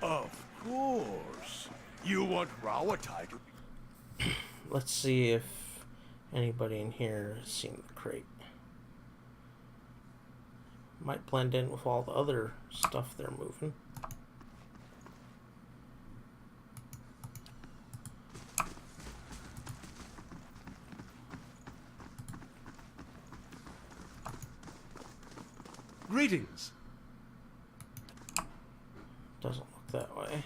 Of course. You want Rawatai to... Let's see if anybody in here has seen the crate. Might blend in with all the other stuff they're moving. Greetings. Doesn't look that way.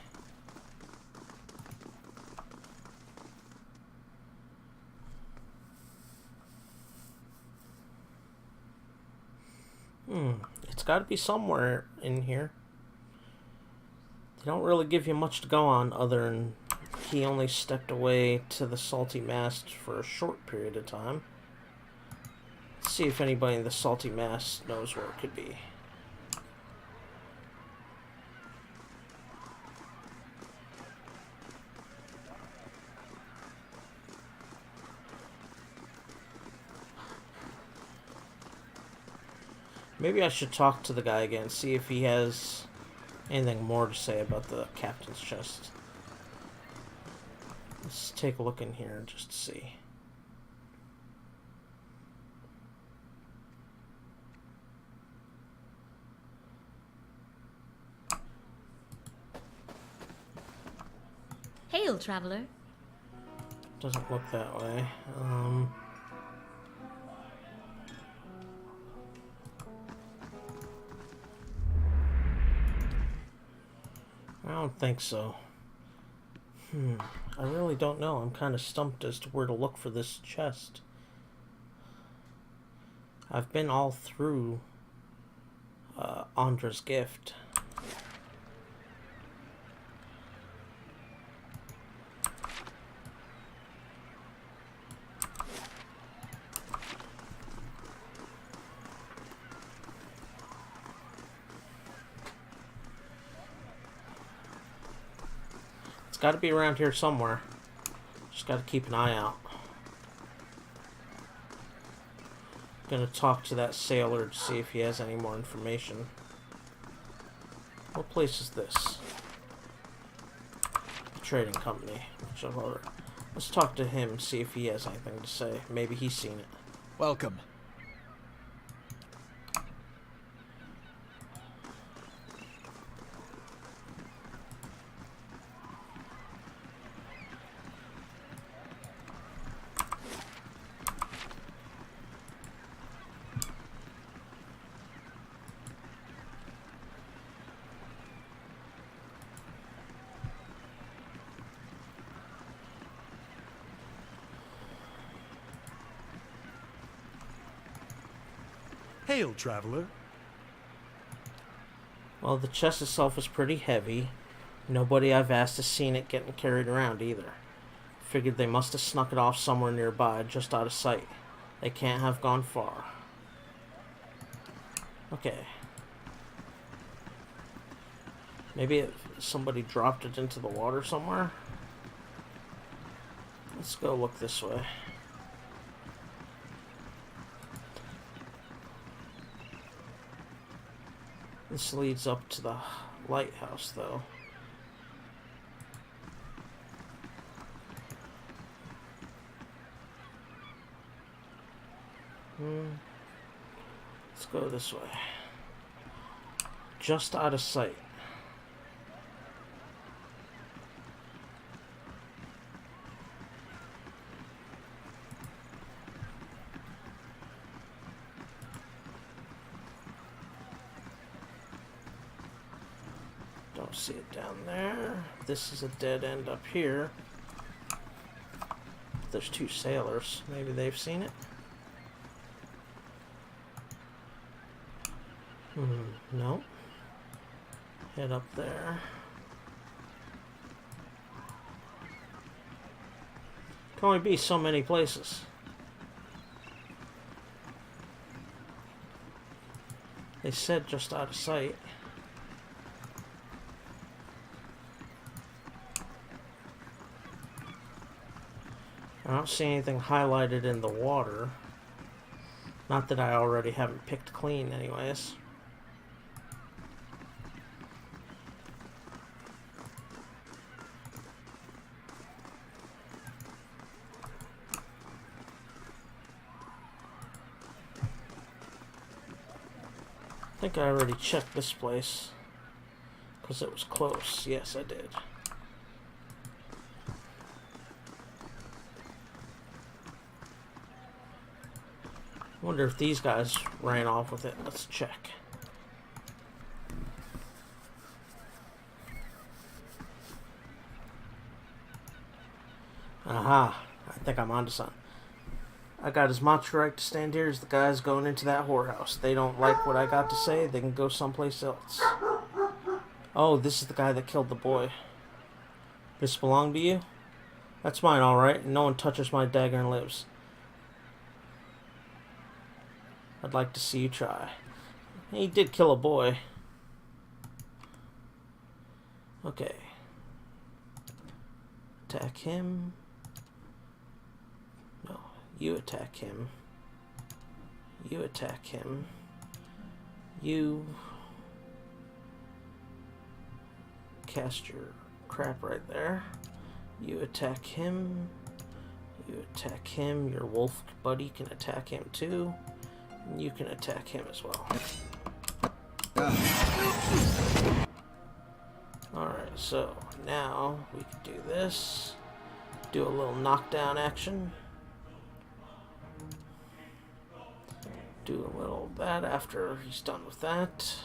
It's got to be somewhere in here. They don't really give you much to go on other than he only stepped away to the Salty Mast for a short period of time. Let's see if anybody in the Salty Mast knows where it could be. Maybe I should talk to the guy again, see if he has anything more to say about the captain's chest. Let's take a look in here just to see. Hail, traveler. Doesn't look that way. I don't think so. I really don't know. I'm kind of stumped as to where to look for this chest. I've been all through Andra's gift. It's got to be around here somewhere. Just got to keep an eye out. Gonna talk to that sailor to see if he has any more information. What place is this? The trading company. Let's talk to him, see if he has anything to say. Maybe he's seen it. Welcome. Hail, traveler. Well, the chest itself is pretty heavy. Nobody I've asked has seen it getting carried around either. Figured they must have snuck it off somewhere nearby, just out of sight. They can't have gone far. Okay. Maybe somebody dropped it into the water somewhere? Let's go look this way. This leads up to the lighthouse, though. Let's go this way. Just out of sight. Don't see it down there. This is a dead end up here. There's two sailors. Maybe they've seen it. No. Head up there. Can only be so many places. They said just out of sight. I don't see anything highlighted in the water. Not that I already haven't picked clean anyways. I think I already checked this place because it was close. Yes, I did. Wonder if these guys ran off with it. Let's check. Aha! I think I'm onto something. I got as much right to stand here as the guys going into that whorehouse. They don't like what I got to say, they can go someplace else. Oh, this is the guy that killed the boy. This belong to you? That's mine, alright. No one touches my dagger and lives. I'd like to see you try. He did kill a boy. Okay. Attack him. No, you attack him. You attack him. You cast your crap right there. You attack him. You attack him. Your wolf buddy can attack him too. And you can attack him as well. Alright, so now we can do this. Do a little knockdown action. Do a little of that after he's done with that.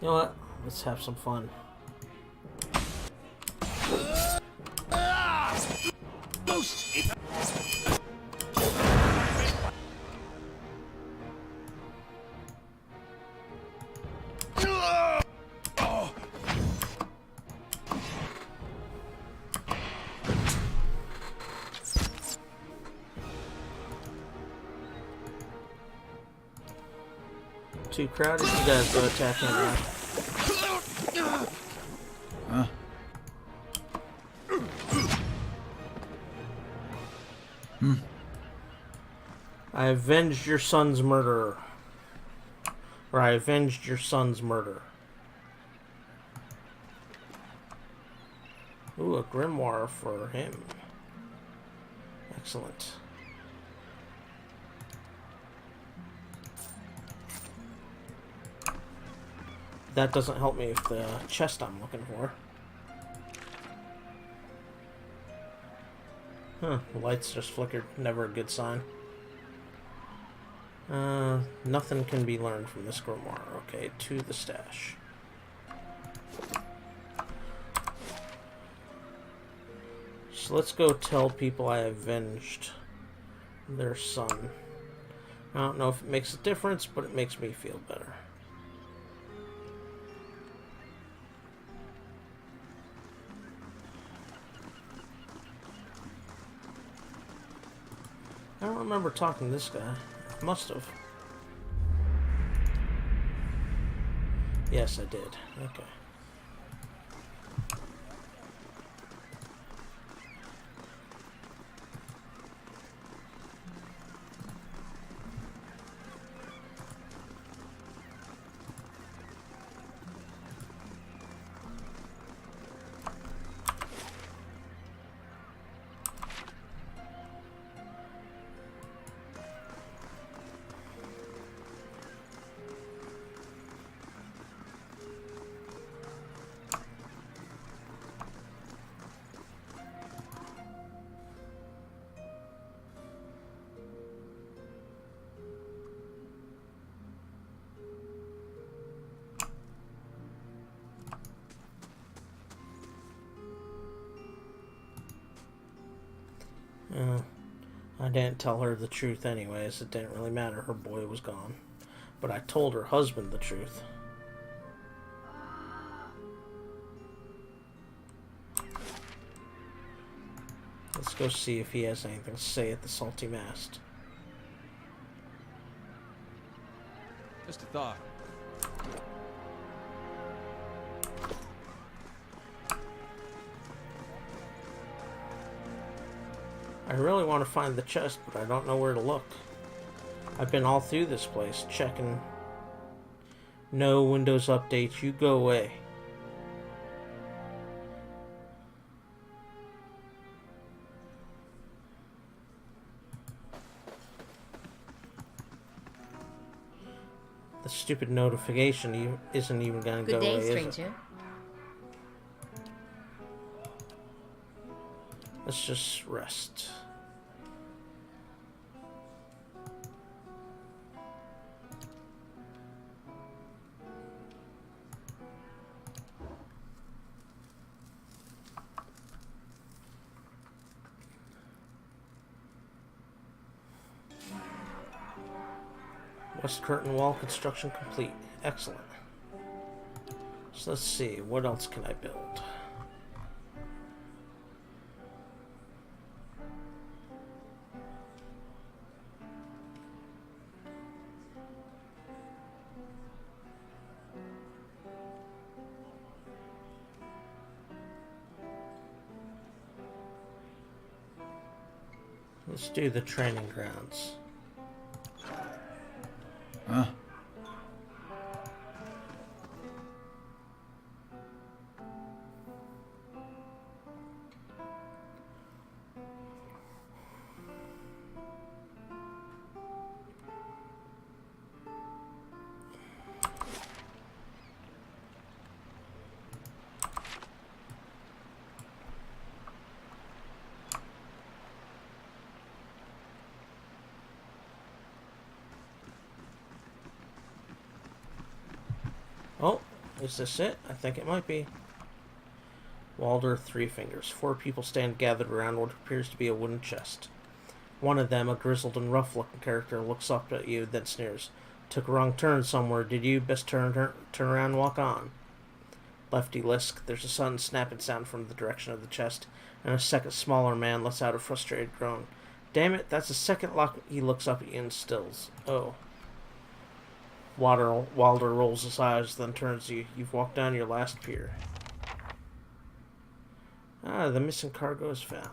You know what? Let's have some fun. Too crowded? You guys go attack him now. Huh? I avenged your son's murderer. Or I avenged your son's murder. Ooh, a grimoire for him. Excellent. that doesn't help me with the chest I'm looking for. Huh, the lights just flickered. Never a good sign. Nothing can be learned from this grimoire. Okay, to the stash. So let's go tell people I avenged their son. I don't know if it makes a difference, but it makes me feel better. I don't remember talking to this guy. Must have. Yes, I did. Okay. I didn't tell her the truth anyways. It didn't really matter. Her boy was gone. But I told her husband the truth. Let's go see if he has anything to say at the Salty Mast. Just a thought. I really want to find the chest, but I don't know where to look. I've been all through this place, checking. No Windows updates, you go away. The stupid notification isn't even going to go away, Good day, is it? stranger. Let's just rest. West curtain wall construction complete. Excellent. So let's see, what else can I build? Let's do the training grounds. Huh? Oh, is this it? I think it might be. Walder, Three Fingers. 4 people stand gathered around what appears to be a wooden chest. One of them, a grizzled and rough-looking character, looks up at you, then sneers. Took a wrong turn somewhere, did you? Best turn around and walk on. Lefty Lisk. There's a sudden snapping sound from the direction of the chest, and a second smaller man lets out a frustrated groan. Damn it, that's the second lock. He looks up at you and stills. Oh. Walder rolls his eyes, then turns to you. You've walked down your last pier. Ah, the missing cargo is found.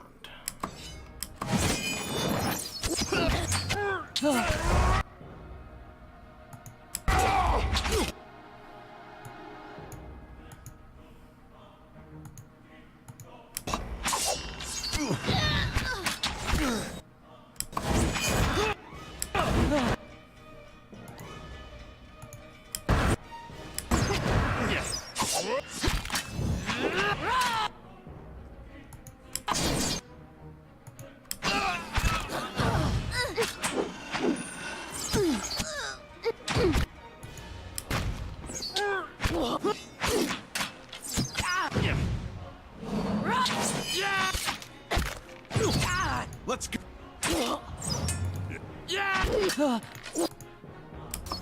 Let's go.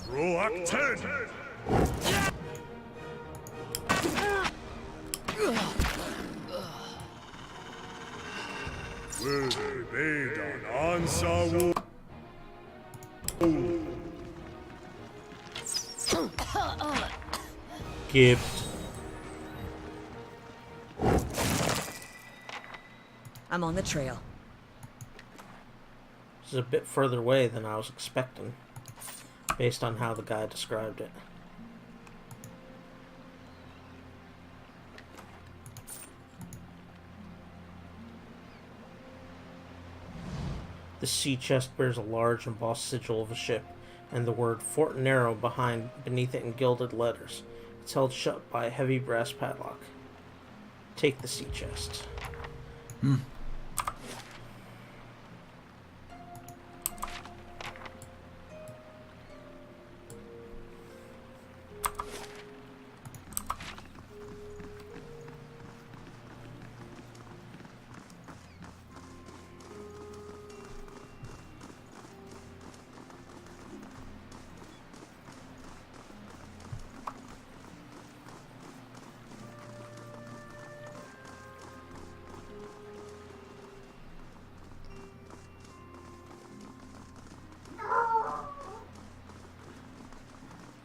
Roak 10! Worthy Badon Ansa Gibbed. I'm on the trail. This is a bit further away than I was expecting, based on how the guy described it. The sea chest bears a large embossed sigil of a ship, and the word Fortinero beneath it in gilded letters. It's held shut by a heavy brass padlock. Take the sea chest.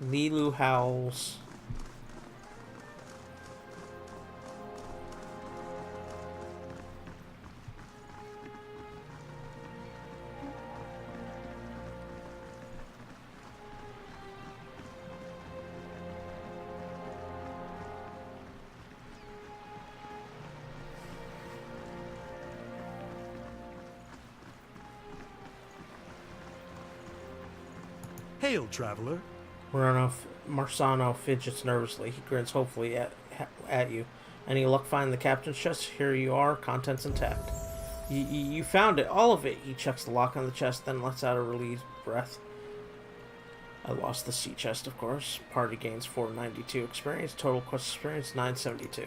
Lilu howls. Hail, traveler. Marsano fidgets nervously. He grins hopefully at you. Any luck finding the captain's chest? Here you are, contents intact. You found it, all of it. He checks the lock on the chest, then lets out a relieved breath. I lost the sea chest, of course. Party gains 492 experience. Total quest experience 972.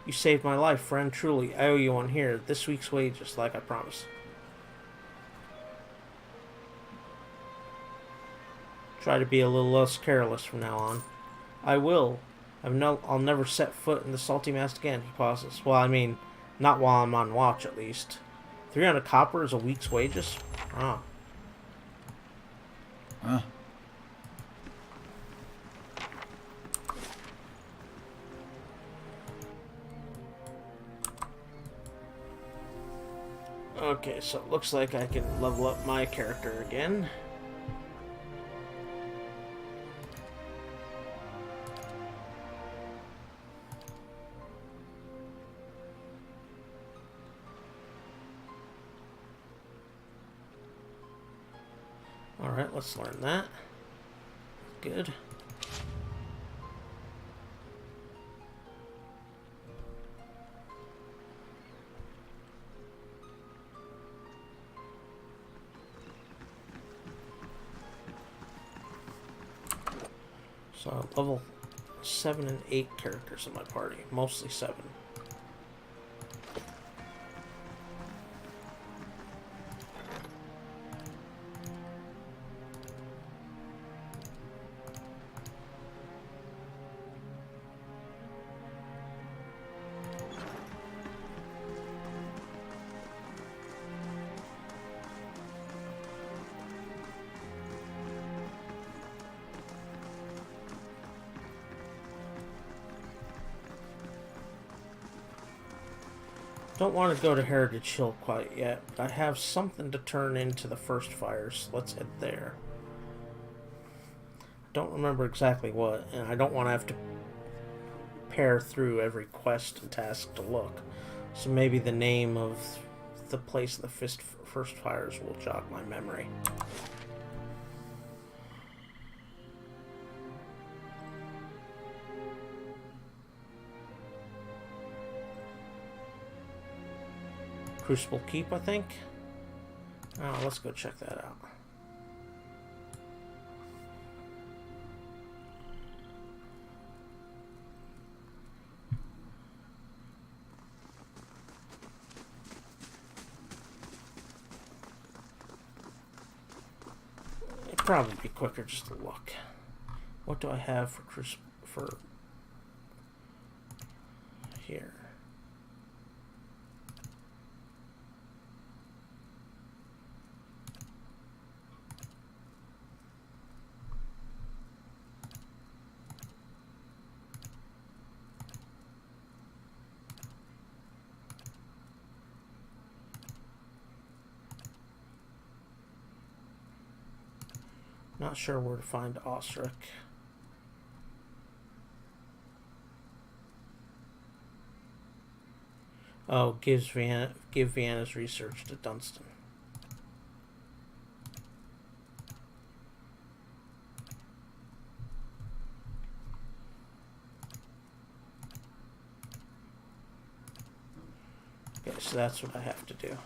You saved my life, friend. Truly, I owe you one here. This week's wages, like I promised. Try to be a little less careless from now on. I will. I'll never set foot in the salty mast again. He pauses. Well, I mean, not while I'm on watch, at least. 300 copper is a week's wages? Ah. Huh? Okay, so it looks like I can level up my character again. Alright, let's learn that. Good. So, level 7 and 8 characters in my party. Mostly 7. Don't want to go to Heritage Hill quite yet, but I have something to turn into the first fires. Let's head there. Don't remember exactly what, and I don't want to have to pare through every quest and task to look. So maybe the name of the place of the first fires will jog my memory. Crucible Keep, I think. Oh, let's go check that out. probably be quicker just to look. What do I have for here? Not sure where to find Osric. Oh, give Vienna's research to Dunstan. Okay, so that's what I have to do.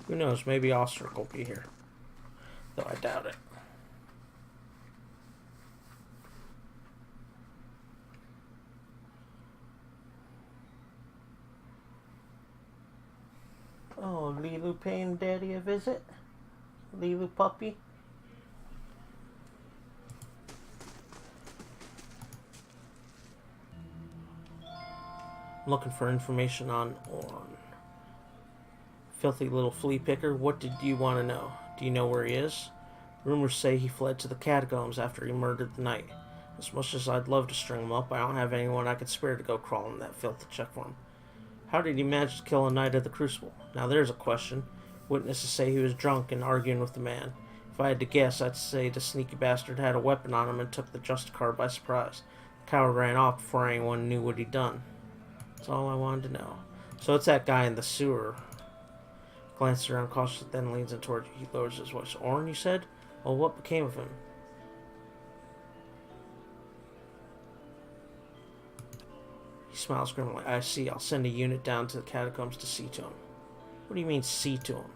Who knows, maybe Osric will be here. Though I doubt it. Oh, Lilu paying Daddy a visit? Lilu puppy? I'm looking for information on Orn. Filthy little flea picker, what did you want to know? Do you know where he is? Rumors say he fled to the catacombs after he murdered the knight. As much as I'd love to string him up, I don't have anyone I could spare to go crawling in that filth to check for him. How did he manage to kill a knight of the Crucible? Now there's a question. Witnesses say he was drunk and arguing with the man. If I had to guess, I'd say the sneaky bastard had a weapon on him and took the Justicar by surprise. The coward ran off before anyone knew what he'd done. That's all I wanted to know. So it's that guy in the sewer. Glances around cautiously, then leans in toward you. He lowers his voice. Orn, you said? Well, what became of him? He smiles grimly. I see. I'll send a unit down to the catacombs to see to him. What do you mean, see to him?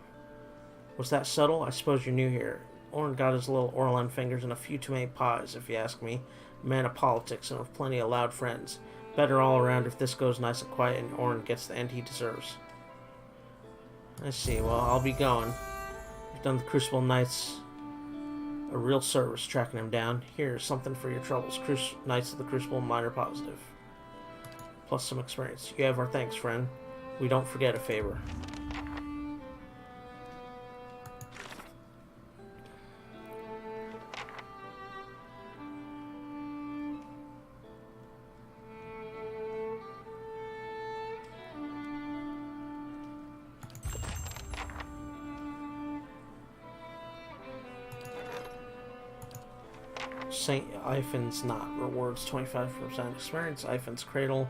Was that subtle? I suppose you're new here. Orn got his little Orlan fingers in a few too many pies, if you ask me. A man of politics and with plenty of loud friends. Better all around if this goes nice and quiet and Orn gets the end he deserves. I see. Well, I'll be going. You've done the Crucible Knights a real service tracking him down. Here's something for your troubles. Knights of the Crucible minor positive. Plus some experience. You have our thanks, friend. We don't forget a favor. St. Ifan's Knot rewards 25% experience. Ifan's Cradle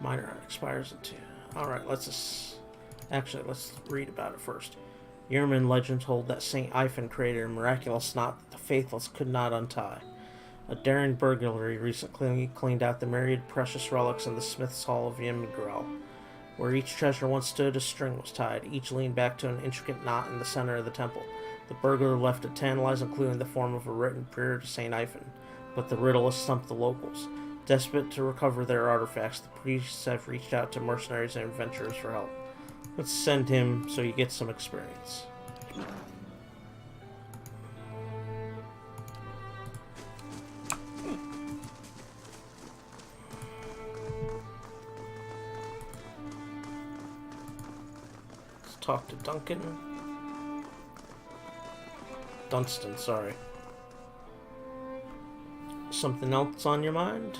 minor expires in 2. Alright, let's read about it first. Yerman legends hold that St. Ifan created a miraculous knot that the faithless could not untie. A daring burglary recently cleaned out the myriad precious relics in the Smith's Hall of Yimgrel. Where each treasure once stood, a string was tied. Each leaned back to an intricate knot in the center of the temple. The burglar left a tantalizing clue in the form of a written prayer to St. Ifan, but the riddle has stumped the locals. Desperate to recover their artifacts, the priests have reached out to mercenaries and adventurers for help. Let's send him so he gets some experience. Let's talk to Dunstan, sorry. Something else on your mind?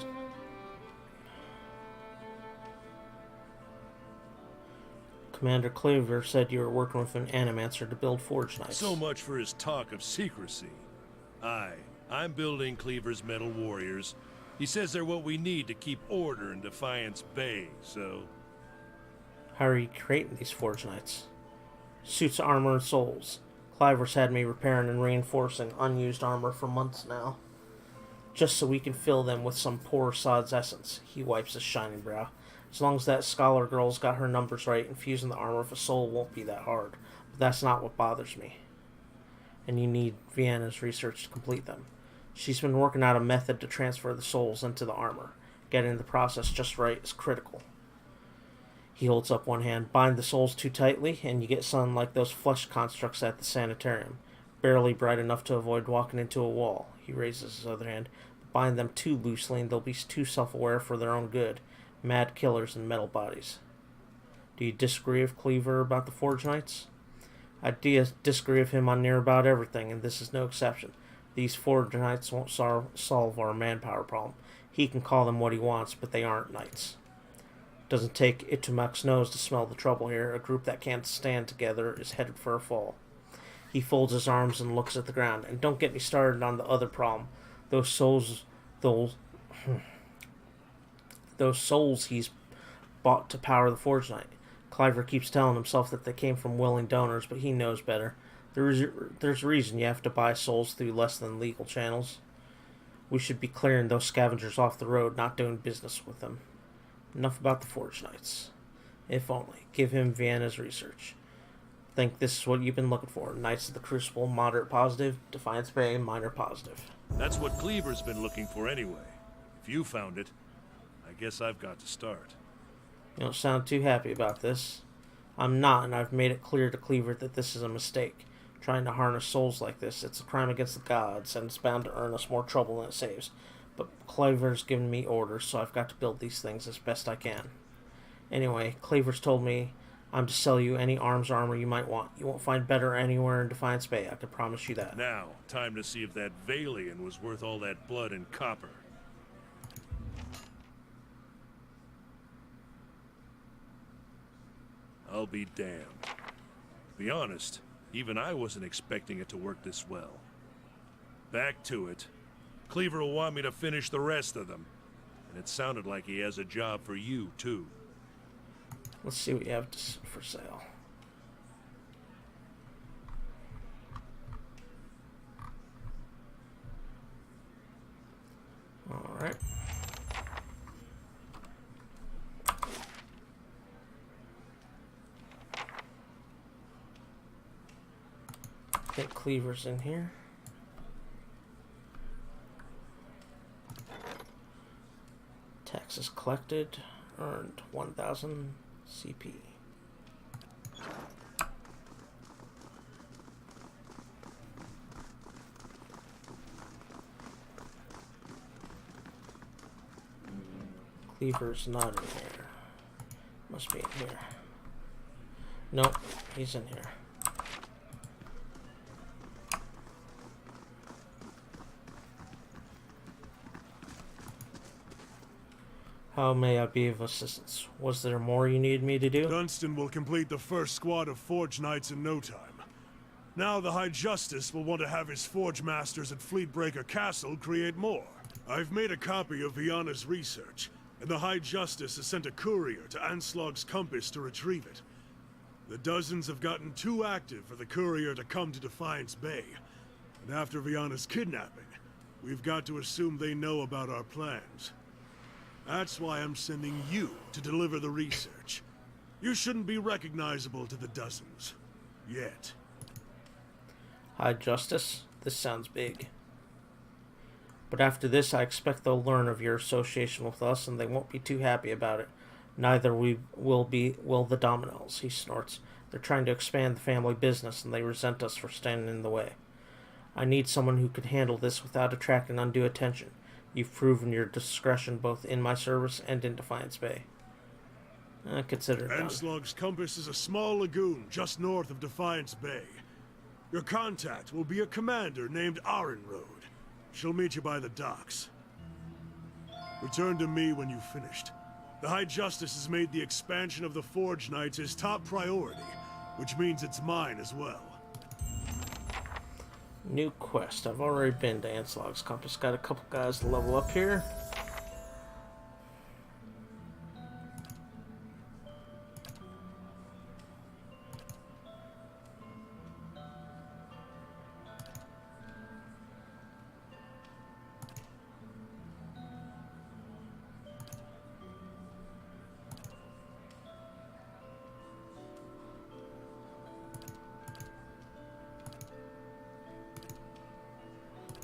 Commander Cleaver said you were working with an Animancer to build Forge Knights. So much for his talk of secrecy. Aye, I'm building Cleaver's Metal Warriors. He says they're what we need to keep order in Defiance Bay, so... How are you creating these Forge Knights? Suits, armor, and souls. Cliver's had me repairing and reinforcing unused armor for months now. Just so we can fill them with some poor sod's essence. He wipes his shining brow. As long as that scholar girl's got her numbers right, infusing the armor of a soul won't be that hard. But that's not what bothers me. And you need Vienna's research to complete them. She's been working out a method to transfer the souls into the armor. Getting the process just right is critical. He holds up one hand. Bind the souls too tightly, and you get something like those flesh constructs at the sanitarium. Barely bright enough to avoid walking into a wall. He raises his other hand. Bind them too loosely, and they'll be too self-aware for their own good. Mad killers in metal bodies. Do you disagree with Cleaver about the Forge Knights? I disagree with him on near about everything, and this is no exception. These Forge Knights won't solve our manpower problem. He can call them what he wants, but they aren't knights. Doesn't take Itumac's nose to smell the trouble here. A group that can't stand together is headed for a fall. He folds his arms and looks at the ground. And don't get me started on the other problem. Those souls he's bought to power the Forge Knight. Cliver keeps telling himself that they came from willing donors, but he knows better. There's a reason you have to buy souls through less than legal channels. We should be clearing those scavengers off the road, not doing business with them. Enough about the Forge Knights. If only. Give him Vienna's research. Think this is what you've been looking for. Knights of the Crucible, moderate positive. Defiance Bay, minor positive. That's what Cleaver's been looking for anyway. If you found it, I guess I've got to start. You don't sound too happy about this. I'm not, and I've made it clear to Cleaver that this is a mistake. Trying to harness souls like this, it's a crime against the gods, and it's bound to earn us more trouble than it saves. But Cleaver's given me orders, so I've got to build these things as best I can. Anyway, Cleaver's told me I'm to sell you any arms or armor you might want. You won't find better anywhere in Defiance Bay, I can promise you that. Now, time to see if that Valian was worth all that blood and copper. I'll be damned. To be honest, even I wasn't expecting it to work this well. Back to it. Cleaver will want me to finish the rest of them. And it sounded like he has a job for you, too. Let's see what you have for sale. Alright. I think Cleaver's in here. Taxes collected, earned 1,000 CP. Cleaver's not in here. Must be in here. Nope, he's in here. How may I be of assistance? Was there more you needed me to do? Dunstan will complete the first squad of Forge Knights in no time. Now the High Justice will want to have his Forge Masters at Fleetbreaker Castle create more. I've made a copy of Viana's research, and the High Justice has sent a courier to Anslog's Compass to retrieve it. The dozens have gotten too active for the courier to come to Defiance Bay. And after Viana's kidnapping, we've got to assume they know about our plans. That's why I'm sending you to deliver the research. You shouldn't be recognizable to the dozens. Yet. High Justice? This sounds big. But after this, I expect they'll learn of your association with us, and they won't be too happy about it. Neither will the Dominoes, he snorts. They're trying to expand the family business, and they resent us for standing in the way. I need someone who can handle this without attracting undue attention. You've proven your discretion both in my service and in Defiance Bay. Consider it done. Anslog's Compass is a small lagoon just north of Defiance Bay. Your contact will be a commander named Arenroad. She'll meet you by the docks. Return to me when you've finished. The High Justice has made the expansion of the Forge Knights his top priority, which means it's mine as well. New quest. I've already been to Anslog's Compass. Got a couple guys to level up here.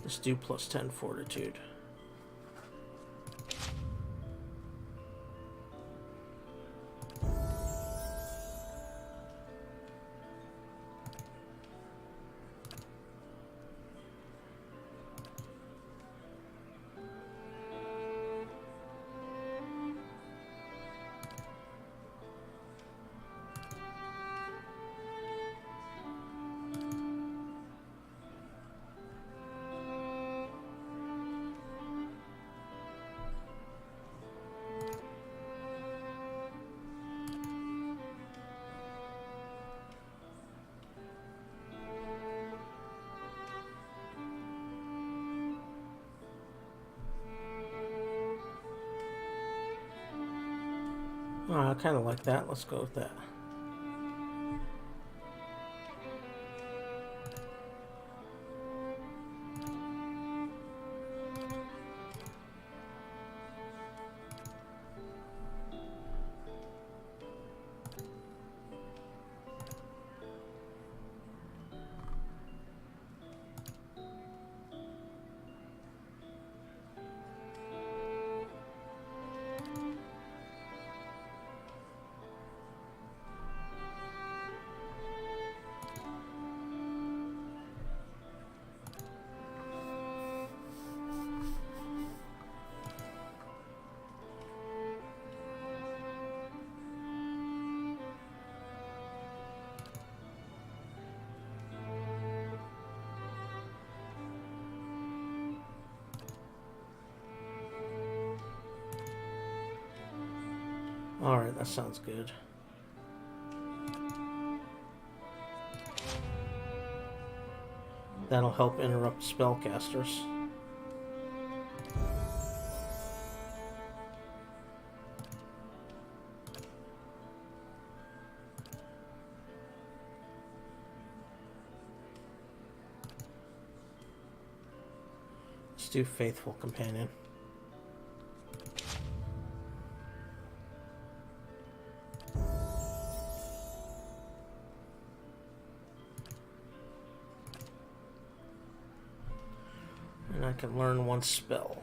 Let's do plus 10 fortitude. I kind of like that. Let's go with that. Alright, that sounds good. That'll help interrupt spellcasters. Let's do Faithful Companion. And I can learn one spell.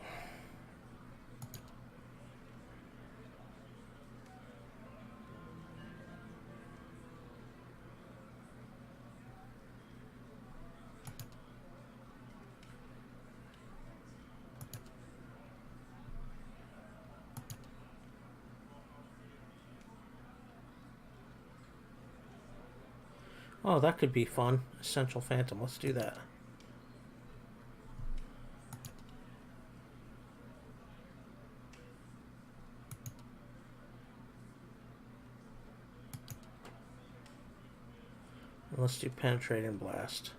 Oh, that could be fun. Essential Phantom. Let's do that. Let's do Penetrating Blast.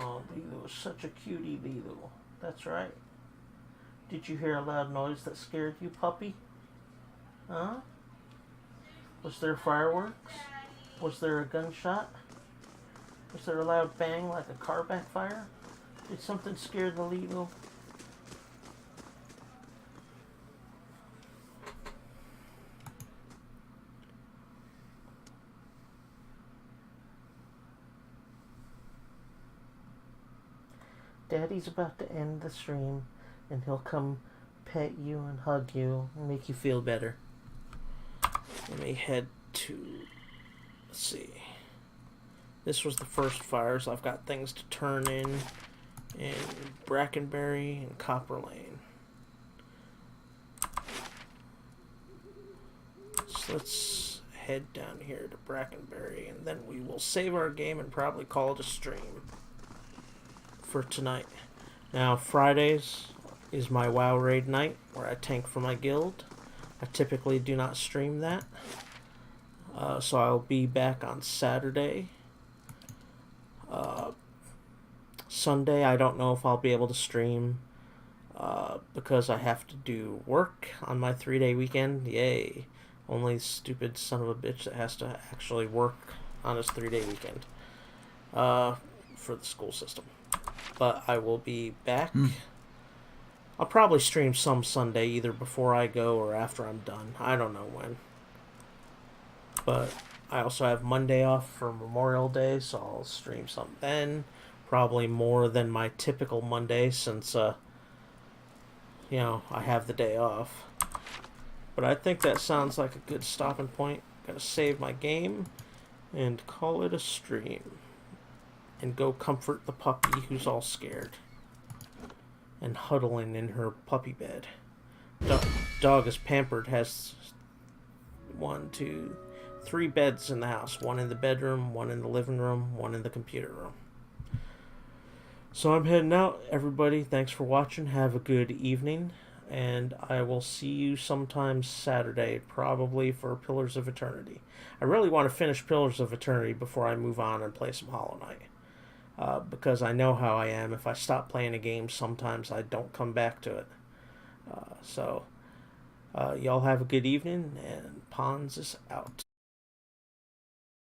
Oh, Beetle is such a cutie, Beetle. That's right. Did you hear a loud noise that scared you, puppy? Huh? Was there fireworks? Was there a gunshot? Was there a loud bang like a car backfire? Did something scare the Beetle? Daddy's about to end the stream, and he'll come pet you and hug you and make you feel better. Let me head to, let's see. This was the first fire, so I've got things to turn in Brackenberry and Copper Lane. So let's head down here to Brackenberry, and then we will save our game and probably call it a stream for tonight. Now, Fridays is my WoW raid night, where I tank for my guild. I typically do not stream that. So I'll be back on Saturday. Sunday, I don't know if I'll be able to stream because I have to do work on my 3-day weekend. Yay. Only stupid son of a bitch that has to actually work on his 3-day weekend for the school system. But I will be back. I'll probably stream some Sunday, either before I go or after I'm done. I don't know when. But I also have Monday off for Memorial Day, so I'll stream some then. Probably more than my typical Monday, since, I have the day off. But I think that sounds like a good stopping point. Gotta save my game and call it a stream. And go comfort the puppy who's all scared and huddling in her puppy bed. Dog is pampered, has 3 beds in the house. One in the bedroom, one in the living room, one in the computer room. So I'm heading out. Everybody, thanks for watching. Have a good evening. and I will see you sometime Saturday, probably for Pillars of Eternity. I really want to finish Pillars of Eternity before I move on and play some Hollow Knight. Because I know how I am. If I stop playing a game, sometimes I don't come back to it. So, y'all have a good evening, and Pons is out.